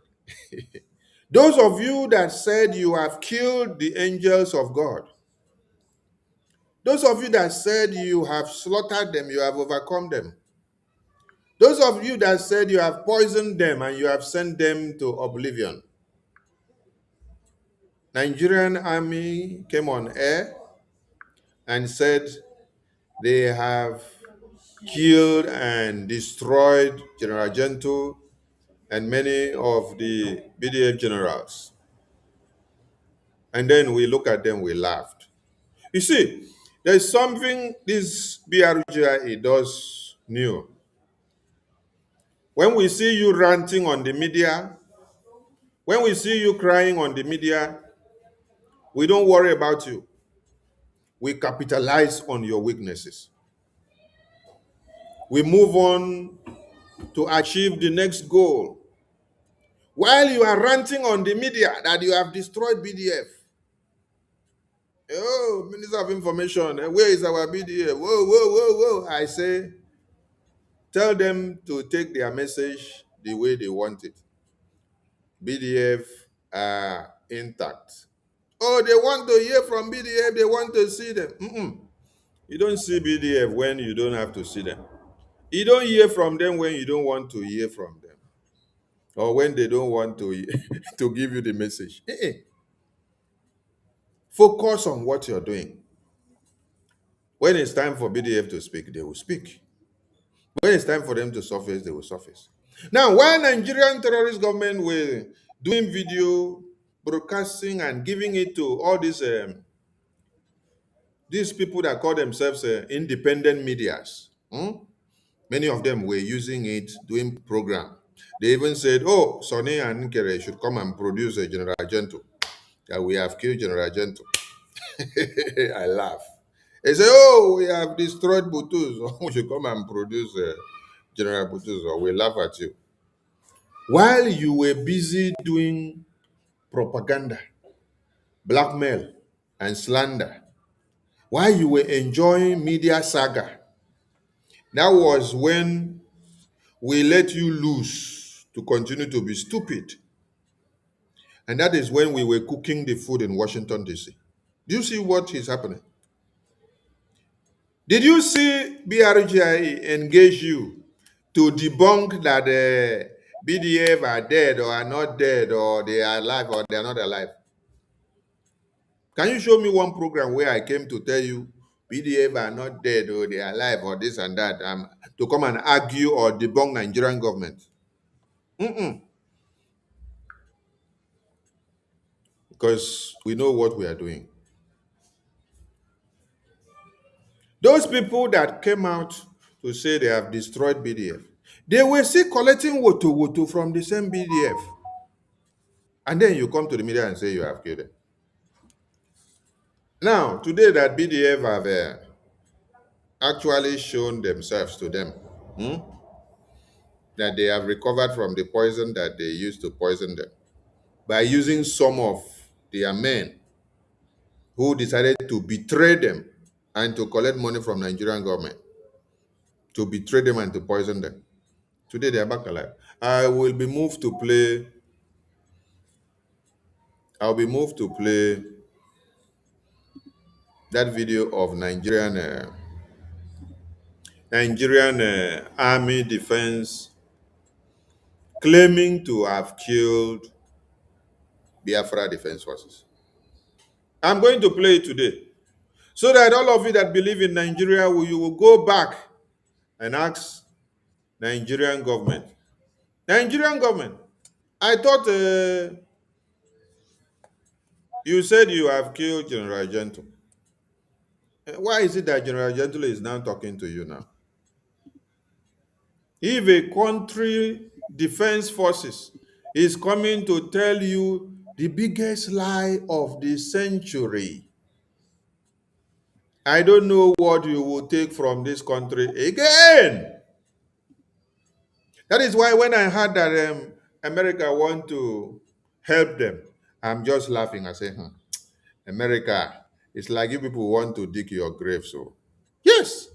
Those of you that said you have killed the angels of God, those of you that said you have slaughtered them, you have overcome them, those of you that said you have poisoned them and you have sent them to oblivion, Nigerian army came on air and said they have killed and destroyed General Gento and many of the BDF generals. And then we look at them, we laughed. You see, there's something this BRGIA does new. When we see you ranting on the media, when we see you crying on the media, we don't worry about you. We capitalize on your weaknesses. We move on to achieve the next goal. While you are ranting on the media that you have destroyed BDF. Oh, Minister of Information, where is our BDF? Whoa, whoa, whoa, whoa. I say, tell them to take their message the way they want it. BDF are intact. Oh, they want to hear from BDF, they want to see them. You don't see BDF when you don't have to see them. You don't hear from them when you don't want to hear from them. Or when they don't want to, to give you the message. Focus on what you're doing. When it's time for BDF to speak, they will speak. When it's time for them to surface, they will surface. Now, while Nigerian terrorist government were doing video broadcasting and giving it to all these people that call themselves independent medias, many of them were using it, doing program. They even said, oh, Sonny and Nkere should come and produce a General Gento, that we have killed General Gento. I laugh. They say, oh, we have destroyed Butus. We should come and produce General Butus, or we laugh at you. While you were busy doing propaganda, blackmail, and slander, while you were enjoying media saga, that was when we let you loose to continue to be stupid. And that is when we were cooking the food in Washington, D.C. Do you see what is happening? Did you see BRGI engage you to debunk that BDF are dead or are not dead, or they are alive or they are not alive? Can you show me one program where I came to tell you BDF are not dead or they are alive or this and that, to come and argue or debunk Nigerian government? Because we know what we are doing. Those people that came out to say they have destroyed BDF, they were still collecting woto from the same BDF. And then you come to the media and say you have killed them. Now, today that BDF have actually shown themselves to them, that they have recovered from the poison that they used to poison them by using some of their men who decided to betray them and to collect money from Nigerian government, to betray them and to poison them. Today they are back alive. I'll be moved to play that video of Nigerian army defense claiming to have killed Biafra defense forces. I'm going to play it today, so that all of you that believe in Nigeria, you will go back and ask Nigerian government. Nigerian government, I thought you said you have killed General Gentle. Why is it that General Gentle is now talking to you now? If a country defense forces is coming to tell you the biggest lie of the century, I don't know what you will take from this country again. That is why when I heard that America want to help them, I'm just laughing. I say, America, it's like you people want to dig your graves. So, yes,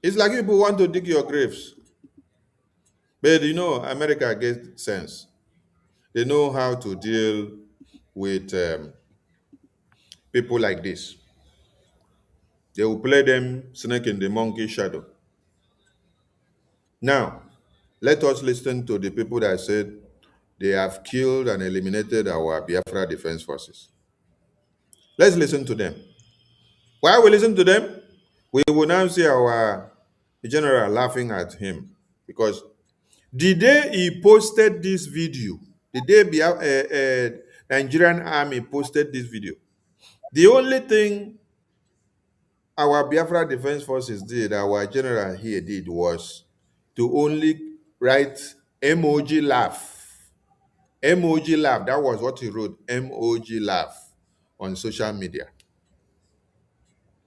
it's like you people want to dig your graves. But you know, America gets sense. They know how to deal with people like this. They will play them snake in the monkey shadow. Now, let us listen to the people that said they have killed and eliminated our Biafra defense forces. Let's listen to them. While we listen to them, we will now see our general laughing at him, because The day he posted this video, the day Nigerian army posted this video, the only thing our Biafra Defense Forces did, our general here did, was to only write emoji laugh. Emoji laugh. That was what he wrote. Emoji laugh on social media.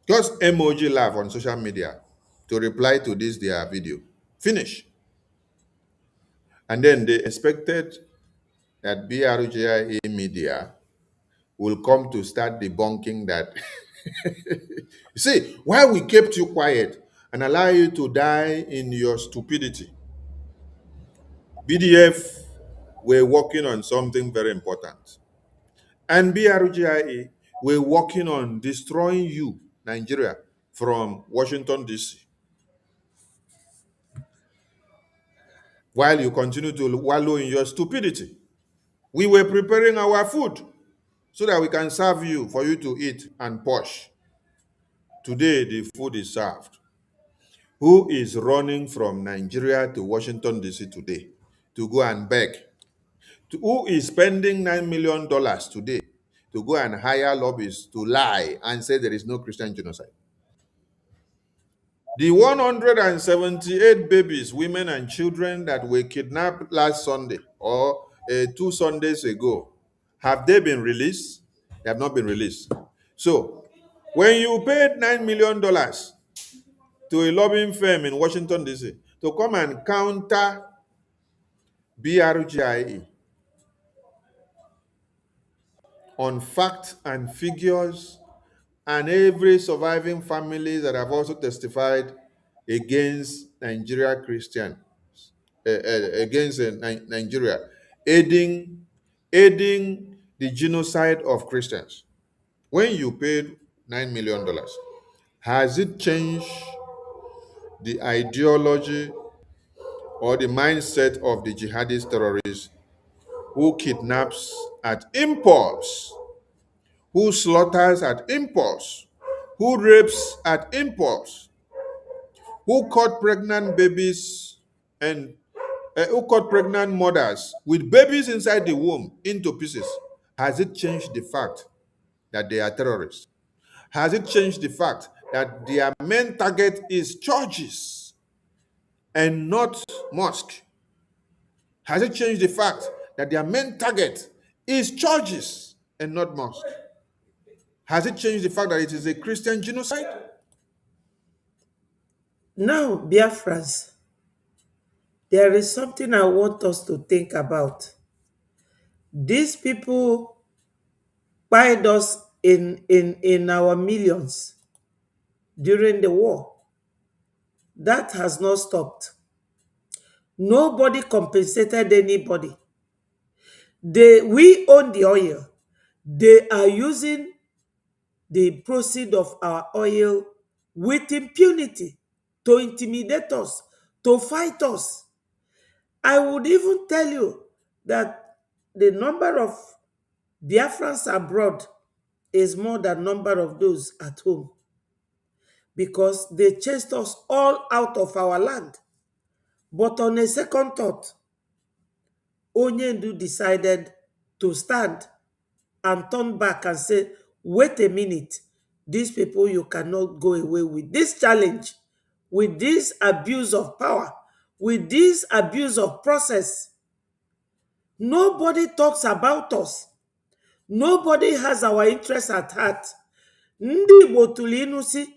Just emoji laugh on social media to reply to this their video. Finish. And then they expected that BRGIA media will come to start debunking that. See, why we kept you quiet and allow you to die in your stupidity. BDF were working on something very important. And BRGIA were working on destroying you, Nigeria, from Washington, D.C. While you continue to wallow in your stupidity. We were preparing our food so that we can serve you, for you to eat and posh. Today, the food is served. Who is running from Nigeria to Washington, D.C. today to go and beg? Who is spending $9 million today to go and hire lobbyists to lie and say there is no Christian genocide? The 178 babies, women, and children that were kidnapped last Sunday or 2 Sundays ago, have they been released? They have not been released. So, when you paid $9 million to a lobbying firm in Washington, D.C. to come and counter BRGIE on facts and figures, and every surviving family that have also testified against Nigeria Christian, against Nigeria, aiding the genocide of Christians. When you paid $9 million, has it changed the ideology or the mindset of the jihadist terrorists who kidnaps at impulse, who slaughters at impulse, who rapes at impulse, who caught pregnant babies and who caught pregnant mothers with babies inside the womb into pieces? Has it changed the fact that they are terrorists? Has it changed the fact that their main target is churches and not mosque? Has it changed the fact that their main target is churches and not mosque? Has it changed the fact that it is a Christian genocide? Now, Biafrans, there is something I want us to think about. These people buyed us in our millions during the war. That has not stopped. Nobody compensated anybody. We own the oil. They are using the proceeds of our oil with impunity to intimidate us, to fight us. I would even tell you that the number of Biafrans abroad is more than number of those at home, because they chased us all out of our land. But on a second thought, Onyendu decided to stand and turn back and say, wait a minute, these people, you cannot go away with this challenge, with this abuse of power, with this abuse of process. Nobody talks about us. Nobody has our interests at heart. Ndị Igbo tụrụ ilu sị,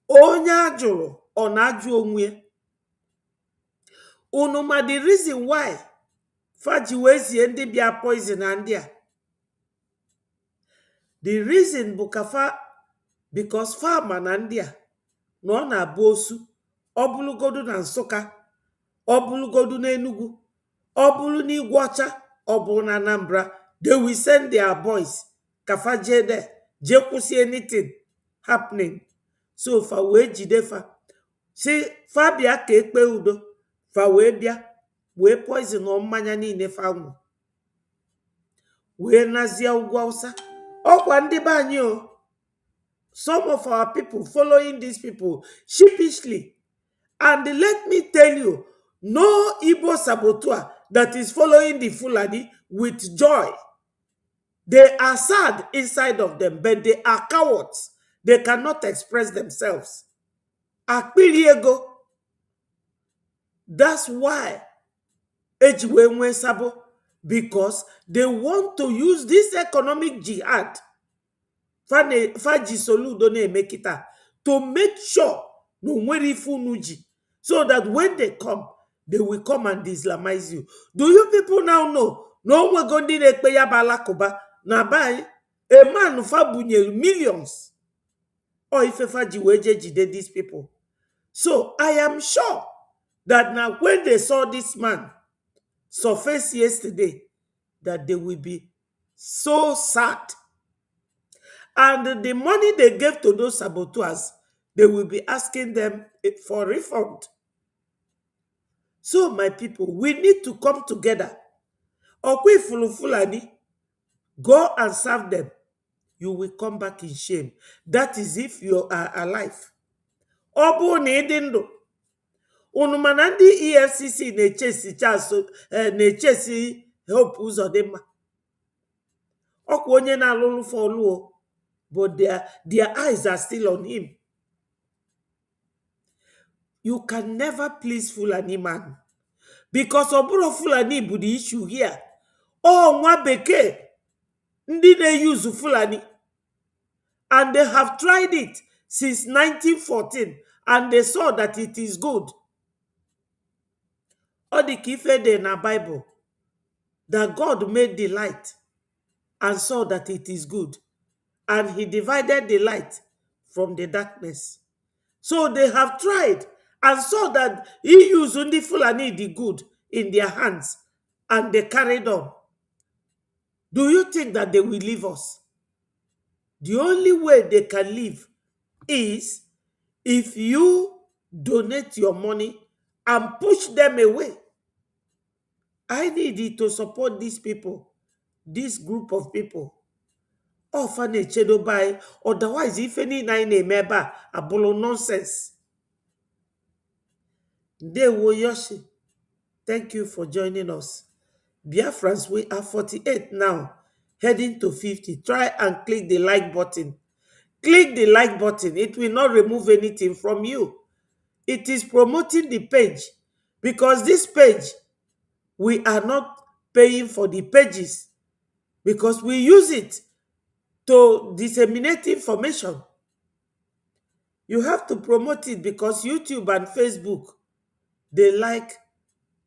onye ajụrụ ọ na-ajụ onwe. Unu ma the reason why faji wee zie ndị bịa poison na ndị a? The reason bụ ka because farmer na ndị a na ọ na-abụ osu, ọ bụlụgodu na Nsụka, ọ bụlụgodu na Enugu, ọ bụlụ na Igweọcha, ọ bụrụ na Anambra, they will send their boys kafa jee there, jee kwụsị anything happening. So fa wee jide fa, si fa bịa ka ekpe udo, fa wee bịa wee poison mmanya niile fa nwụ, wee nazie Ugwu Awụsa. Ọkwa ndị be anyị o. Some of our people following these people sheepishly. And let me tell you, No Igbo saboteur that is following the Fulani with joy. They are sad inside of them, but they are cowards. They cannot express themselves. Akpiriego. That's why Ejiwenwe Sabo, because they want to use this economic jihad Faji Soludo na-emekita to make sure no nwere ife unu ji, so that when they come, they will come and Islamize you. Do you people now know no onwego ndị na-ekpe ya bụ alakụba na bai a man fabunyelu millions or ife Faji wee je jide these people? So I am sure that now when they saw this man surface yesterday, that they will be so sad. And the money they gave to those saboteurs, they will be asking them for refund. So, my people, we need to come together. Okwi Fulani, go and serve them. You will come back in shame. That is if you are alive. Obu Nidindo. Unumanandi EFCC nechesi Hope Uzodema. Okwu onye na alulu for oluo. But their eyes are still on him. You can never please Fulani man. Because Oburo Fulani bụ the issue here. Oh, nwa bekee. Ndị na-use Fulani. And they have tried it since 1914. And they saw that it is good. All the kife in the Bible. That God made the light. And saw that it is good. And he divided the light from the darkness. So they have tried and saw that he used only Fulani the good in their hands, and they carried on. Do you think that they will leave us? The only way they can leave is if you donate your money and push them away. I need it to support these people, this group of people. Otherwise, if any nine member abolo nonsense. Ndewo Yoshi, thank you for joining us. Biafrans, we are 48 now, heading to 50. Try and click the like button. Click the like button. It will not remove anything from you. It is promoting the page, because this page, we are not paying for the pages, because we use it to disseminate information. You have to promote it because YouTube and Facebook, they like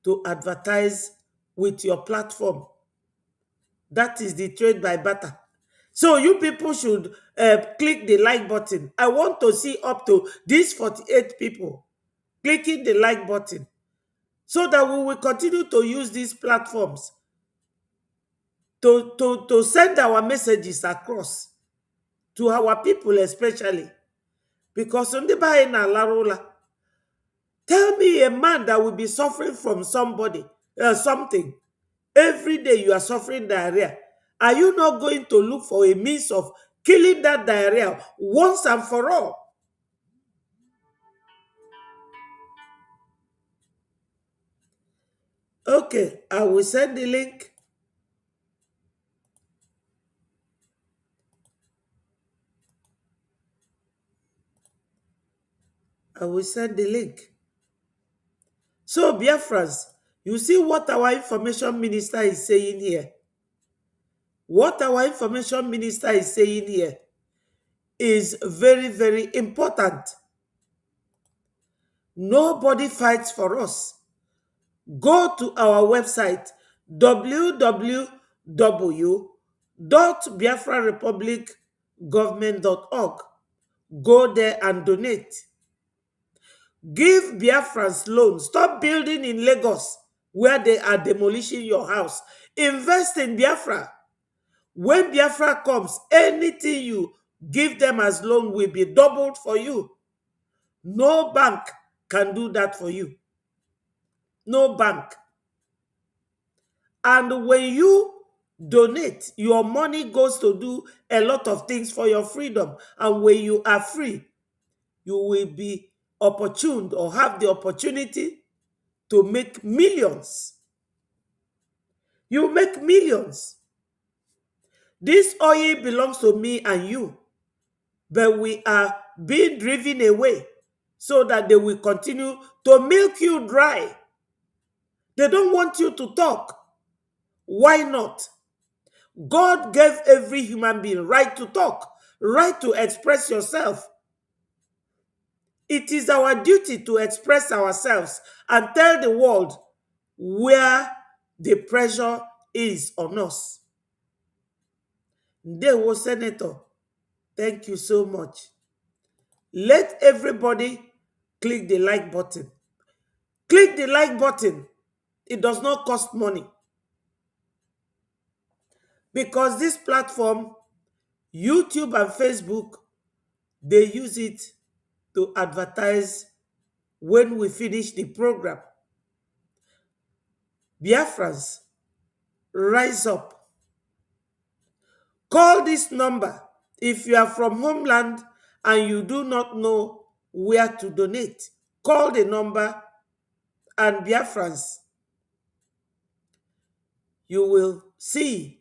to advertise with your platform. That is the trade by barter. So you people should click the like button. I want to see up to these 48 people clicking the like button, so that we will continue to use these platforms to send our messages across to our people, especially. Because on the buy na larola, tell me a man that will be suffering from something. Every day you are suffering diarrhea. Are you not going to look for a means of killing that diarrhea once and for all? Okay, I will send the link. I will send the link. So, Biafrans, you see what our information minister is saying here. What our information minister is saying here is very, very important. Nobody fights for us. Go to our website, www.biafrarepublicgovernment.org. Go there and donate. Give Biafrans loans. Stop building in Lagos where they are demolishing your house. Invest in Biafra. When Biafra comes, anything you give them as loan will be doubled for you. No bank can do that for you. No bank. And when you donate, your money goes to do a lot of things for your freedom. And when you are free, you will be opportuned or have the opportunity to make millions. You make millions. This oil belongs to me and you, but we are being driven away so that they will continue to milk you dry. They don't want you to talk. Why not? God gave every human being right to talk, right to express yourself. It is our duty to express ourselves and tell the world where the pressure is on us. Ndewo, Senator, thank you so much. Let everybody click the like button. Click the like button. It does not cost money. Because this platform, YouTube and Facebook, they use it to advertise when we finish the program. Biafrans, rise up. Call this number if you are from homeland and you do not know where to donate. Call the number, and Biafrans, you will see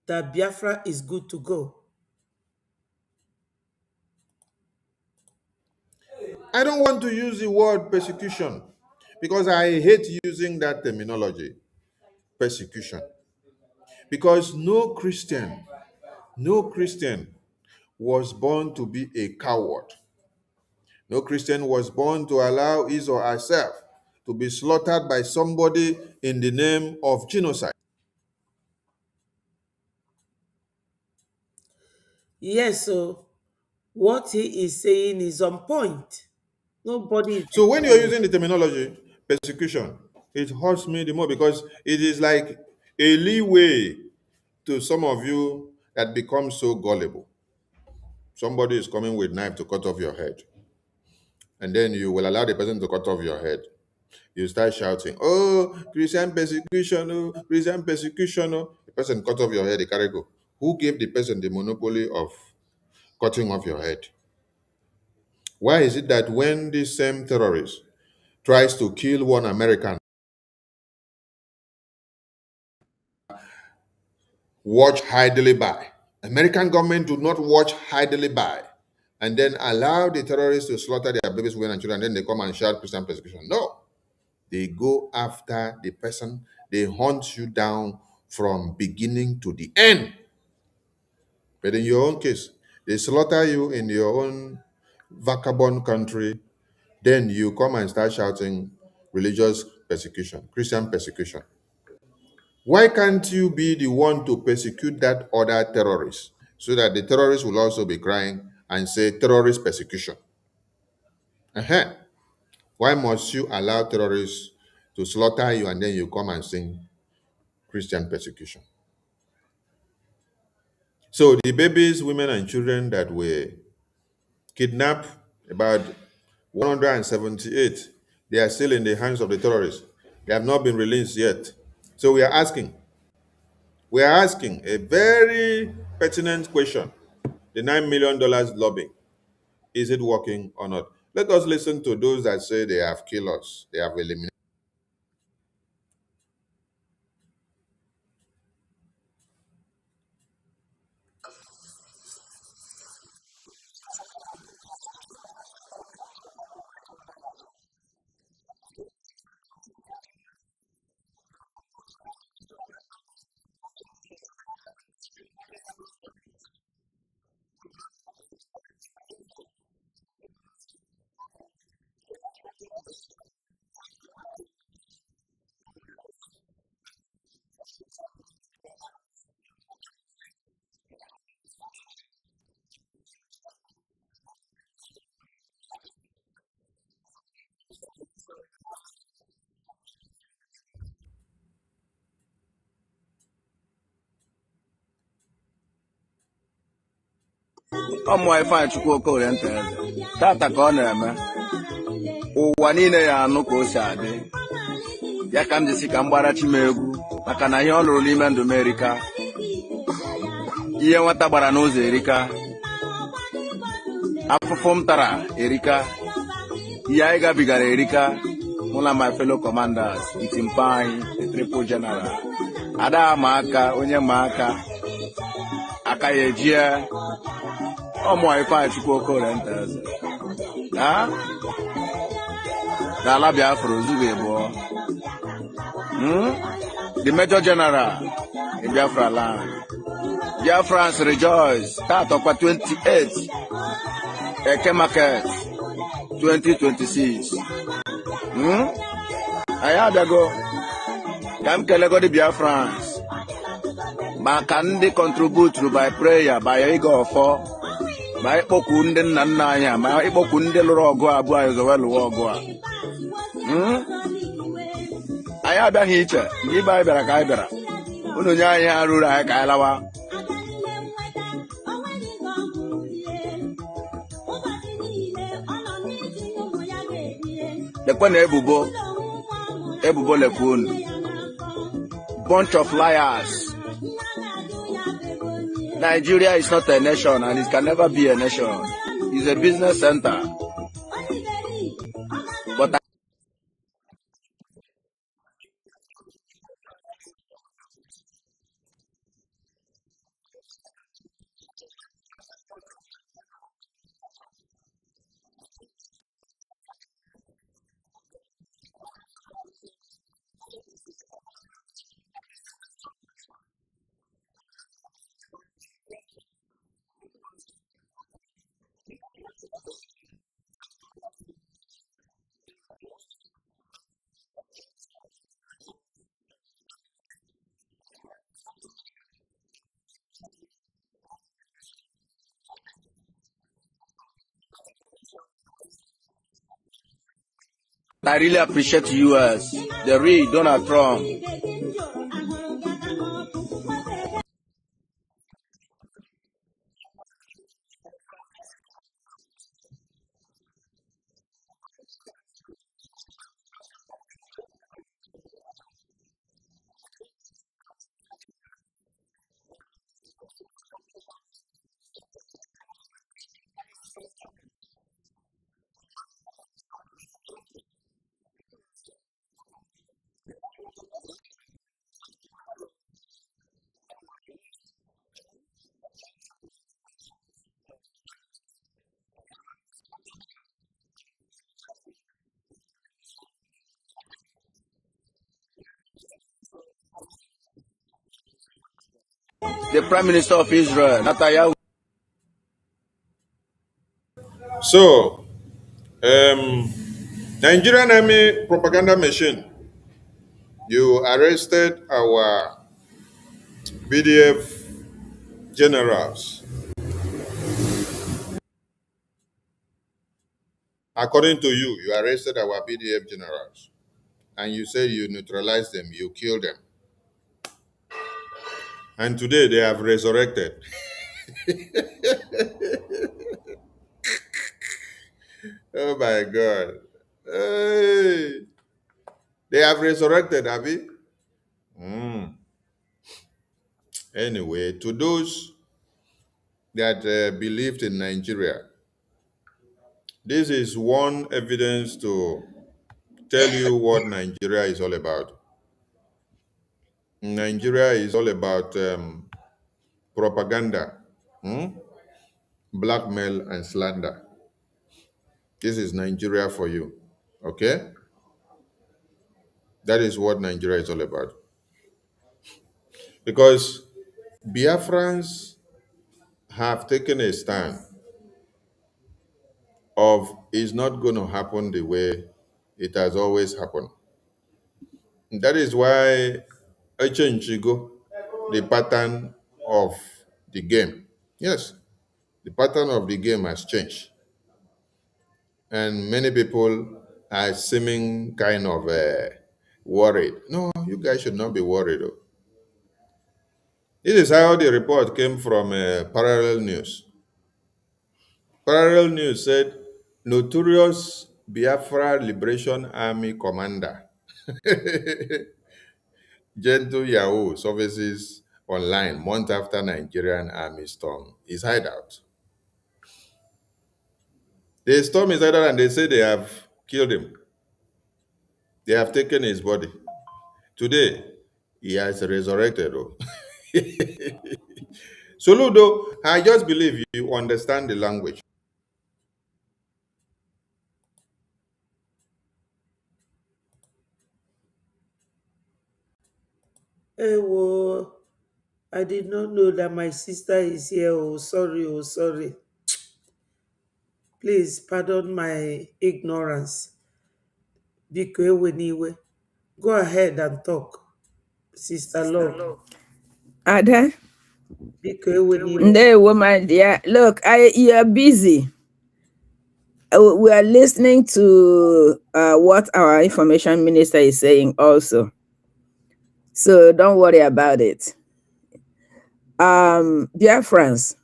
that Biafra is good to go. I don't want to use the word persecution because I hate using that terminology, persecution. Because no Christian was born to be a coward. No Christian was born to allow his or herself to be slaughtered by somebody in the name of genocide. Yes, so what he is saying is on point. Nobody is. So when you're using the terminology persecution, it hurts me the more because it is like a leeway to some of you that become so gullible. Somebody is coming with knife to cut off your head, and then you will allow the person to cut off your head. You start shouting, "Oh, Christian persecution! Oh, Christian persecution!" Oh. The person cut off your head, they carry go. Who gave the person the monopoly of cutting off your head? Why is it that when this same terrorist tries to kill one American, watch idly by? American government do not watch idly by and then allow the terrorists to slaughter their babies, women, and children, and then they come and shout Christian persecution. No. They go after the person. They hunt you down from beginning to the end. But in your own case, they slaughter you in your own vagabond country. Then you come and start shouting religious persecution, Christian persecution. Why can't you be the one to persecute that other terrorist so that the terrorist will also be crying and say terrorist persecution? Why must you allow terrorists to slaughter you and then you come and sing Christian persecution? So the babies, women, and children that were kidnapped, about 178, they are still in the hands of the terrorists. They have not been released yet. So we are asking a very pertinent question. The $9 million lobby, is it working or not? Let us listen to those that say they have killed us, they have eliminated. ọmụ Ifeanyị Chukwuokorie Ntaeze tata ka ọ na-eme ụwa niile ya anụ ka o si adị ya ka m jisi ka m gbara chi m egwu maka na ihe ọ lụrụ n'ime ndụ m erika ihe nwata gbara n'ụzọ erika afụfụ m tara erika ihe anyị gabigara erika one of my fellow commanders, Itimpai, the triple general. Ada Maka, Onye Maka, Akayejia, Omo Ifa Chukwoko Renters. Dala Biafra Zubebo. The Major General in Biafra land. Biafrans rejoice. Start of 28. Eke Market 2026. Ayabiago. Kam Kelego the Biafrans. Makandi contribute by prayer, by ego for. By Pokunde Nanaya, my Pokunde Lorogoa, Goa. Ayabia Hitcher, Giba Berakaibera. Ununya Rura Kailawa. The Kwan Ebubo Lekun, bunch of liars. Nigeria is not a nation and it can never be a nation. It's a business center. But I really appreciate the US, the real Donald Trump. The Prime Minister of Israel, Netanyahu. So, Nigerian Army propaganda machine, you arrested our BDF generals. According to you, you arrested our BDF generals. And you said you neutralized them, you killed them. And today they have resurrected. Oh my God. Hey. They have resurrected, Abby. Anyway, to those that believed in Nigeria, this is one evidence to tell you what Nigeria is all about. Nigeria is all about propaganda, blackmail, and slander. This is Nigeria for you, okay? That is what Nigeria is all about. Because Biafrans have taken a stand of it's not going to happen the way it has always happened. That is why Echenchigo, the pattern of the game. Yes, the pattern of the game has changed. And many people are seeming kind of worried. No, you guys should not be worried. Though. This is how the report came from Parallel News. Parallel News said, notorious Biafra Liberation Army commander, Gentle Yahoo services online month after Nigerian army storm his hideout. They storm his hideout and they say they have killed him. They have taken his body. Today, he has resurrected. Oh. Soludo, I just believe you understand the language. Ewo, I did not know that my sister is here. Oh, sorry, oh, sorry. Please pardon my ignorance. Biko Eweniwe. Go ahead and talk, Sister Love. Ada, Biko Eweniwe. ndewo, my dear. Look, you are busy. We are listening to what our information minister is saying also. So don't worry about it. Dear friends,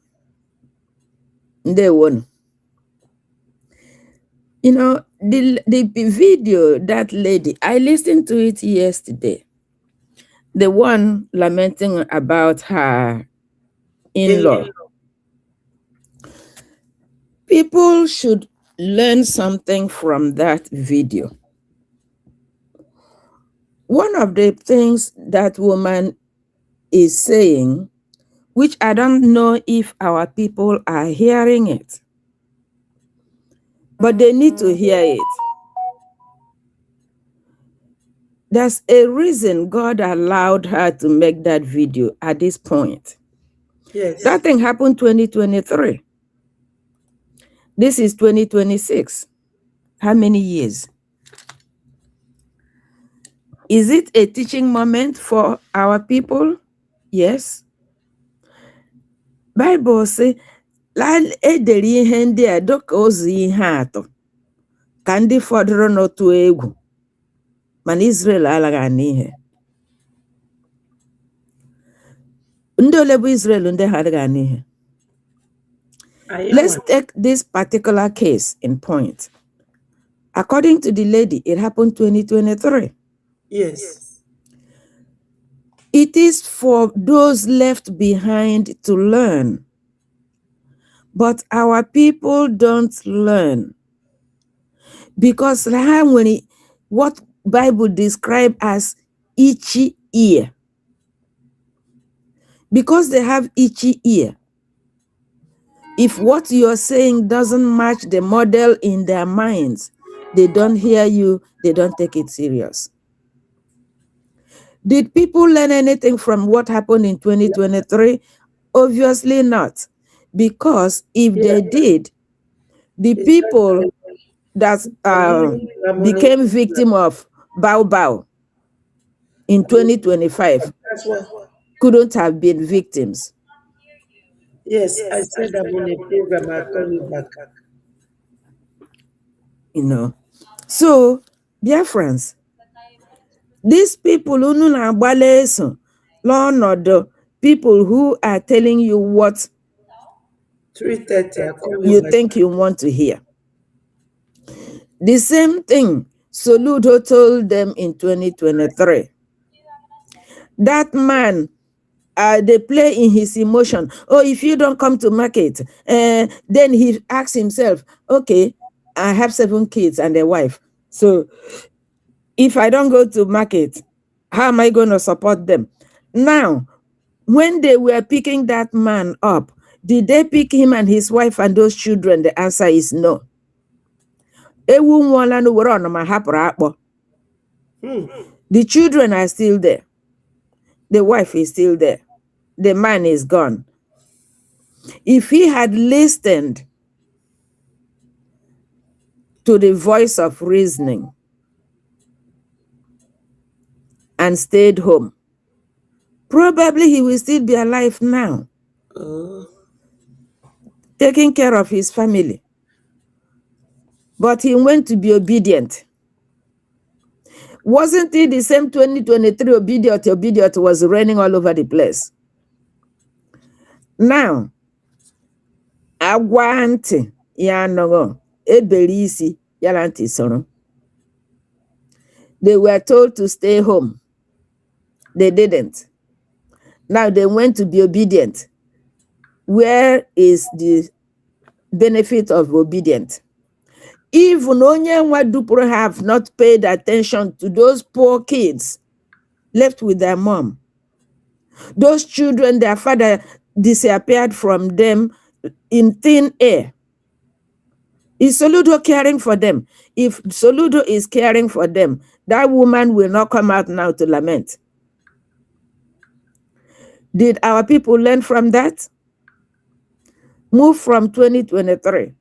ndewo. You know, the video, that lady, I listened to it yesterday. The one lamenting about her in-law. People should learn something from that video. One of the things that woman is saying, which I don't know if our people are hearing it, but they need to hear it. There's a reason God allowed her to make that video at this point. Yes. That thing happened 2023. This is 2026. How many years? Is it a teaching moment for our people? Yes. Bible say, la ederi ihe ndị a dịka ozu ihe atọ ka ndị fọdụrụ n'otu egwu, mana Israel alaghị ana ihe. Ndị ole bụ Israel ndị ha adịghị ana ihe? Let's take this particular case in point. According to the lady, it happened 2023. Yes. It is for those left behind to learn. But our people don't learn. Because what Bible describe as itchy ear. Because they have itchy ear. If what you're saying doesn't match the model in their minds, they don't hear you, they don't take it serious. Did people learn anything from what happened in 2023? Obviously not. Because if they did, the people that became victim of Bao in 2025 couldn't have been victims. Yes, I said I'm on a program. I'll call you back. You know. So, dear friends, these people who people who are telling you what 3:30, you think you want to hear. The same thing Soludo told them in 2023. That man, they play in his emotion. Oh, if you don't come to market, then he asks himself, okay, I have 7 kids and a wife. So if I don't go to market, how am I going to support them? Now, when they were picking that man up, did they pick him and his wife and those children? The answer is no. The children are still there. The wife is still there. The man is gone. If he had listened to the voice of reasoning and stayed home, probably he will still be alive now, taking care of his family. But he went to be obedient. Wasn't it the same 2023 obedient was raining all over the place? Now, agwanti ya nogo ebelisi yalanti sono. They were told to stay home. They didn't. Now they went to be obedient. Where is the benefit of obedience? Even Onyenwa Dupro have not paid attention to those poor kids left with their mom. Those children, their father disappeared from them in thin air. Is Soludo caring for them? If Soludo is caring for them, that woman will not come out now to lament. Did our people learn from that? Move from 2023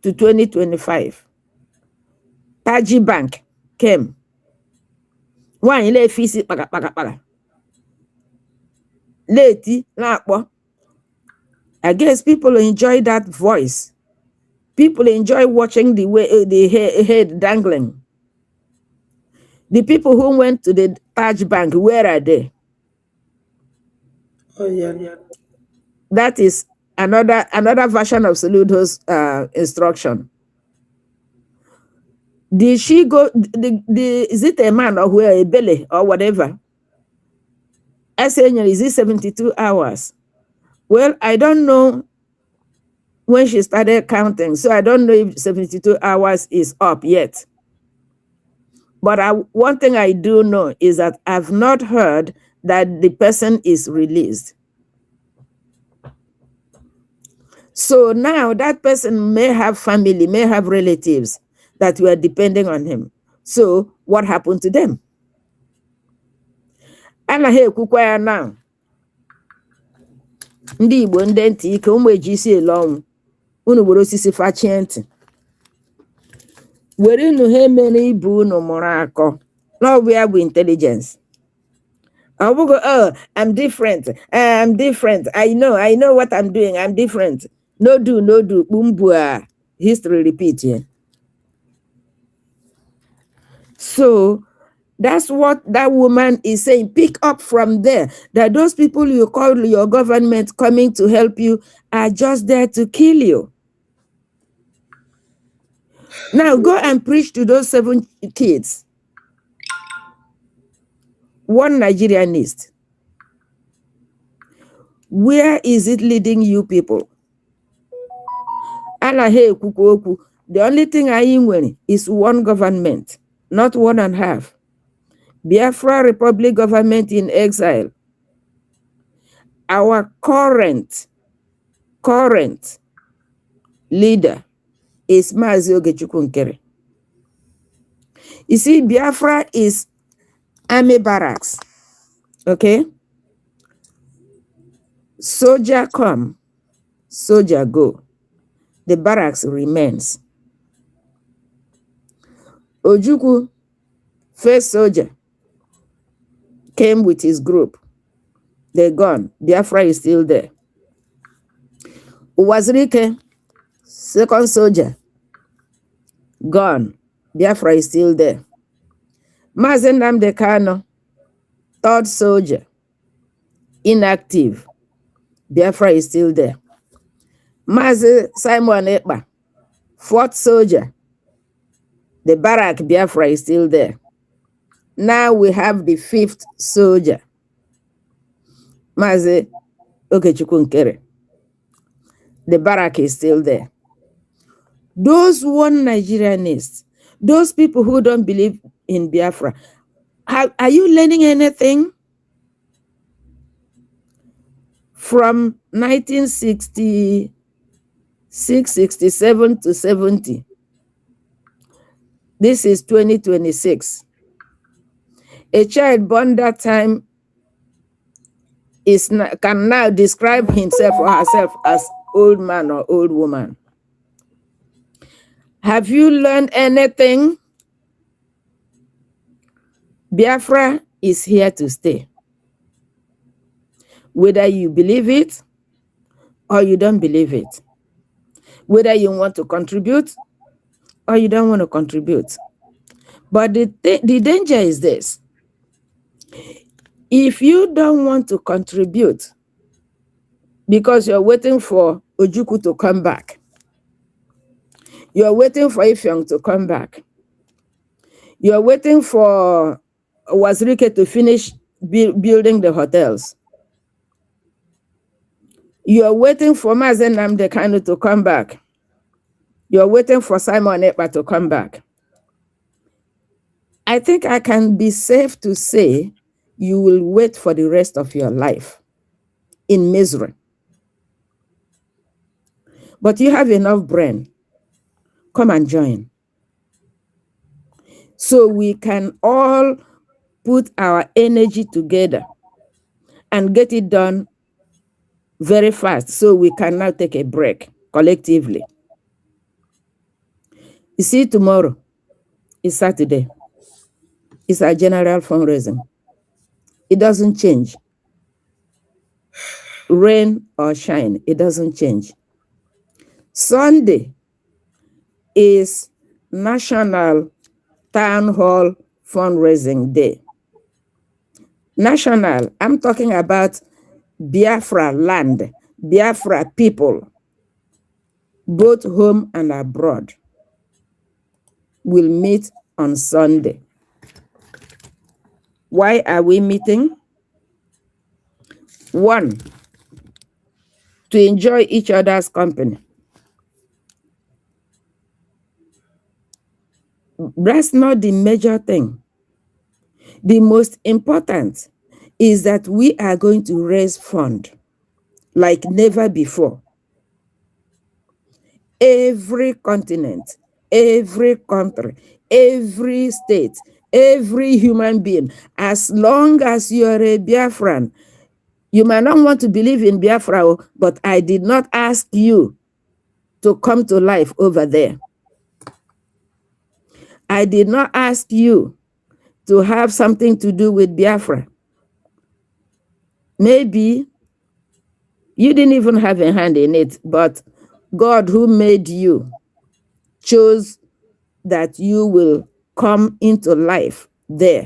to 2025. Taji Bank came. One ile fisi paka. Leti lakpo. I guess people enjoy that voice. People enjoy watching the way the head dangling. The people who went to the Taj Bank, where are they? Oh yeah. That is another version of Soludo's instruction. Did she go? Is it a man or where a belly or whatever? Is it 72 hours? Well, I don't know when she started counting, so I don't know if 72 hours is up yet. But one thing I do know is that I've not heard that the person is released. So now that person may have family, may have relatives that were depending on him. So what happened to them? Anaghị ekwukwa ya now. Ndị Igbo ndị ntị ike ụmụ eji isi ele ọnwụ. Unu were osisi fachie ntị. Were unu ha mere ibu unu mụrụ akọ. N'ọbụ bụ intelligence. Oh, I'm different. I'm different. I know what I'm doing. I'm different. No do. Bumbua. History repeat here. So that's what that woman is saying. Pick up from there. That those people you call your government coming to help you are just there to kill you. Now go and preach to those 7 kids. One Nigerianist. Where is it leading you people? The only thing I win is one government, not 1.5. Biafra Republic government in exile. Our current leader is Mazi Ogechukwu Nkere. You see, Biafra is army barracks. Okay? Soldier come, soldier go. The barracks remains. Ojukwu, first soldier, came with his group. They're gone. Biafra is still there. Uwazirike, second soldier, gone. Biafra is still there. Mazi Nnamdi Kanu, third soldier, inactive. Biafra is still there. Mazi Simon Ekpa, fourth soldier. The barrack Biafra is still there. Now we have the 5th soldier, Mazi Ogechukwu Nkere. The barrack is still there. Those one Nigerianists, those people who don't believe in Biafra, are you learning anything? From 1966, 67 to 70. This is 2026. A child born that time can now describe himself or herself as old man or old woman. Have you learned anything? Biafra is here to stay. Whether you believe it or you don't believe it. Whether you want to contribute or you don't want to contribute. But the danger is this. If you don't want to contribute because you're waiting for Ojukwu to come back, you're waiting for Ifyong to come back, you're waiting for Wazirike to finish building the hotels, you're waiting for Mazi Nnamdi Kanu to come back, You're waiting for Simon Ekpa to come back. I think I can be safe to say you will wait for the rest of your life in misery. But you have enough brain. Come and join. So we can all put our energy together and get it done very fast so we can now take a break collectively. You see, tomorrow is Saturday. It's our general fundraising. It doesn't change. Rain or shine, it doesn't change. Sunday is National Town Hall Fundraising Day. National, I'm talking about Biafra land, Biafra people, both home and abroad, will meet on Sunday. Why are we meeting? One, to enjoy each other's company. That's not the major thing. The most important is that we are going to raise funds like never before. Every continent, every country, every state, every human being, as long as you are a Biafran, you might not want to believe in Biafra, but I did not ask you to come to life over there. I did not ask you to have something to do with Biafra. Maybe you didn't even have a hand in it, but God who made you chose that you will come into life there.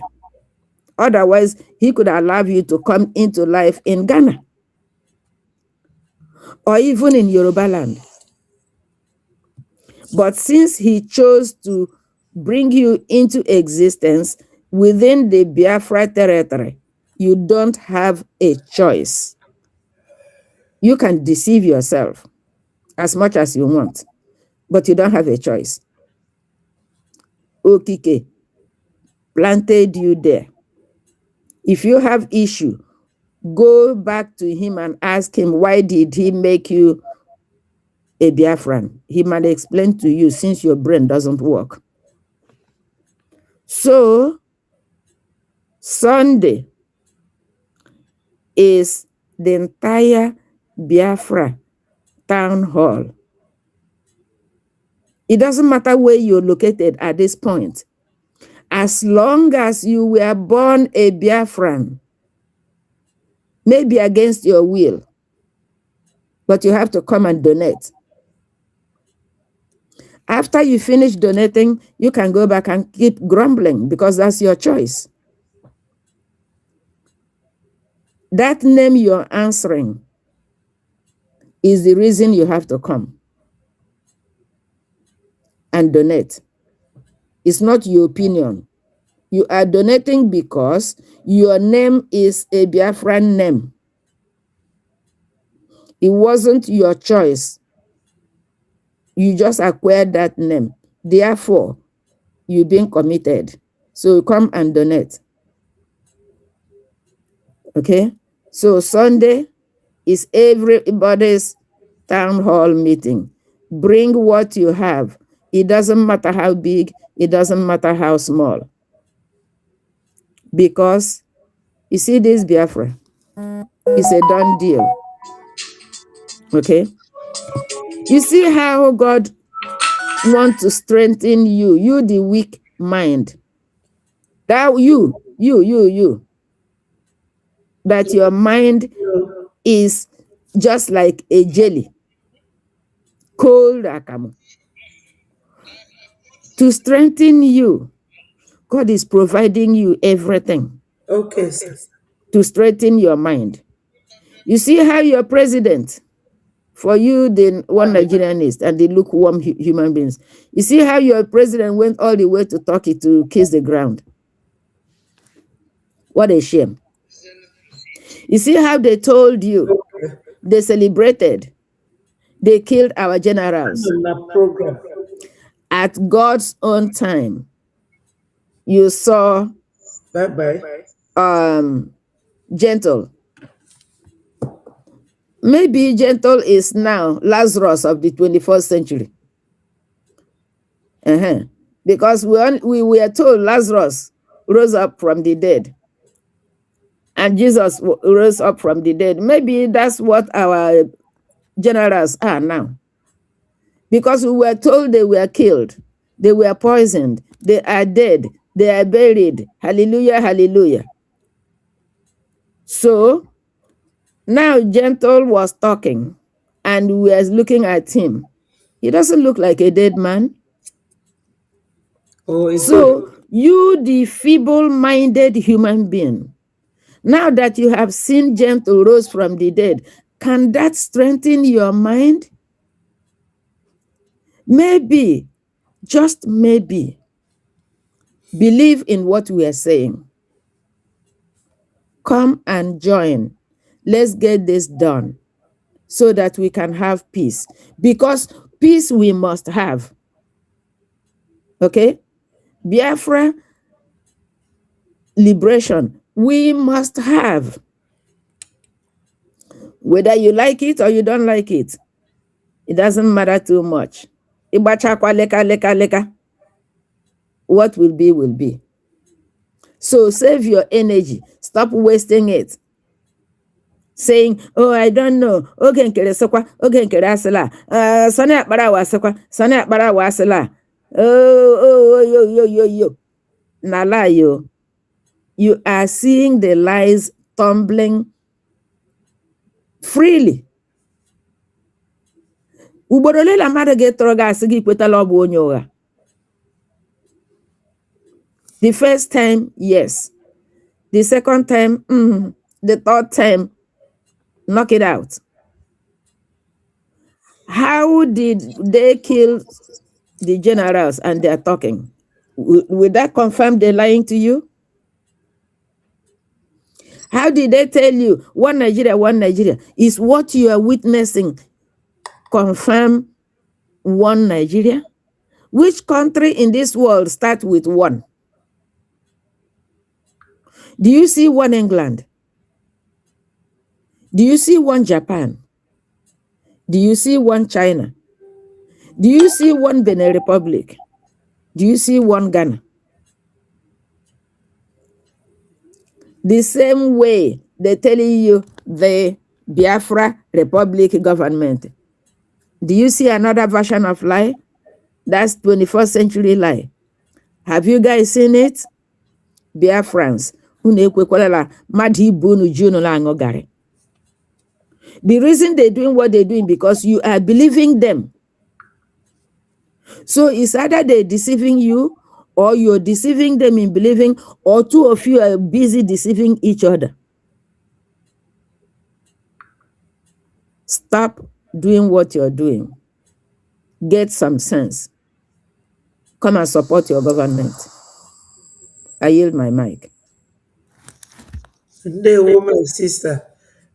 Otherwise, he could allow you to come into life in Ghana or even in Yoruba land. But since he chose to bring you into existence within the Biafra territory, you don't have a choice. You can deceive yourself as much as you want, but you don't have a choice. Okike planted you there. If you have issue, go back to him and ask him, why did he make you a Biafran? He might explain to you since your brain doesn't work. So, Sunday is the entire Biafra town hall. It doesn't matter where you're located at this point. As long as you were born a Biafran, maybe against your will, but you have to come and donate. After you finish donating, you can go back and keep grumbling because that's your choice. That name you're answering is the reason you have to come and donate. It's not your opinion. You are donating because your name is a Biafran name. It wasn't your choice. You just acquired that name. Therefore, you've been committed. So come and donate. Okay? So Sunday is everybody's town hall meeting. Bring what you have. It doesn't matter how big, it doesn't matter how small. Because you see this Biafra, it's a done deal. Okay? You see how God wants to strengthen you the weak mind. That you, that your mind is just like a jelly, cold akamu. To strengthen you, God is providing you everything. Okay, sir. To strengthen your mind. You see how your president, for you, the one Nigerianist and the lukewarm human beings, you see how your president went all the way to Turkey to kiss the ground. What a shame. You see how they told you, they celebrated, they killed our generals. On the program. At God's own time, you saw Bye-bye. Gentle. Maybe Gentle is now Lazarus of the 21st century. Because we were told Lazarus rose up from the dead and Jesus rose up from the dead. Maybe that's what our generals are now. Because we were told they were killed, they were poisoned, they are dead, they are buried. Hallelujah, hallelujah. So now Gentle was talking and we were looking at him. He doesn't look like a dead man. Oh, it's So good. you, the feeble-minded human being, now that you have seen Gentle rose from the dead, can that strengthen your mind? Maybe, just maybe, believe in what we are saying. Come and join. Let's get this done so that we can have peace. Because peace we must have. Okay? Biafra liberation, we must have. Whether you like it or you don't like it, it doesn't matter too much. Ibachakwa leka leka leka. What will be, will be. So save your energy. Stop wasting it. Saying, oh, I don't know. Oge nkere sokwa, oge nkere asila. Sani akpara wa sokwa, sani akpara wa asila. Oh, yo. Nala yo. You are seeing the lies tumbling freely. Ugboro ole la mmadụ ga-etọrọ gị asị gị kwetala ọ bụ onye ụgha. The first time, yes. The second time, the third time, knock it out. How did they kill the generals and they're talking? Would that confirm they're lying to you? How did they tell you one Nigeria, one Nigeria? Is what you are witnessing confirm one Nigeria? Which country in this world starts with one? Do you see one England? Do you see one Japan? Do you see one China? Do you see one Benin Republic? Do you see one Ghana? The same way they're telling you the Biafra Republic government. Do you see another version of lie? That's 21st century lie. Have you guys seen it? Biafrans. The reason they're doing what they're doing because you are believing them. So it's either they're deceiving you or you're deceiving them in believing, or two of you are busy deceiving each other. Stop doing what you're doing. Get some sense. Come and support your government. I yield my mic. Ndewo, my sister.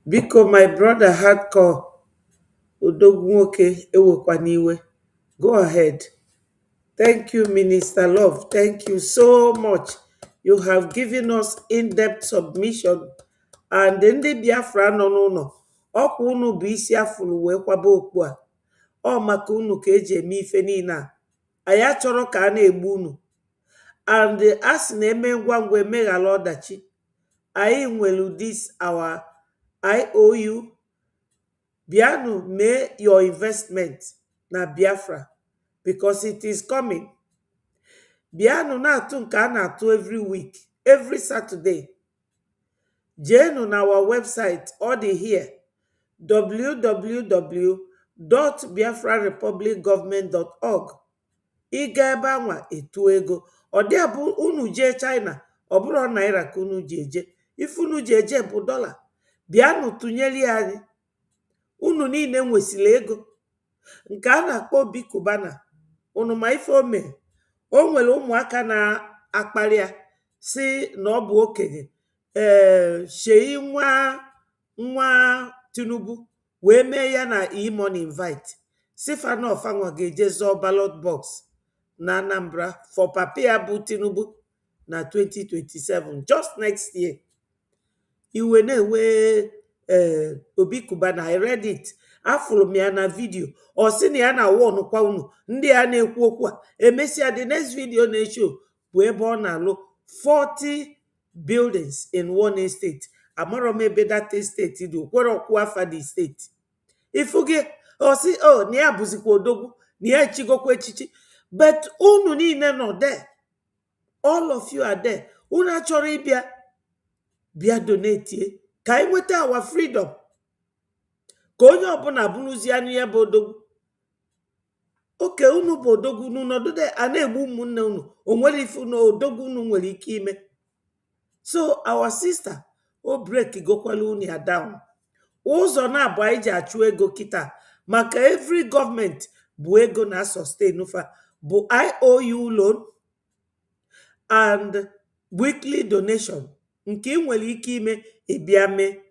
Biko, my brother hardcore. Odogwoke Ewokwaniwe. Go ahead. Thank you, Minister Love. Thank you so much. You have given us in-depth submission. And ndị Biafra nọ n'ụlọ, ọkwa unu bụ isi afụrụ wee kwaba okpu a. Ọ maka unu ka eji eme ife niile a. Anyị achọrọ ka a na-egbu unu. And a sị na eme ngwa ngwa emeghala ọdachi. Anyị nwere this our IOU. Bianu, may your investment na Biafra because it is coming. Bianu na-atụ nke a na-atụ every week, every Saturday. Jenu na our website, all the here, www.biafrarepublicgovernment.org. Ịga ebe anwa etu ego. Ọ dị abụ unu jee China, ọ bụrụ naira ka unu ji eje. Ife unu ji eje bụ dollar. Bianu tụnyeli anyị. Unu niile nwesịrị ego. Nke a na-akpọ Obi Kubana. Unu ma ife o mee. O nwere ụmụaka na-akparị ya si na ọ bụ okenye. Shei nwa Tinubu wee mee ya na e-money invite. Sifa na ọfanwa ga-eje zọọ ballot box na Anambra for Papia Tinubu na 2027, just next year. Iwe na-ewe Obi Kubana, I read it. Afụrụ m ya na video. Ọ sị na ya na-awụ ọnụkwa unu ndị a na-ekwu okwu a. Emesịa, the next video na-eshow bụ ebe ọ na-alụ 40 buildings in one estate. Amarọ m ebe that estate dị, okwere ọkwụ afa the state. Ifu gị, ọ sị, na ya bụzikwa odogwu, na ya echigokwa echichi. But unu niile nọ there. All of you are there. Unu achọrọ ịbịa bịa donate ka anyị nweta our freedom. Ka onye ọbụla bụrụzie anya ya bụ odogwu. Oke, unu bụ odogwu, unu nọdụde a na-egbu ụmụnne unu. O nwere ifu na odogwu unu nwere ike ime. So our sister, o break gokwala unu ya down. Ụzọ na-abụ anyị ji achụ ego kịta maka every government bụ ego na sustain fa bụ IOU loan and weekly donation nke ị nwere ike ime ịbịa mee.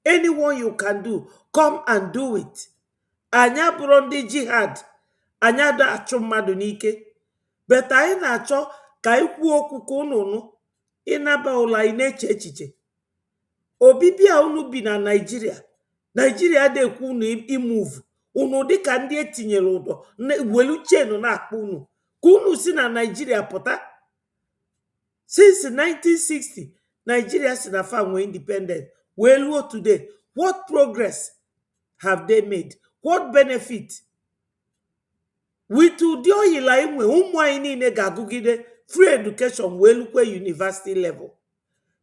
Anyone you can do, come and do it. Anya bụrụ ndị jihad, anya da achụ mmadụ n'ike. But anyị na-achọ ka anyị kwuo okwu ka unu nụ ịnaba ụlọ anyị na-eche echiche. Obibi a unu bi na Nigeria, Nigeria na-ekwu unu imove. Unu dịka ndị etinyere ụdọ, welu chenu na-akpọ unu. Ka unu si na Nigeria pụta. Since 1960, Nigeria si na fa nwee independent. Well, today, what progress have they made? What benefit? With ụdị oyila inwe ụmụ anyị niile ga-agụgide free education wee lukwe university level.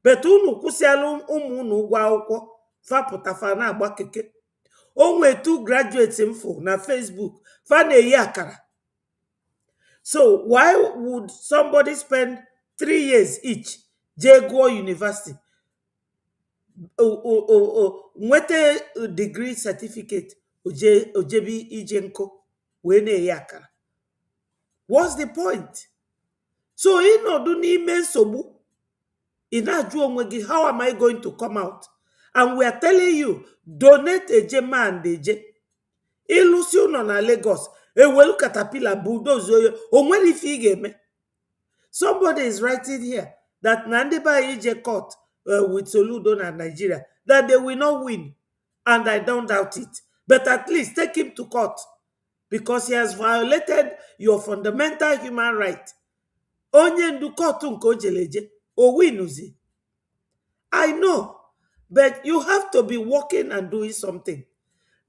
But unu kwụsịala ụmụ unu ụgwọ akwụkwọ fapụta fa na-agba keke. Onwe 2 graduates mfo na Facebook fa na-eyi akara. So why would somebody spend 3 years each jee gụọ university? Nwete degree certificate ojebi ije nkụ wee na-eyi akara. What's the point? So ịnọdụ n'ime nsogbu, ị na-ajụ onwe gị, how am I going to come out? And we are telling you, donate eje man deje. Ịlụsi ụnọ na Lagos, ewelu katapila bulldoze oyo, onwere ife ị ga-eme. Somebody is writing here that Nandiba ije court with Soludo na Nigeria, that they will not win. And I don't doubt it. But at least take him to court because he has violated your fundamental human right. Onye ndu court nke ojeleje, o winuzi. I know, but you have to be working and doing something.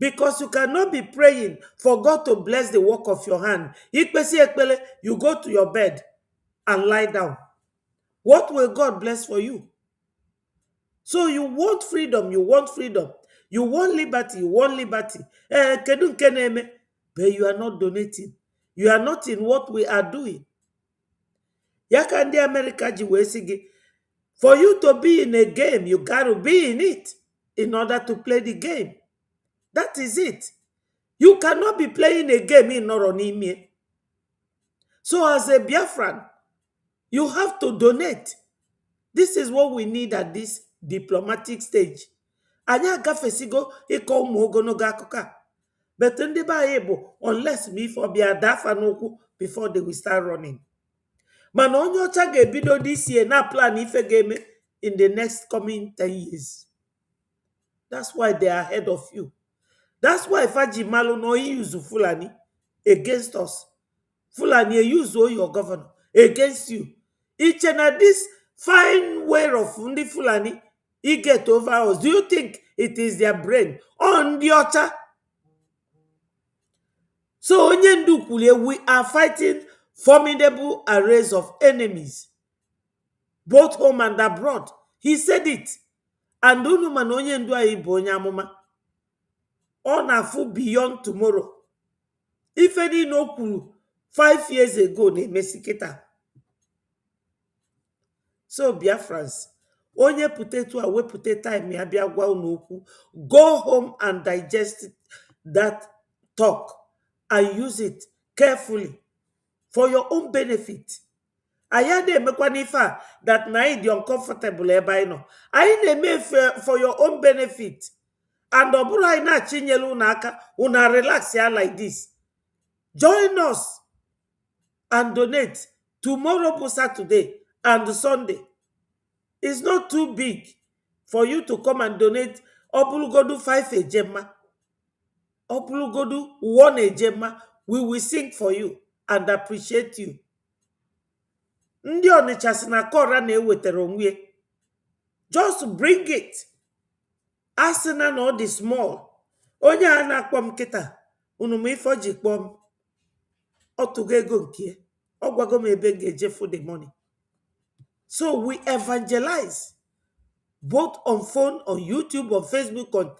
Because you cannot be praying for God to bless the work of your hand. You go to your bed and lie down. What will God bless for you? So you want freedom, you want freedom. You want liberty, you want liberty. But you are not donating. You are not in what we are doing. Yakandi America jiwesigi. For you to be in a game, you got to be in it in order to play the game. That is it. You cannot be playing a game in Noronimie. So as a Biafran, you have to donate. This is what we need at this diplomatic stage. Anya gafesigo iko umogonogo akuka. But ndị ba able, unless me for bia dafa n'okwu before they will start running. Mana onye ọcha ga-ebido this year na plan ife game in the next coming 10 years. That's why they are ahead of you. That's why Faji Malo no use Fulani against us. Fulani use your governor against you. Each and this fine way of Fundi Fulani, he get over us. Do you think it is their brain on the altar? So we are fighting formidable arrays of enemies, both home and abroad. He said it. And on a full beyond tomorrow. If any no kulu 5 years ago, ne mesiketa. So Biafrans, onye putetu awe pute time ya bia gwa unoku. Go home and digest that talk and use it carefully for your own benefit. Ayade mekwanifa that na the uncomfortable eba ino. Ayi ne for your own benefit. And obura ina chinyelu unaka una relax ya like this. Join us. and donate. Tomorrow bụ Saturday and Sunday. It's not too big for you to come and donate. Obulugodu 5 ejema. Obulugodu 1 ejema. We will sing for you and appreciate you. Ndị Onitsha si na kora na-ewetara onwe. Just bring it. Asịna na ọ dị small. Onye a na-akpọ m kịta. Unu ma ife o ji kpọọ m. Ọ tụgo ego nke. Ọ gwago m ebe m ga-eje for the money. So we evangelize both on phone, on YouTube, on Facebook, on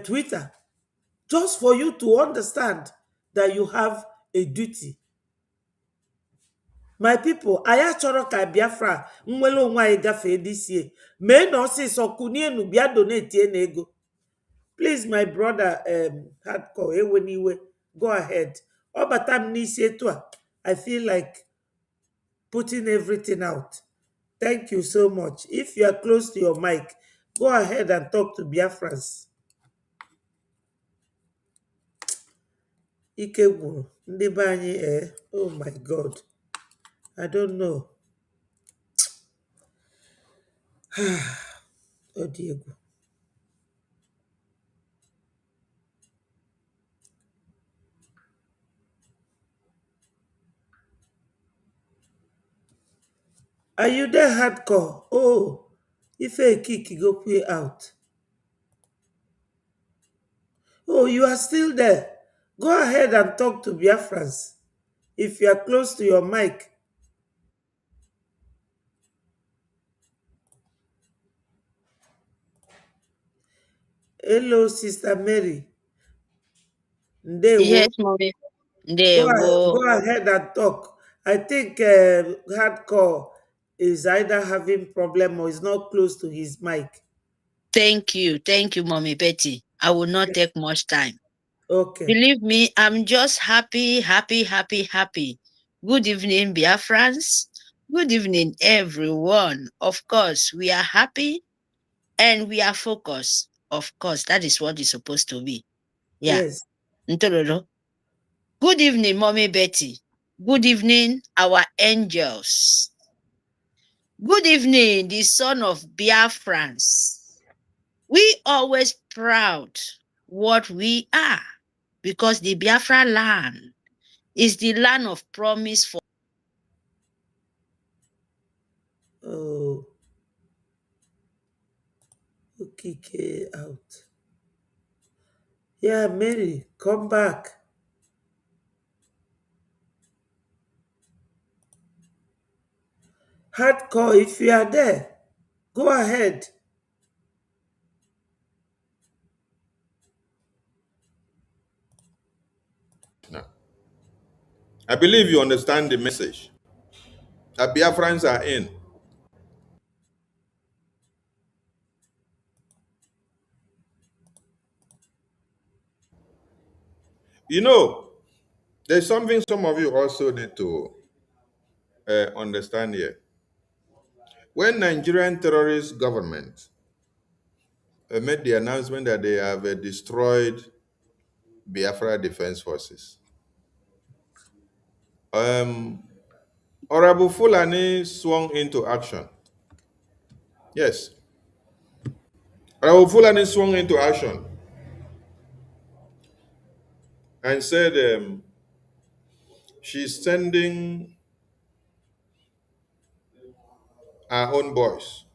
Twitter, just for you to understand that you have a duty. My people, aya chọrọ ka Biafra nwere onwe anyị gafee this year. Mee na ọsịsọ kunie nu bịa donate na ego. Please, my brother, hardcore, eweniwe, go ahead. Ọ bata m n'isi etu a, I feel like putting everything out. Thank you so much. If you are close to your mic, go ahead and talk to Biafrans. Ike gwụrụ ndị be anyị, oh my God. I don't know. Oh, Diego. Are you there, hardcore? Oh, if a kick, go play out. Oh, you are still there. Go ahead and talk to Biafrans. If you are close to your mic. Hello, Sister Mary. Yes, mommy. Go ahead and talk. I think hardcore is either having problem or is not close to his mic. Thank you, mommy Betty. I will not take much time. Okay. Believe me, I'm just happy. Good evening, Biafrans. Good evening, everyone. Of course, we are happy and we are focused. Of course, that is what it's supposed to be. Yeah. Yes. Ntororo. Good evening, mommy Betty. Good evening, our angels. Good evening, the son of Biafrans. We always proud what we are because the Biafra land is the land of promise for. Oh. Okay, out. Yeah, Mary, come back. Hardcore, if you are there, go ahead. Now, I believe you understand the message that Biafrans are in. You know, there's something some of you also need to understand here. When Nigerian terrorist government made the announcement that they have destroyed Biafra Defense Forces, Honorable Fulani swung into action. Yes. Honorable Fulani swung into action and said she's sending her own boys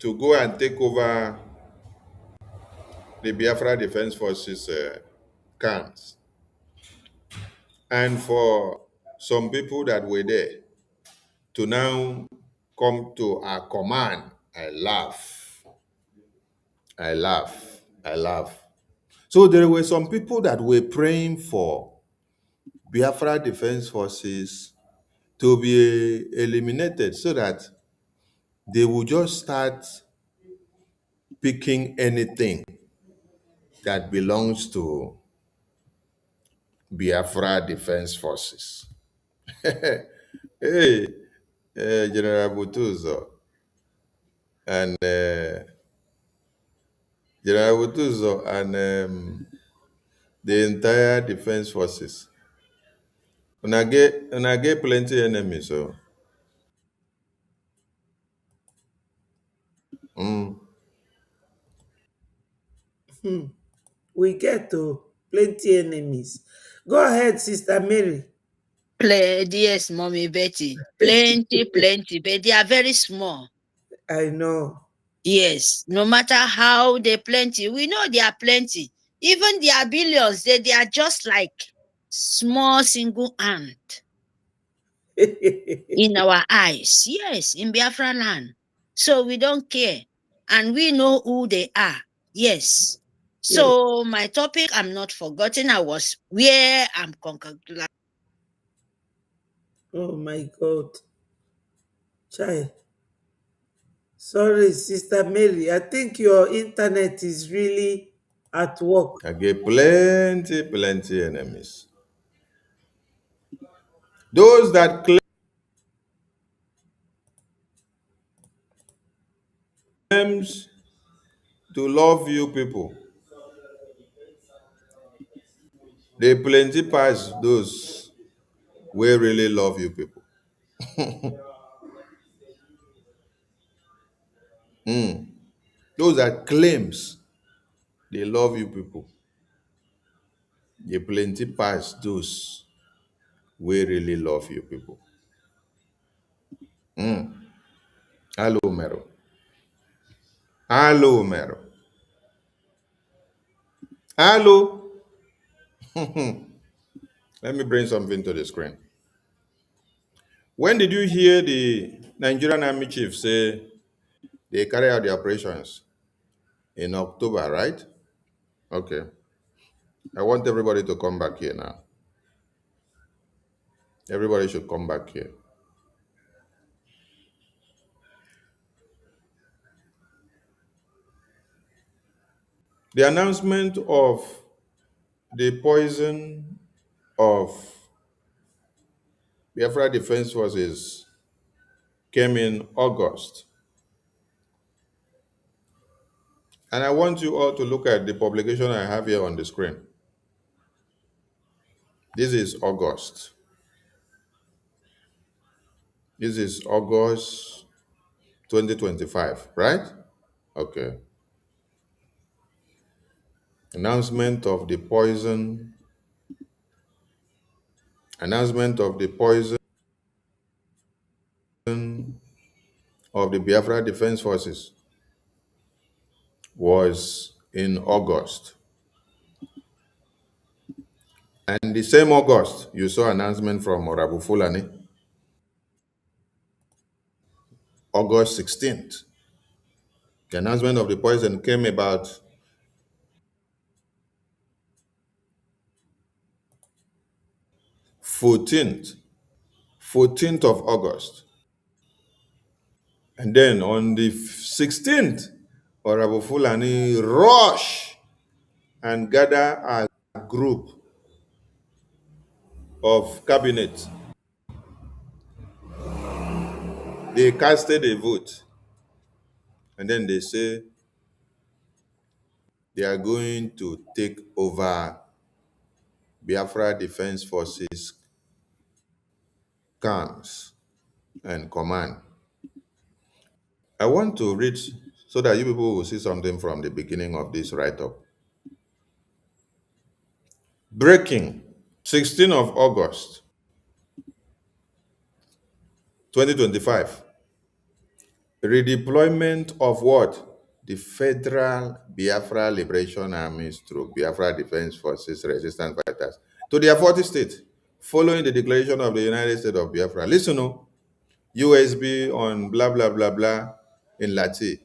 to go and take over the Biafra Defense Forces camps. And for some people that were there to now come to our command, I laugh. I laugh. I laugh. So there were some people that were praying for Biafra Defense Forces to be eliminated so that they would just start picking anything that belongs to Biafra Defense Forces. Hey, General Butuzo and General Butuzo and the entire Defense Forces. Una get plenty enemies, so. We get plenty enemies. Go ahead, Sister Mary. Yes, Mommy Betty. Plenty, but they are very small. I know. Yes, no matter how they plenty, we know they are plenty. Even their billions, they are just like small single ant in our eyes. Yes, in Biafra land. So we don't care. And we know who they are. Yes. So my topic, I'm not forgotten. I was where I'm congratulated. Oh my God. Child. Sorry, Sister Mary. I think your internet is really at work. I get plenty enemies. Those that claims to love you people, they plenty pass those who really love you people. Those that claims they love you people, they plenty pass those who really love you people. Hello, Mero. Hello, Mero. Hello. Let me bring something to the screen. When did you hear the Nigerian Army chief say they carry out the operations? In October, right? Okay. I want everybody to come back here now. Everybody should come back here. The announcement of the poison of Biafra Defense Forces came in August. And I want you all to look at the publication I have here on the screen. This is August. This is August 2025, right? Okay. Announcement of the poison. Announcement of the poison of the Biafra Defense Forces was in August. And the same August, you saw announcement from Orabu Fulani, August 16th. The announcement of the poison came about 14th of August. And then on the 16th, Orabu Fulani rush and gather a group of cabinet. They casted a vote. And then they say they are going to take over Biafra Defense Forces camps and command. I want to read so that you people will see something from the beginning of this write-up. Breaking, 16th of August, 2025. Redeployment of what? The Federal Biafra Liberation Armies through Biafra Defense Forces resistance fighters to their 40 states, following the declaration of the United States of Biafra. Listen, USB on blah, blah, blah, blah in Latin,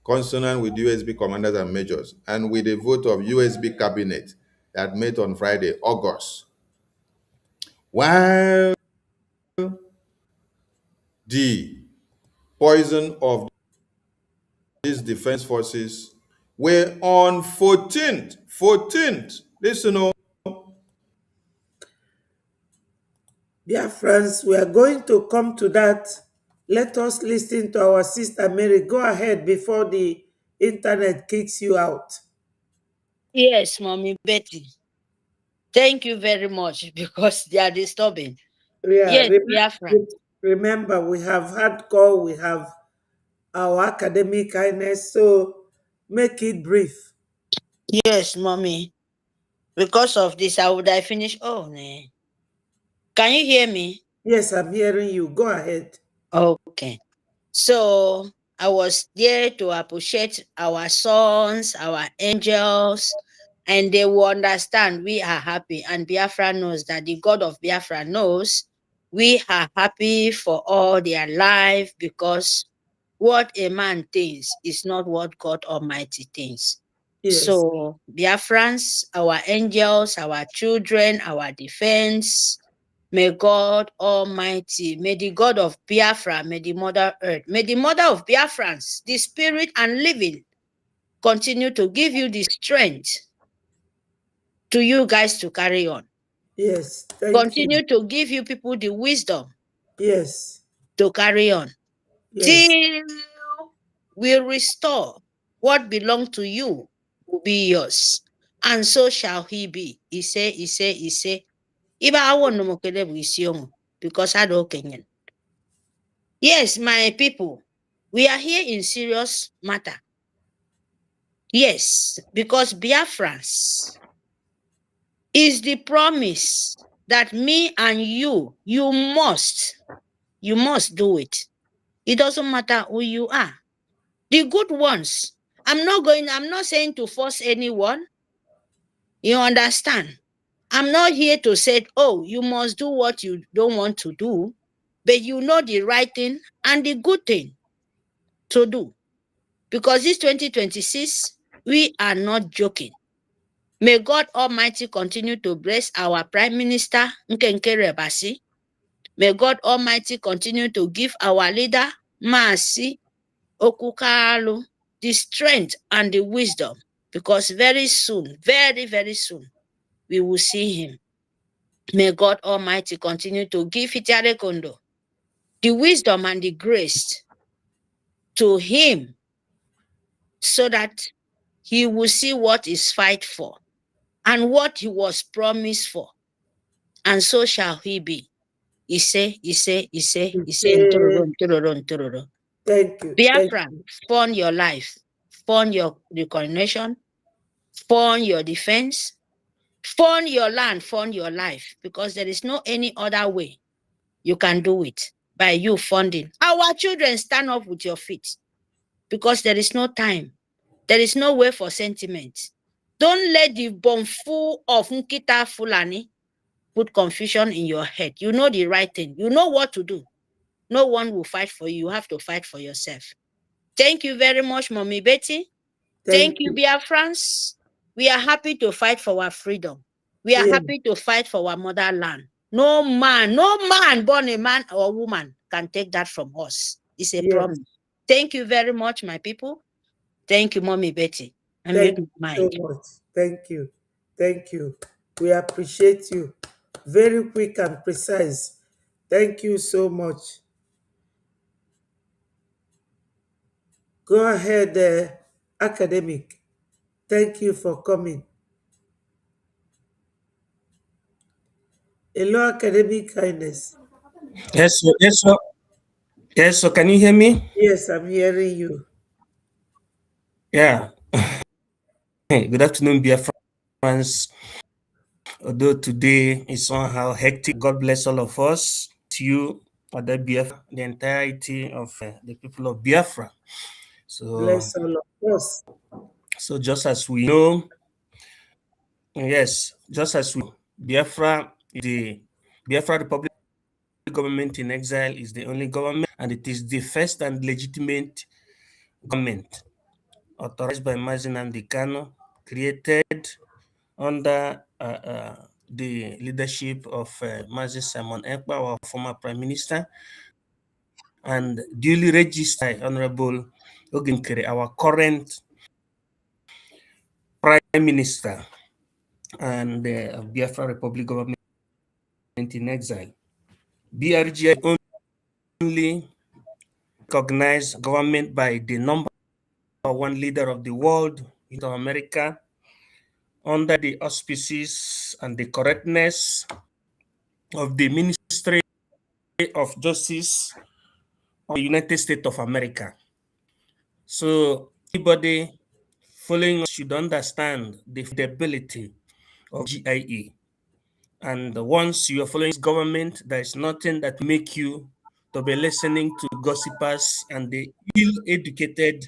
consonant with USB commanders and majors, and with a vote of USB cabinet that met on Friday, August. While the poison of these defense forces were on 14th, listen, Dear friends, we are going to come to that. Let us listen to our Sister Mary. Go ahead before the internet kicks you out. Yes, Mommy Betty. Thank you very much because they are disturbing. Yeah, Yes, Biafra. remember, we have hardcore, we have our academic kindness, so make it brief. Yes, mommy. Because of this, I finish? Oh, no. Can you hear me? Yes, I'm hearing you. Go ahead. Okay. So I was there to appreciate our sons, our angels, and they will understand we are happy. And Biafra knows that the God of Biafra knows we are happy for all their life because what a man thinks is not what God Almighty thinks. Yes. So, Biafrans, our angels, our children, our defense, may God Almighty, may the God of Biafra, may the Mother Earth, may the Mother of Biafrans, the Spirit and living, continue to give you the strength to you guys to carry on. Yes. Thank you. Continue to give you people the wisdom Yes. to carry on. Yes. Till we restore what belongs to you will be yours. And so shall he be. He say. Iba awo no mokele bu isi omu because I don't Kenyan. Yes, my people, we are here in serious matter. Yes, because Biafrans is the promise that me and you must do it. It doesn't matter who you are. The good ones. I'm not saying to force anyone. You understand? I'm not here to say, oh, you must do what you don't want to do, but you know the right thing and the good thing to do. Because this 2026, we are not joking. May God Almighty continue to bless our Prime Minister, Nkenke Rebasi. May God Almighty continue to give our leader, Maasi Okukalu, the strength and the wisdom. Because very soon, very, very soon, we will see him. May God Almighty continue to give Itiare Kondo the wisdom and the grace to him so that he will see what is fight for and what he was promised for. And so shall he be. Thank you. Biafra, fund your life, fund your reconciliation, fund your defense, fund your land, fund your life, because there is no any other way you can do it by you funding. Our children, stand up with your feet because there is no time. There is no way for sentiment. Don't let the bomb full of Nkita Fulani put confusion in your head. You know the right thing. You know what to do. No one will fight for you. You have to fight for yourself. Thank you very much, Mommy Betty. Thank you, Biafrans. We are happy to fight for our freedom. We are Yeah. happy to fight for our motherland. No man, born a man or woman, can take that from us. It's a promise. Thank you very much, my people. Thank you, Mommy Betty. Thank you so much. Thank you. Thank you. We appreciate you. Very quick and precise. Thank you so much. Go ahead, academic. Thank you for coming. Hello, academic kindness. Yes, so, yes, so, yes. So, can you hear me? Yes, I'm hearing you. Yeah. Hey, good afternoon, dear friends. Although today is somehow hectic, God bless all of us. To you, other Biafra, the entirety of the people of Biafra. So, Bless all of us. so just as we know, yes, just as we Biafra, the Biafra Republic government in exile is the only government, and it is the first and legitimate government authorized by Mazin and Kano, created under the leadership of Mazi Simon Ekpa, our former prime minister, and duly registered Honorable Oginkere, our current prime minister, and the Biafra Republic government in exile. BRG only recognized government by the number one leader of the world, America, under the auspices and the correctness of the Ministry of Justice of the United States of America. So anybody following us should understand the fidelity of GIE. And once you are following this government, there is nothing that make you to be listening to gossipers and the ill-educated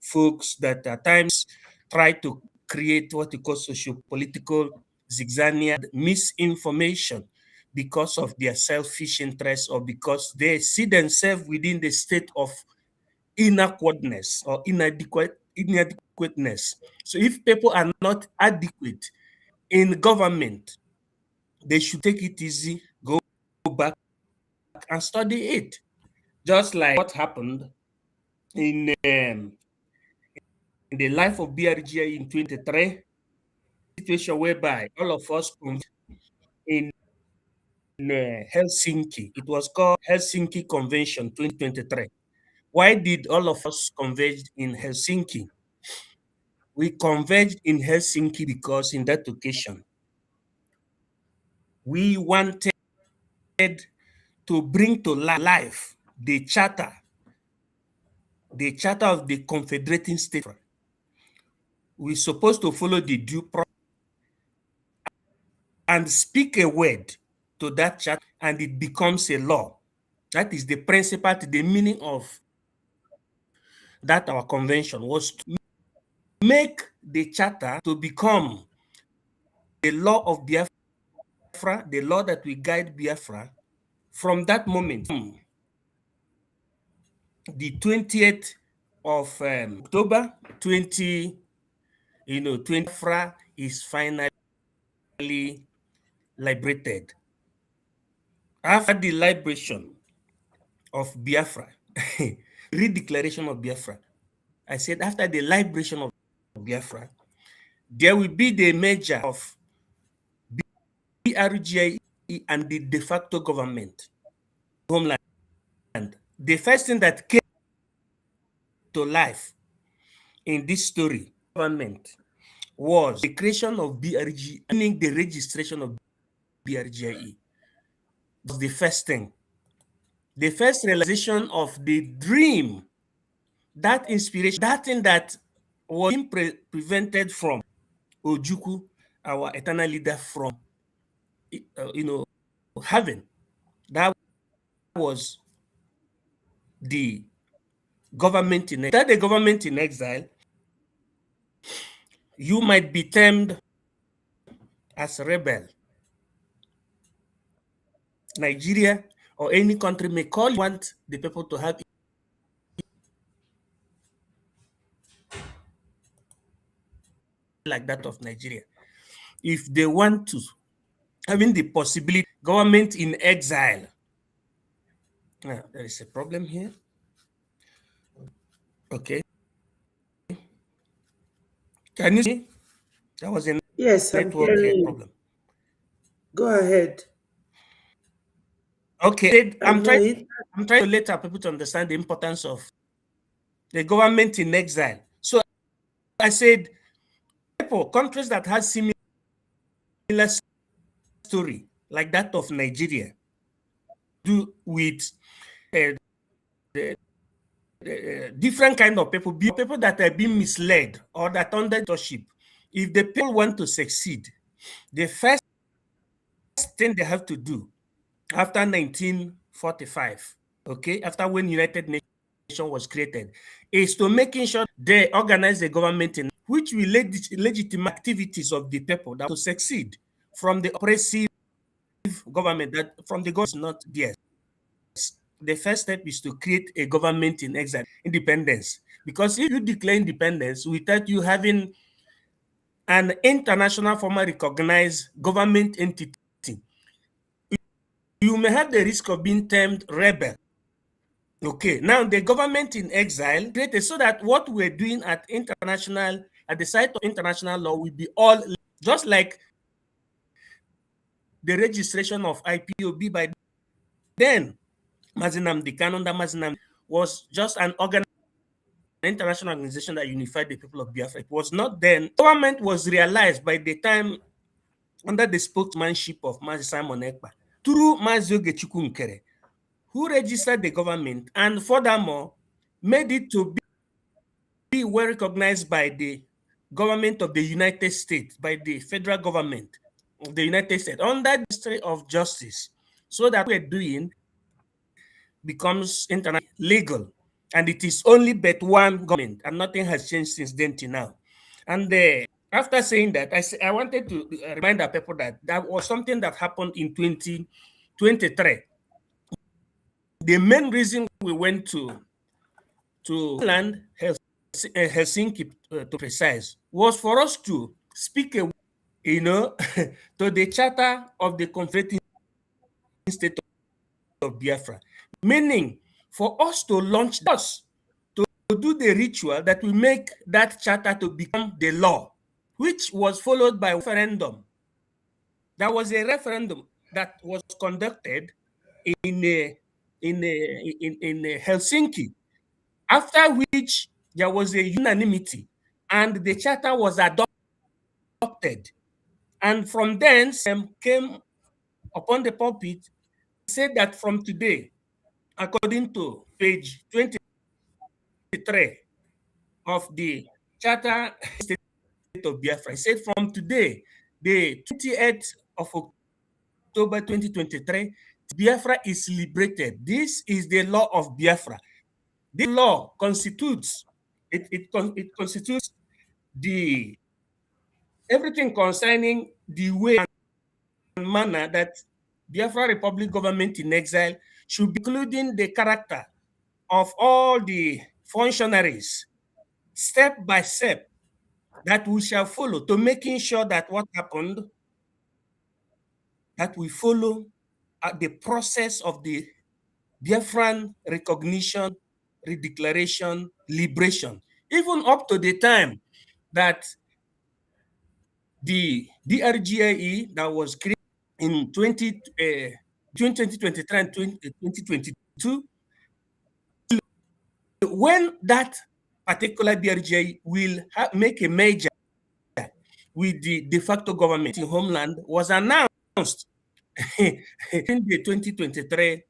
folks that at times try to create what you call socio-political zigzagnia misinformation because of their selfish interests or because they see themselves within the state of inadequateness or inadequateness. So if people are not adequate in government, they should take it easy, go back and study it. Just like what happened in the life of BRGI in 23, situation whereby all of us in Helsinki, it was called Helsinki Convention 2023. Why did all of us converge in Helsinki? We converged in Helsinki because in that occasion, we wanted to bring to life the charter of the Confederating States. We're supposed to follow the due process and speak a word to that charter, and it becomes a law. That is the principle, the meaning of that our convention was to make the charter to become the law of Biafra, the law that will guide Biafra. From that moment, the 20th of October 20, 20 Biafra is finally liberated. After the liberation of Biafra, redeclaration of Biafra, I said after the liberation of Biafra, there will be the merger of BRGI and the de facto government, homeland. The first thing that came to life in this story, government, was the creation of BRG, meaning the registration of BRGIE. Was the first thing. The first realization of the dream, that inspiration, that thing that was being prevented from Ojukwu, our eternal leader, from having. That was the government in exile. That the government in exile, you might be termed as a rebel. Nigeria or any country may call you, want the people to have like that of Nigeria. If they want to, having the possibility, government in exile. There is a problem here. Okay. Can you see? That was a Yes, I'm network hearing you. problem. Go ahead. Okay, I'm No, trying to let our people to understand the importance of the government in exile. So I said, countries that have similar story like that of Nigeria do with different kind of people that are being misled or that under leadership. If the people want to succeed, the first thing they have to do after 1945, okay, after when United Nations was created, is to making sure they organize a government in which will legitimate activities of the people that to succeed from the oppressive government that from the government is not theirs. The first step is to create a government in exile, independence. Because if you declare independence without you having an international formally recognized government entity, you may have the risk of being termed rebel. Okay, now the government in exile created so that what we're doing at the site of international law will be all just like the registration of IPOB by then. Mazinam, the canon that Mazinam was just an international organization that unified the people of Biafra. It was not then. Government was realized by the time under the spokesmanship of Mazi Simon Ekpa through Mazi Ogechukwu Nkere, who registered the government and furthermore made it to be well recognized by the government of the United States, by the federal government of the United States under the Ministry of Justice, so that we're doing becomes international legal. And it is only but one government, and nothing has changed since then to now. And after saying that, I wanted to remind the people that that was something that happened in 2023. The main reason we went to land Helsinki, to precise, was for us to speak, to the charter of the Confederate State of Biafra, meaning for us to launch us to do the ritual that will make that charter to become the law, which was followed by a referendum. There was a referendum that was conducted in Helsinki, after which there was a unanimity and the charter was adopted. And from thence came upon the pulpit, said that from today, according to page 23 of the Charter State of Biafra, it said from today, the 28th of October 2023, Biafra is liberated. This is the law of Biafra. This law constitutes it constitutes the everything concerning the way and manner that Biafra Republic government in exile should be, including the character of all the functionaries, step by step, that we shall follow to making sure that what happened, that we follow the process of the Biafran recognition, redeclaration, liberation, even up to the time that the DRGIE that was created in 2023 and 2022, when that particular DRGIE will make a major with the de facto government in homeland was announced in the 2023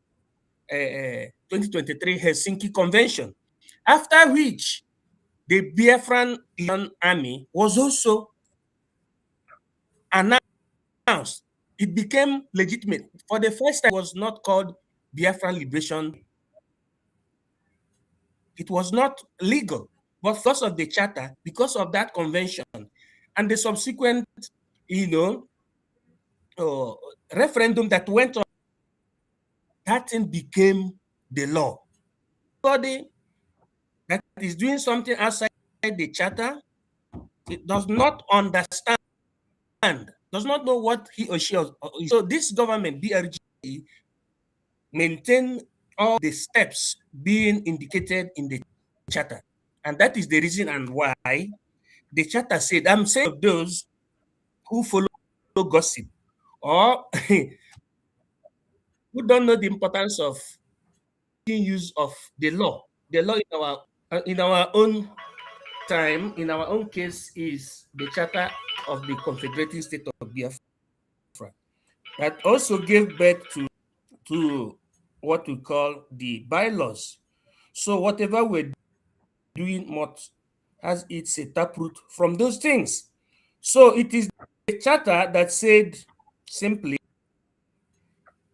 Helsinki Convention, after which the Biafran Army was also announced. It became legitimate. For the first time, it was not called Biafran Liberation. It was not legal, but because of the charter, because of that convention, and the subsequent, referendum that went on, that thing became the law. Anybody that is doing something outside the charter, it does not understand, does not know what he or she is. So this government, BRG, maintain all the steps being indicated in the charter. And that is the reason and why the charter said, I'm saying of those who follow gossip or who don't know the importance of use of the law. The law in our own time, in our own case, is the Charter of the Confederated State of Biafra that also gave birth to what we call the bylaws. So whatever we're doing has its taproot from those things. So it is the charter that said simply,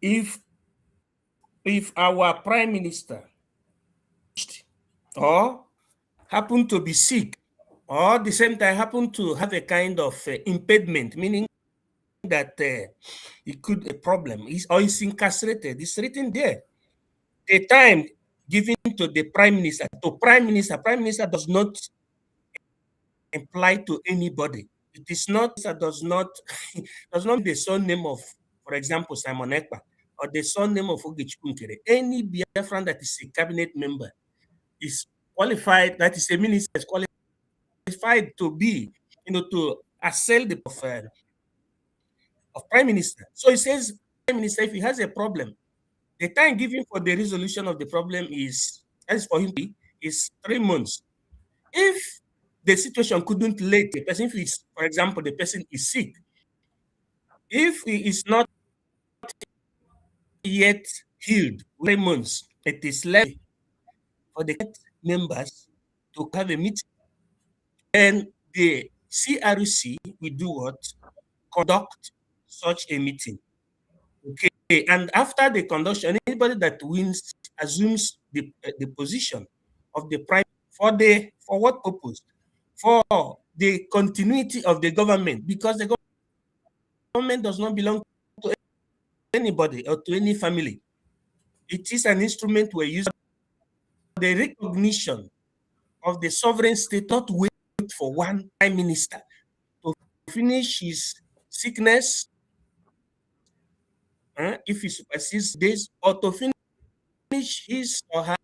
if our prime minister or happen to be sick, or at the same time happen to have a kind of impediment, meaning that it could be a problem, or is incarcerated, it's written there. The time given to the prime minister, prime minister does not apply to anybody. It is not, does not the surname of, for example, Simon Ekpa, or the surname of Ogechukwu Nkere. Any Biafran that is a cabinet member is qualified, that is a minister, is qualified to be, to assail the of prime minister. So it says, prime minister, if he has a problem, the time given for the resolution of the problem is, as for him, is 3 months. If the situation couldn't lead the person, if it's, for example, the person is sick, if he is not yet healed, 3 months, it is left for the members to have a meeting. And the CRC will do what? Conduct such a meeting. Okay, and after the conduction, anybody that wins assumes the position of the prime for what purpose? For the continuity of the government, because the government does not belong to anybody or to any family. It is an instrument we're using for the recognition of the sovereign state, not wait for one prime minister to finish his sickness, if he supersedes days, or to finish his or her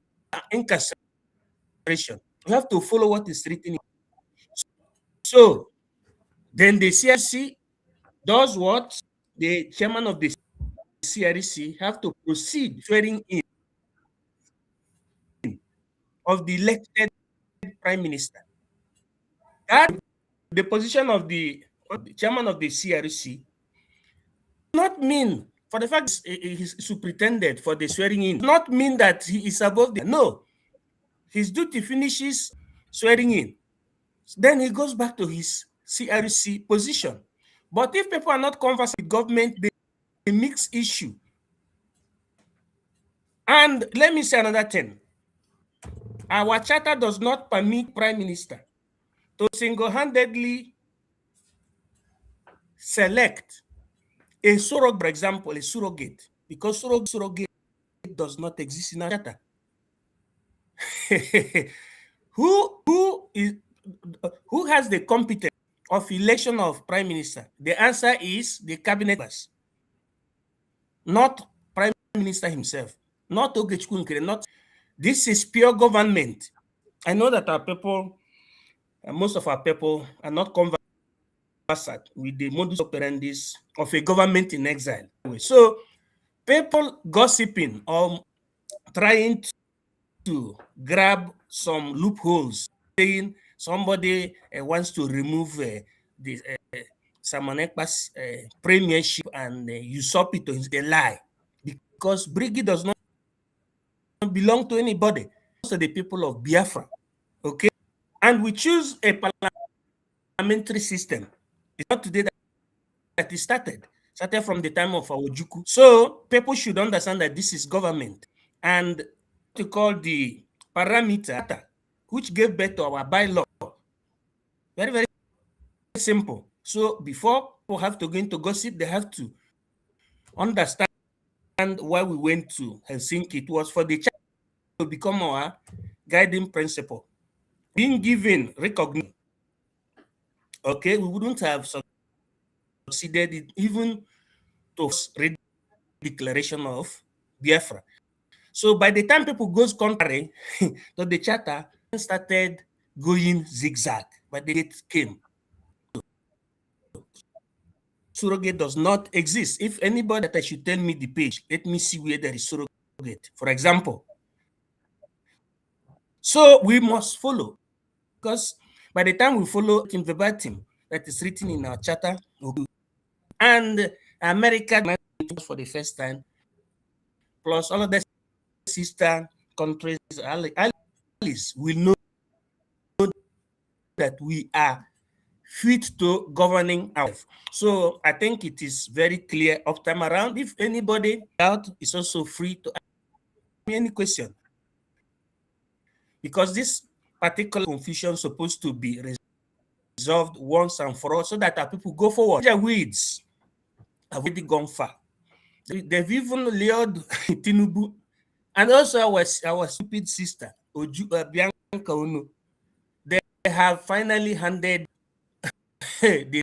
incarceration. You have to follow what is written. So then the CRC does what? The chairman of the CRC have to proceed swearing in of the elected prime minister. That the position of the chairman of the CRC not mean, for the fact he's superintendent for the swearing in, not mean that he is above the, no. His duty finishes swearing in. Then he goes back to his CRC position. But if people are not conversant with government, they mix issue. And let me say another thing. Our charter does not permit prime minister to single-handedly select a surrogate, for example, a surrogate, because surrogate does not exist in our charter. Who has the competence of election of prime minister? The answer is the cabinet members, not prime minister himself, not Ogechukwu Nkere, not. This is pure government. I know that our people, most of our people, are not conversant with the modus operandi of a government in exile. So people gossiping or trying to grab some loopholes, saying somebody wants to remove the Simon Ekpa's premiership and usurp it to his lie, because Briggy does not belong to anybody. To the people of Biafra, okay? And we choose a parliamentary system. It's not today that it started from the time of Ojukwu. So people should understand that this is government, and to call the parameter which gave birth to our bylaw. Very, very simple. So before people have to go into gossip, they have to understand why we went to Helsinki. It was for the child to become our guiding principle. Being given recognition, okay, we wouldn't have succeeded even to read the declaration of Biafra. So by the time people goes contrary to the charter, started going zigzag, but the date came. Surrogate does not exist. If anybody that should tell me the page, let me see where there is surrogate, for example. So we must follow, because by the time we follow in verbatim that is written in our charter, and America for the first time, plus all of the sister countries, allies will know that we are fit to governing our life. So I think it is very clear up time around. If anybody doubt, is also free to ask me any question, because this particular confusion is supposed to be resolved once and for all, so that our people go forward. Their weeds have already gone far. They've even lured Tinubu, and also our stupid sister Bianca Onu. They have finally handed the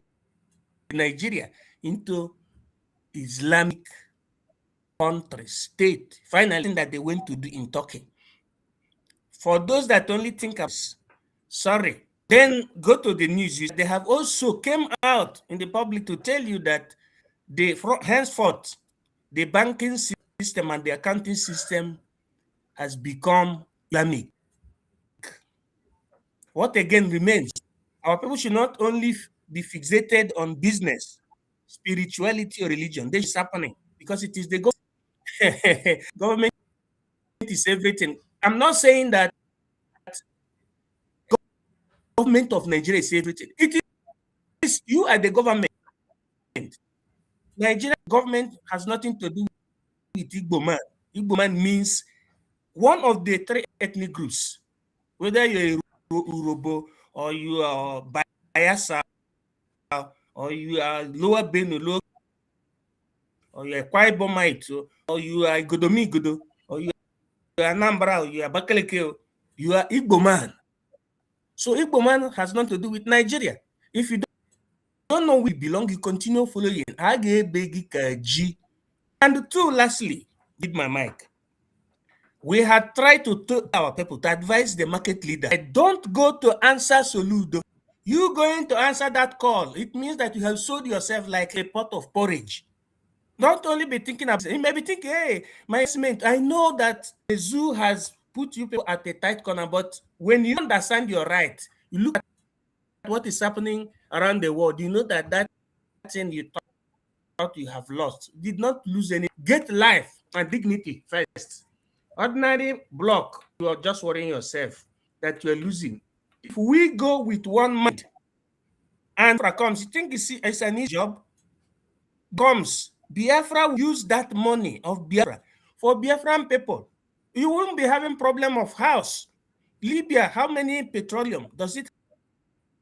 Nigeria into Islamic country, state, finally, that they went to do in Turkey. For those that only think of, sorry, then go to the news. They have also came out in the public to tell you that henceforth, the banking system and the accounting system has become Islamic. what again remains? Our people should not only be fixated on business, spirituality, or religion. This is happening because it is the government is everything. I'm not saying that government of Nigeria is everything. It is you are the government. Nigeria government has nothing to do with Igbo man. Igbo man means one of the three ethnic groups, whether you're Urobo or you are Bayasa or you are Lower Benue, or you are Kwaibomite, or you are Godomi Godo, or you are Anambra, or you are Bakaleke, you are Igbo man. So Igbo man has nothing to do with Nigeria. If you don't know where you belong, you continue following. And two, lastly, with my mic. We had tried to tell our people to advise the market leader. Don't go to answer Soludo. You going to answer that call. It means that you have sold yourself like a pot of porridge. Don't only be thinking of, you may be thinking, hey, my investment, I know that the zoo has put you people at a tight corner, but when you understand your right, you look at what is happening around the world, you know that that thing you thought you have lost did not lose any. Get life and dignity first. Ordinary block, you are just worrying yourself that you're losing. If we go with one mind and Biafra comes, you think it's an easy job? Comes, Biafra will use that money of Biafra for Biafran people. You won't be having problem of house. Libya, how many petroleum does it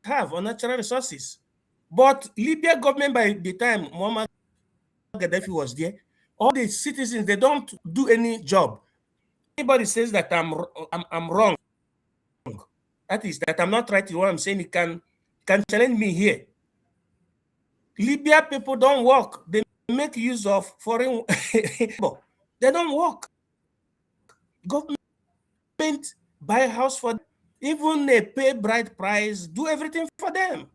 have on natural resources? But Libya government, by the time Muammar Gaddafi was there, all the citizens, they don't do any job. Anybody says that I'm wrong, that is that I'm not right in what I'm saying, you can challenge me here. Libya people don't work. They make use of foreign people. They don't work. Government buy a house for them. Even they pay bride price, do everything for them.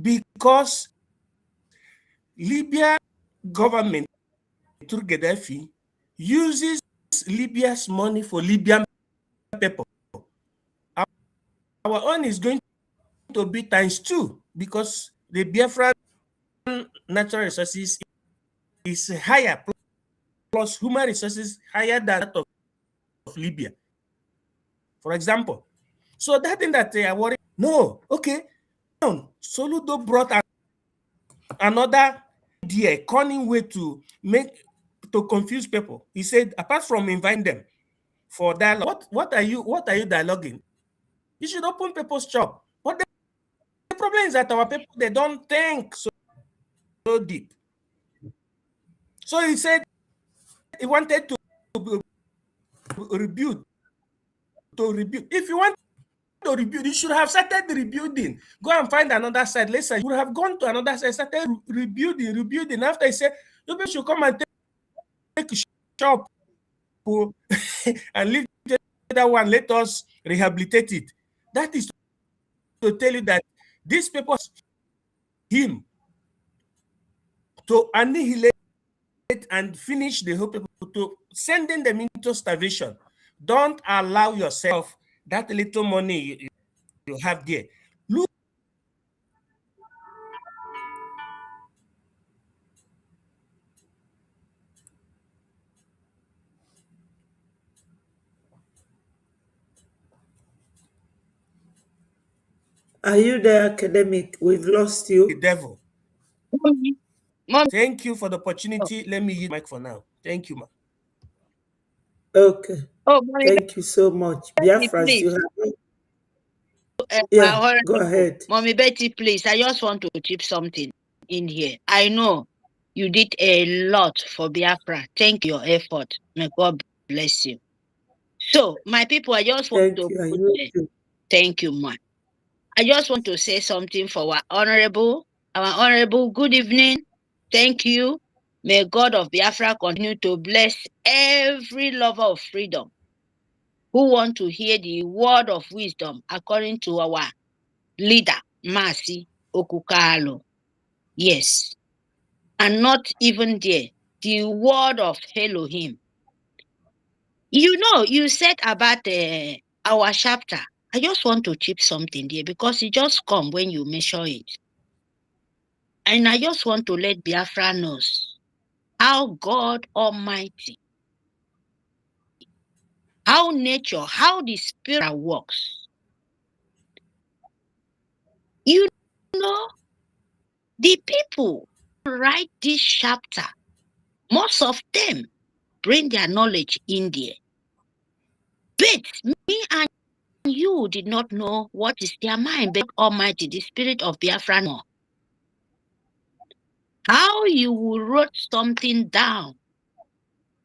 Because Libya government through Gaddafi uses Libya's money for Libyan people. Our own is going to be ×2 because the Biafran natural resources is higher, plus human resources higher than that of Libya, for example. So that thing that they are worried, no, okay. Soludo brought another idea, cunning way to confuse people. He said, apart from inviting them for dialogue, what are you dialoguing? You should open people's shop. But the problem is that our people, they don't think so deep. So he said he wanted to rebuild. If you want to rebuild, you should have started rebuilding. Go and find another site. Let's say you would have gone to another site, started rebuilding. After he said, you people should come and take a shop and leave that one. Let us rehabilitate it. That is to tell you that these people, him, to annihilate and finish the whole people, to sending them into starvation. Don't allow yourself that little money you have there. Look. Are you there, academic? We've lost you. The devil. Mommy. Thank you for the opportunity. Let me use mic for now. Thank you, ma. Okay. Oh, Mommy Thank you so much. Betty, Biafras, you please. have. Yeah, My go honorable. ahead. Mommy Betty, please. I just want to chip something in here. I know you did a lot for Biafra. Thank you for your effort. May God bless you. So, my people, I just want Thank to you. And put you too. thank you, ma. I just want to say something for our honorable. Good evening. Thank you. May God of Biafra continue to bless every lover of freedom who want to hear the word of wisdom according to our leader, Masi Okukalo. Yes. And not even there, the word of Elohim. You know, you said about our chapter I just want to chip something there because it just come when you measure it. And I just want to let Biafra knows how God Almighty, how nature, how the spirit works. You know, the people who write this chapter, most of them bring their knowledge in there. But me and you did not know what is their mind, but Almighty, the spirit of Biafra know. How you will write something down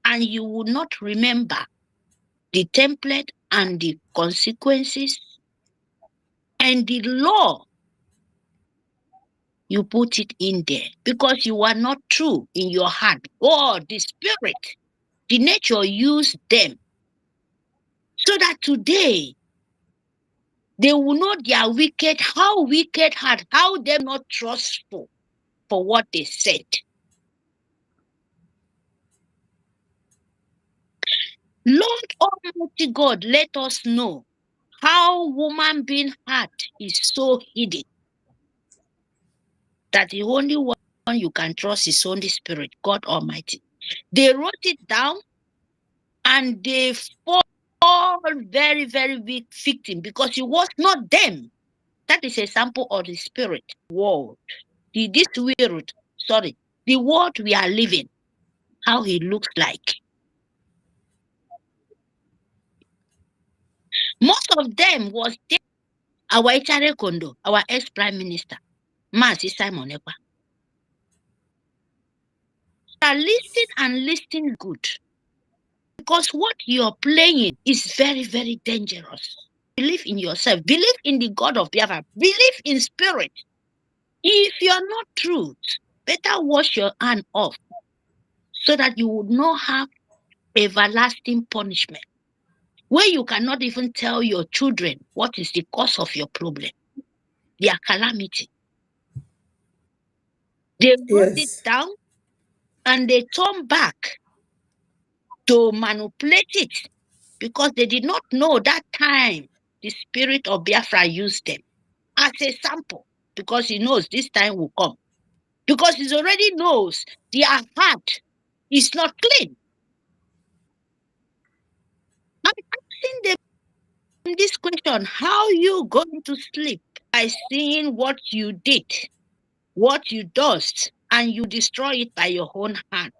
and you will not remember the template and the consequences and the law, you put it in there because you are not true in your heart. God, the spirit, the nature used them so that today they will know their wicked, how wicked heart, how they're not trustful for what they said. Lord Almighty God, let us know how woman being heart is so hidden that the only one you can trust is Holy Spirit, God Almighty. They wrote it down and they fall very, very big victim because it was not them. That is a sample of the spirit world. The world we are living, how he looks like. Most of them was there. Our Echere Kondo, our ex-prime minister, Mazi Simon Ekpa. Are listening and listening good. Because what you're playing is very, very dangerous. Believe in yourself. Believe in the God of Biafra. Believe in spirit. If you're not truth, better wash your hand off so that you would not have everlasting punishment. Where you cannot even tell your children what is the cause of your problem, their calamity. They wrote it Yes. down and they turn back to manipulate it because they did not know that time the spirit of Biafra used them as a sample because he knows this time will come. Because he already knows their heart is not clean. I'm asking them this question, how you going to sleep by seeing what you did, what you dust, and you destroy it by your own hand?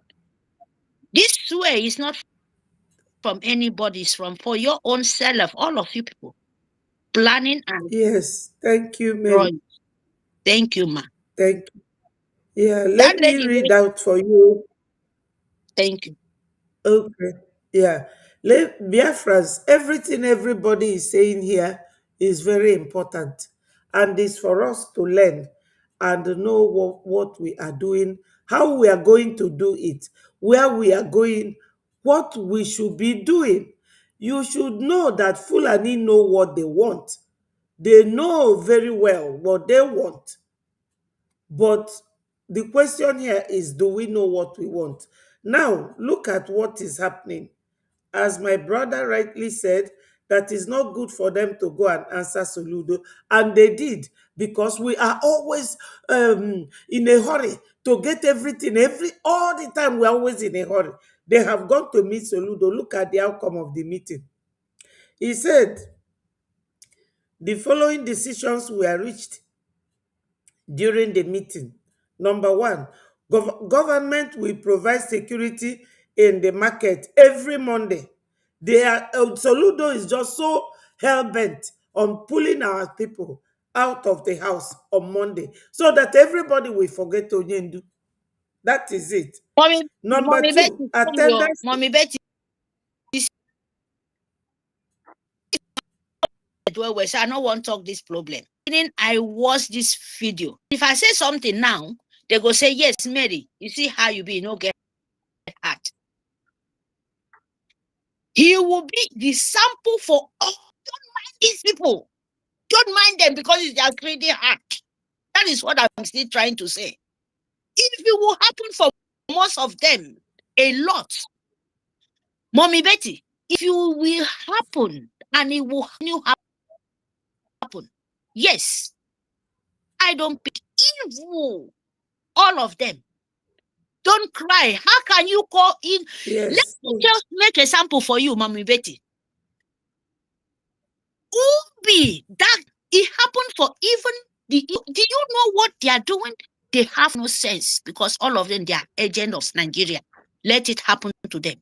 This way is not from anybody, it's from for your own self, all of you people. Planning and Yes. Thank you, Mary. destroying. Thank you, ma. Thank you. Yeah, That let me lady, read out for you. thank you. Okay. Yeah. Let Biafras, everything everybody is saying here is very important. And it's for us to learn and know what we are doing, how we are going to do it, where we are going, what we should be doing. You should know that Fulani know what they want. They know very well what they want. But the question here is, do we know what we want? Now, look at what is happening. As my brother rightly said, that is not good for them to go and answer Soludo. And they did, because we are always in a hurry to get everything. All the time, we're always in a hurry. They have gone to meet Soludo. Look at the outcome of the meeting. He said, the following decisions were reached during the meeting. Number one, government will provide security in the market every Monday. Soludo is just so hell-bent on pulling our people out of the house on Monday so that everybody will forget Onyendu. That is it. Number Mommy two, Betty, attendance. Mommy Betty, well, so I don't want to talk this problem. I watch this video. If I say something now, they go say, yes, Mary, you see how you be, no get heart. He will be the sample for all. Don't mind these people. Don't mind them because it's their greedy heart. That is what I'm still trying to say. If it will happen for most of them, a lot. Mommy Betty, if you will happen and it will happen, Yes, I don't pick evil. All of them. Don't cry. How can you call in? Yes. Let me just make a sample for you, Mommy Betty. Ubi, that it happened for even do you know what they are doing? They have no sense because all of them, they are agents of Nigeria. Let it happen to them.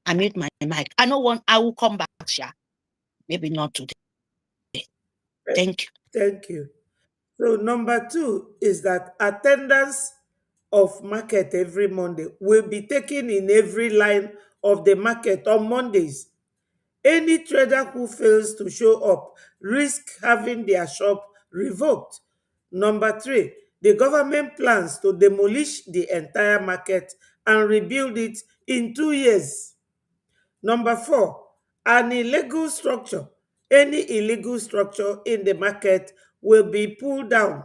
I mute my mic. I know one, I will come back, Sha. Maybe not today. Thank you. Thank you. So number 2 is that attendance of market every Monday will be taken in every line of the market on Mondays. Any trader who fails to show up risks having their shop revoked. Number 3, the government plans to demolish the entire market and rebuild it in 2 years. Number 4, an illegal structure. Any illegal structure in the market will be pulled down.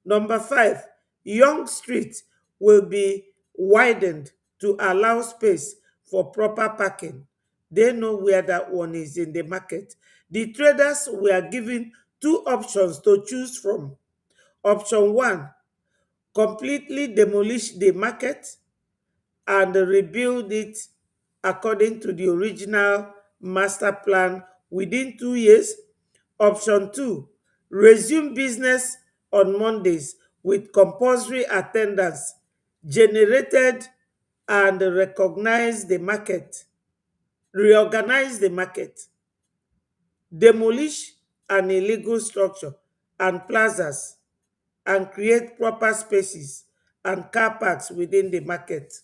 Number 5, Young Street will be widened to allow space for proper parking. They know where that one is in the market. The traders were given 2 options to choose from. Option 1, completely demolish the market and rebuild it according to the original master plan within 2 years. Option 2, resume business on Mondays with compulsory attendance, generated and recognize the market, reorganize the market, demolish an illegal structure and plazas, and create proper spaces and car parks within the market.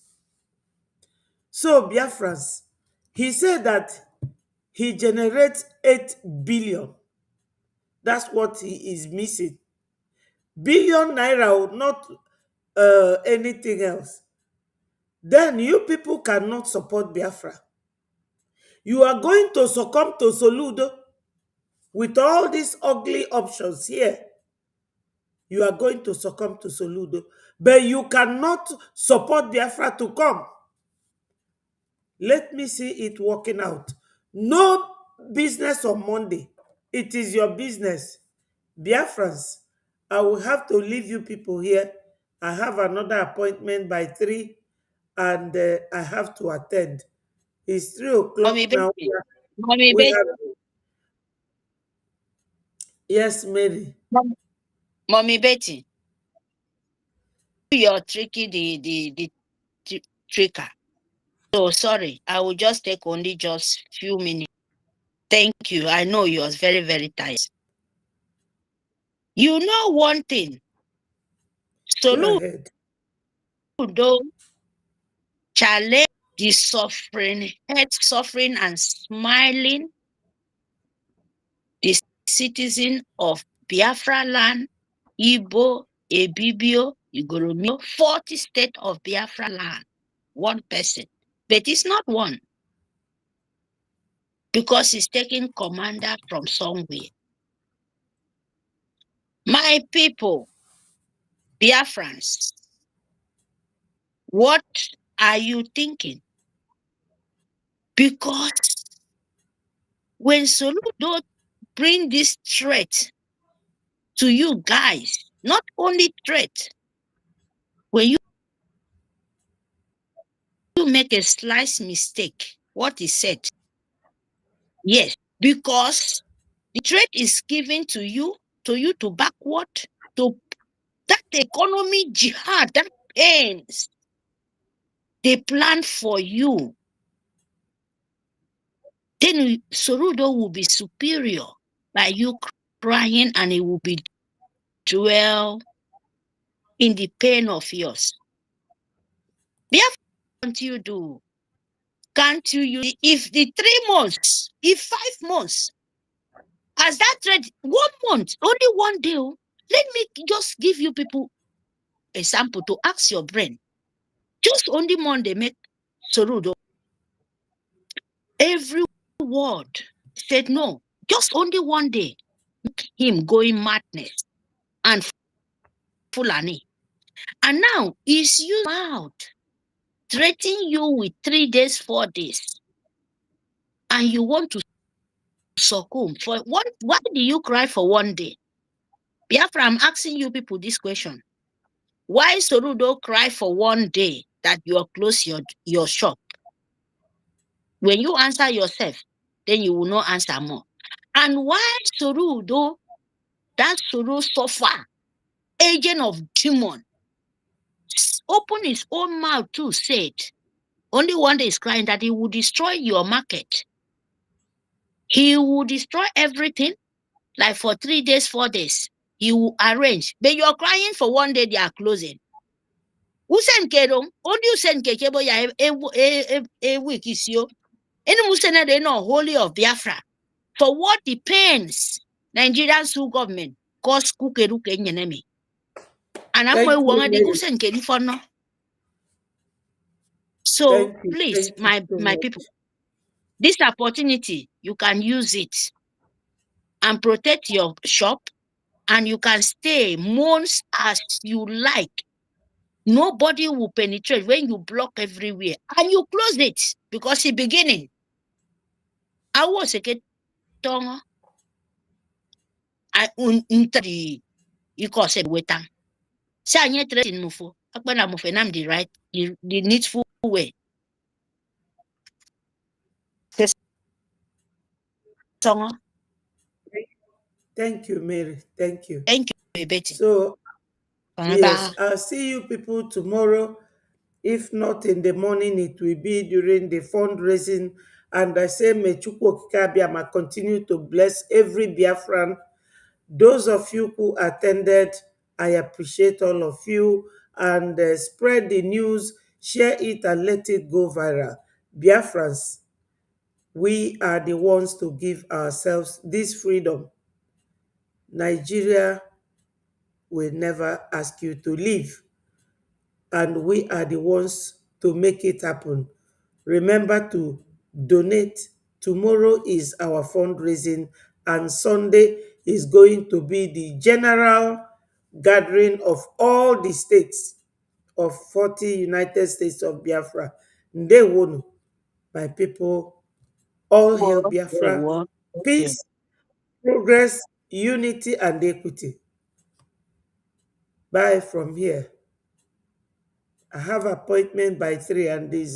So, Biafrans, he said that he generates 8 billion. That's what he is missing. Billion naira, not anything else. Then you people cannot support Biafra. You are going to succumb to Soludo with all these ugly options here. You are going to succumb to Soludo. But you cannot support Biafra to come. Let me see it working out. No business on Monday. It is your business. Biafrans, I will have to leave you people here. I have another appointment by 3 and I have to attend. It's 3 Mommy o'clock now. Betty. Mommy We Betty. are, yes, Mary. Mommy Betty. You're tricky the tricker. So sorry, I will just take only just few minutes. Thank you. I know you was very, very tired. You know one thing. Go ahead. Soludo challenge the suffering, head suffering and smiling the citizen of Biafra land, Igbo, Ebibio, Igoromio, 40 state of Biafra land. One person. But it's not one. Because he's taking commander from somewhere. My people, Biafrans, what are you thinking? Because when Soludo bring this threat to you guys, not only threat, when you make a slight mistake, what he said, yes, because the threat is given to you to backward, to that economy jihad, that ends. They plan for you. Then Soludo will be superior by you crying, and it will be dwell in the pain of yours. Therefore, can't you do? Can't you use if the 3 months, if 5 months, as that thread, 1 month, only 1 day, let me just give you people a sample to ask your brain. Just only Monday make Soludo. Every word said no. Just only 1 day. Him going madness and Fulani. And now is you out threatening you with 3 days, 4 days. And you want to succumb for what? Why do you cry for 1 day? Biafra, I'm asking you people this question. Why Soludo cry for one day that you close your shop? When you answer yourself, then you will not answer more. And why Soludo, that Solu suffer, agent of demon, open his own mouth to say it. Only one day is crying that he will destroy your market. He will destroy everything, like for 3 days, 4 days. He will arrange. But you're crying for one day, they are closing. Usen kedong, only usen kekebo ya a week is yo. Any musena they know holy of Biafra. For what depends Nigerian school government cause kukeru kenyenemi. And I'm Thank you, wanga de Mary. usen kedi for no. So Thank you. please, Thank you my so much. people, this opportunity, you can use it and protect your shop, and you can stay months as you like. Nobody will penetrate when you block everywhere. And you close it because the beginning. I was a kid tongue. I the you call said waiting. Say I need in mufo. Akbana mufe nam the right the needful way. Song. Thank you, Mary. Thank you. Thank you, Betty. So, yes, Bye. I'll see you people tomorrow. If not in the morning, it will be during the fundraising. And I say, may Chukwu Okike Abiama continue to bless every Biafran. Those of you who attended, I appreciate all of you. And spread the news, share it, and let it go viral. Biafrans, we are the ones to give ourselves this freedom. Nigeria will never ask you to leave, and we are the ones to make it happen. Remember to donate. Tomorrow is our fundraising, and Sunday is going to be the general gathering of all the states of 40 United States of Biafra. Ndewonu, my people, all hail Biafra, peace, progress, unity, and equity. Bye from here. I have appointment by 3 and this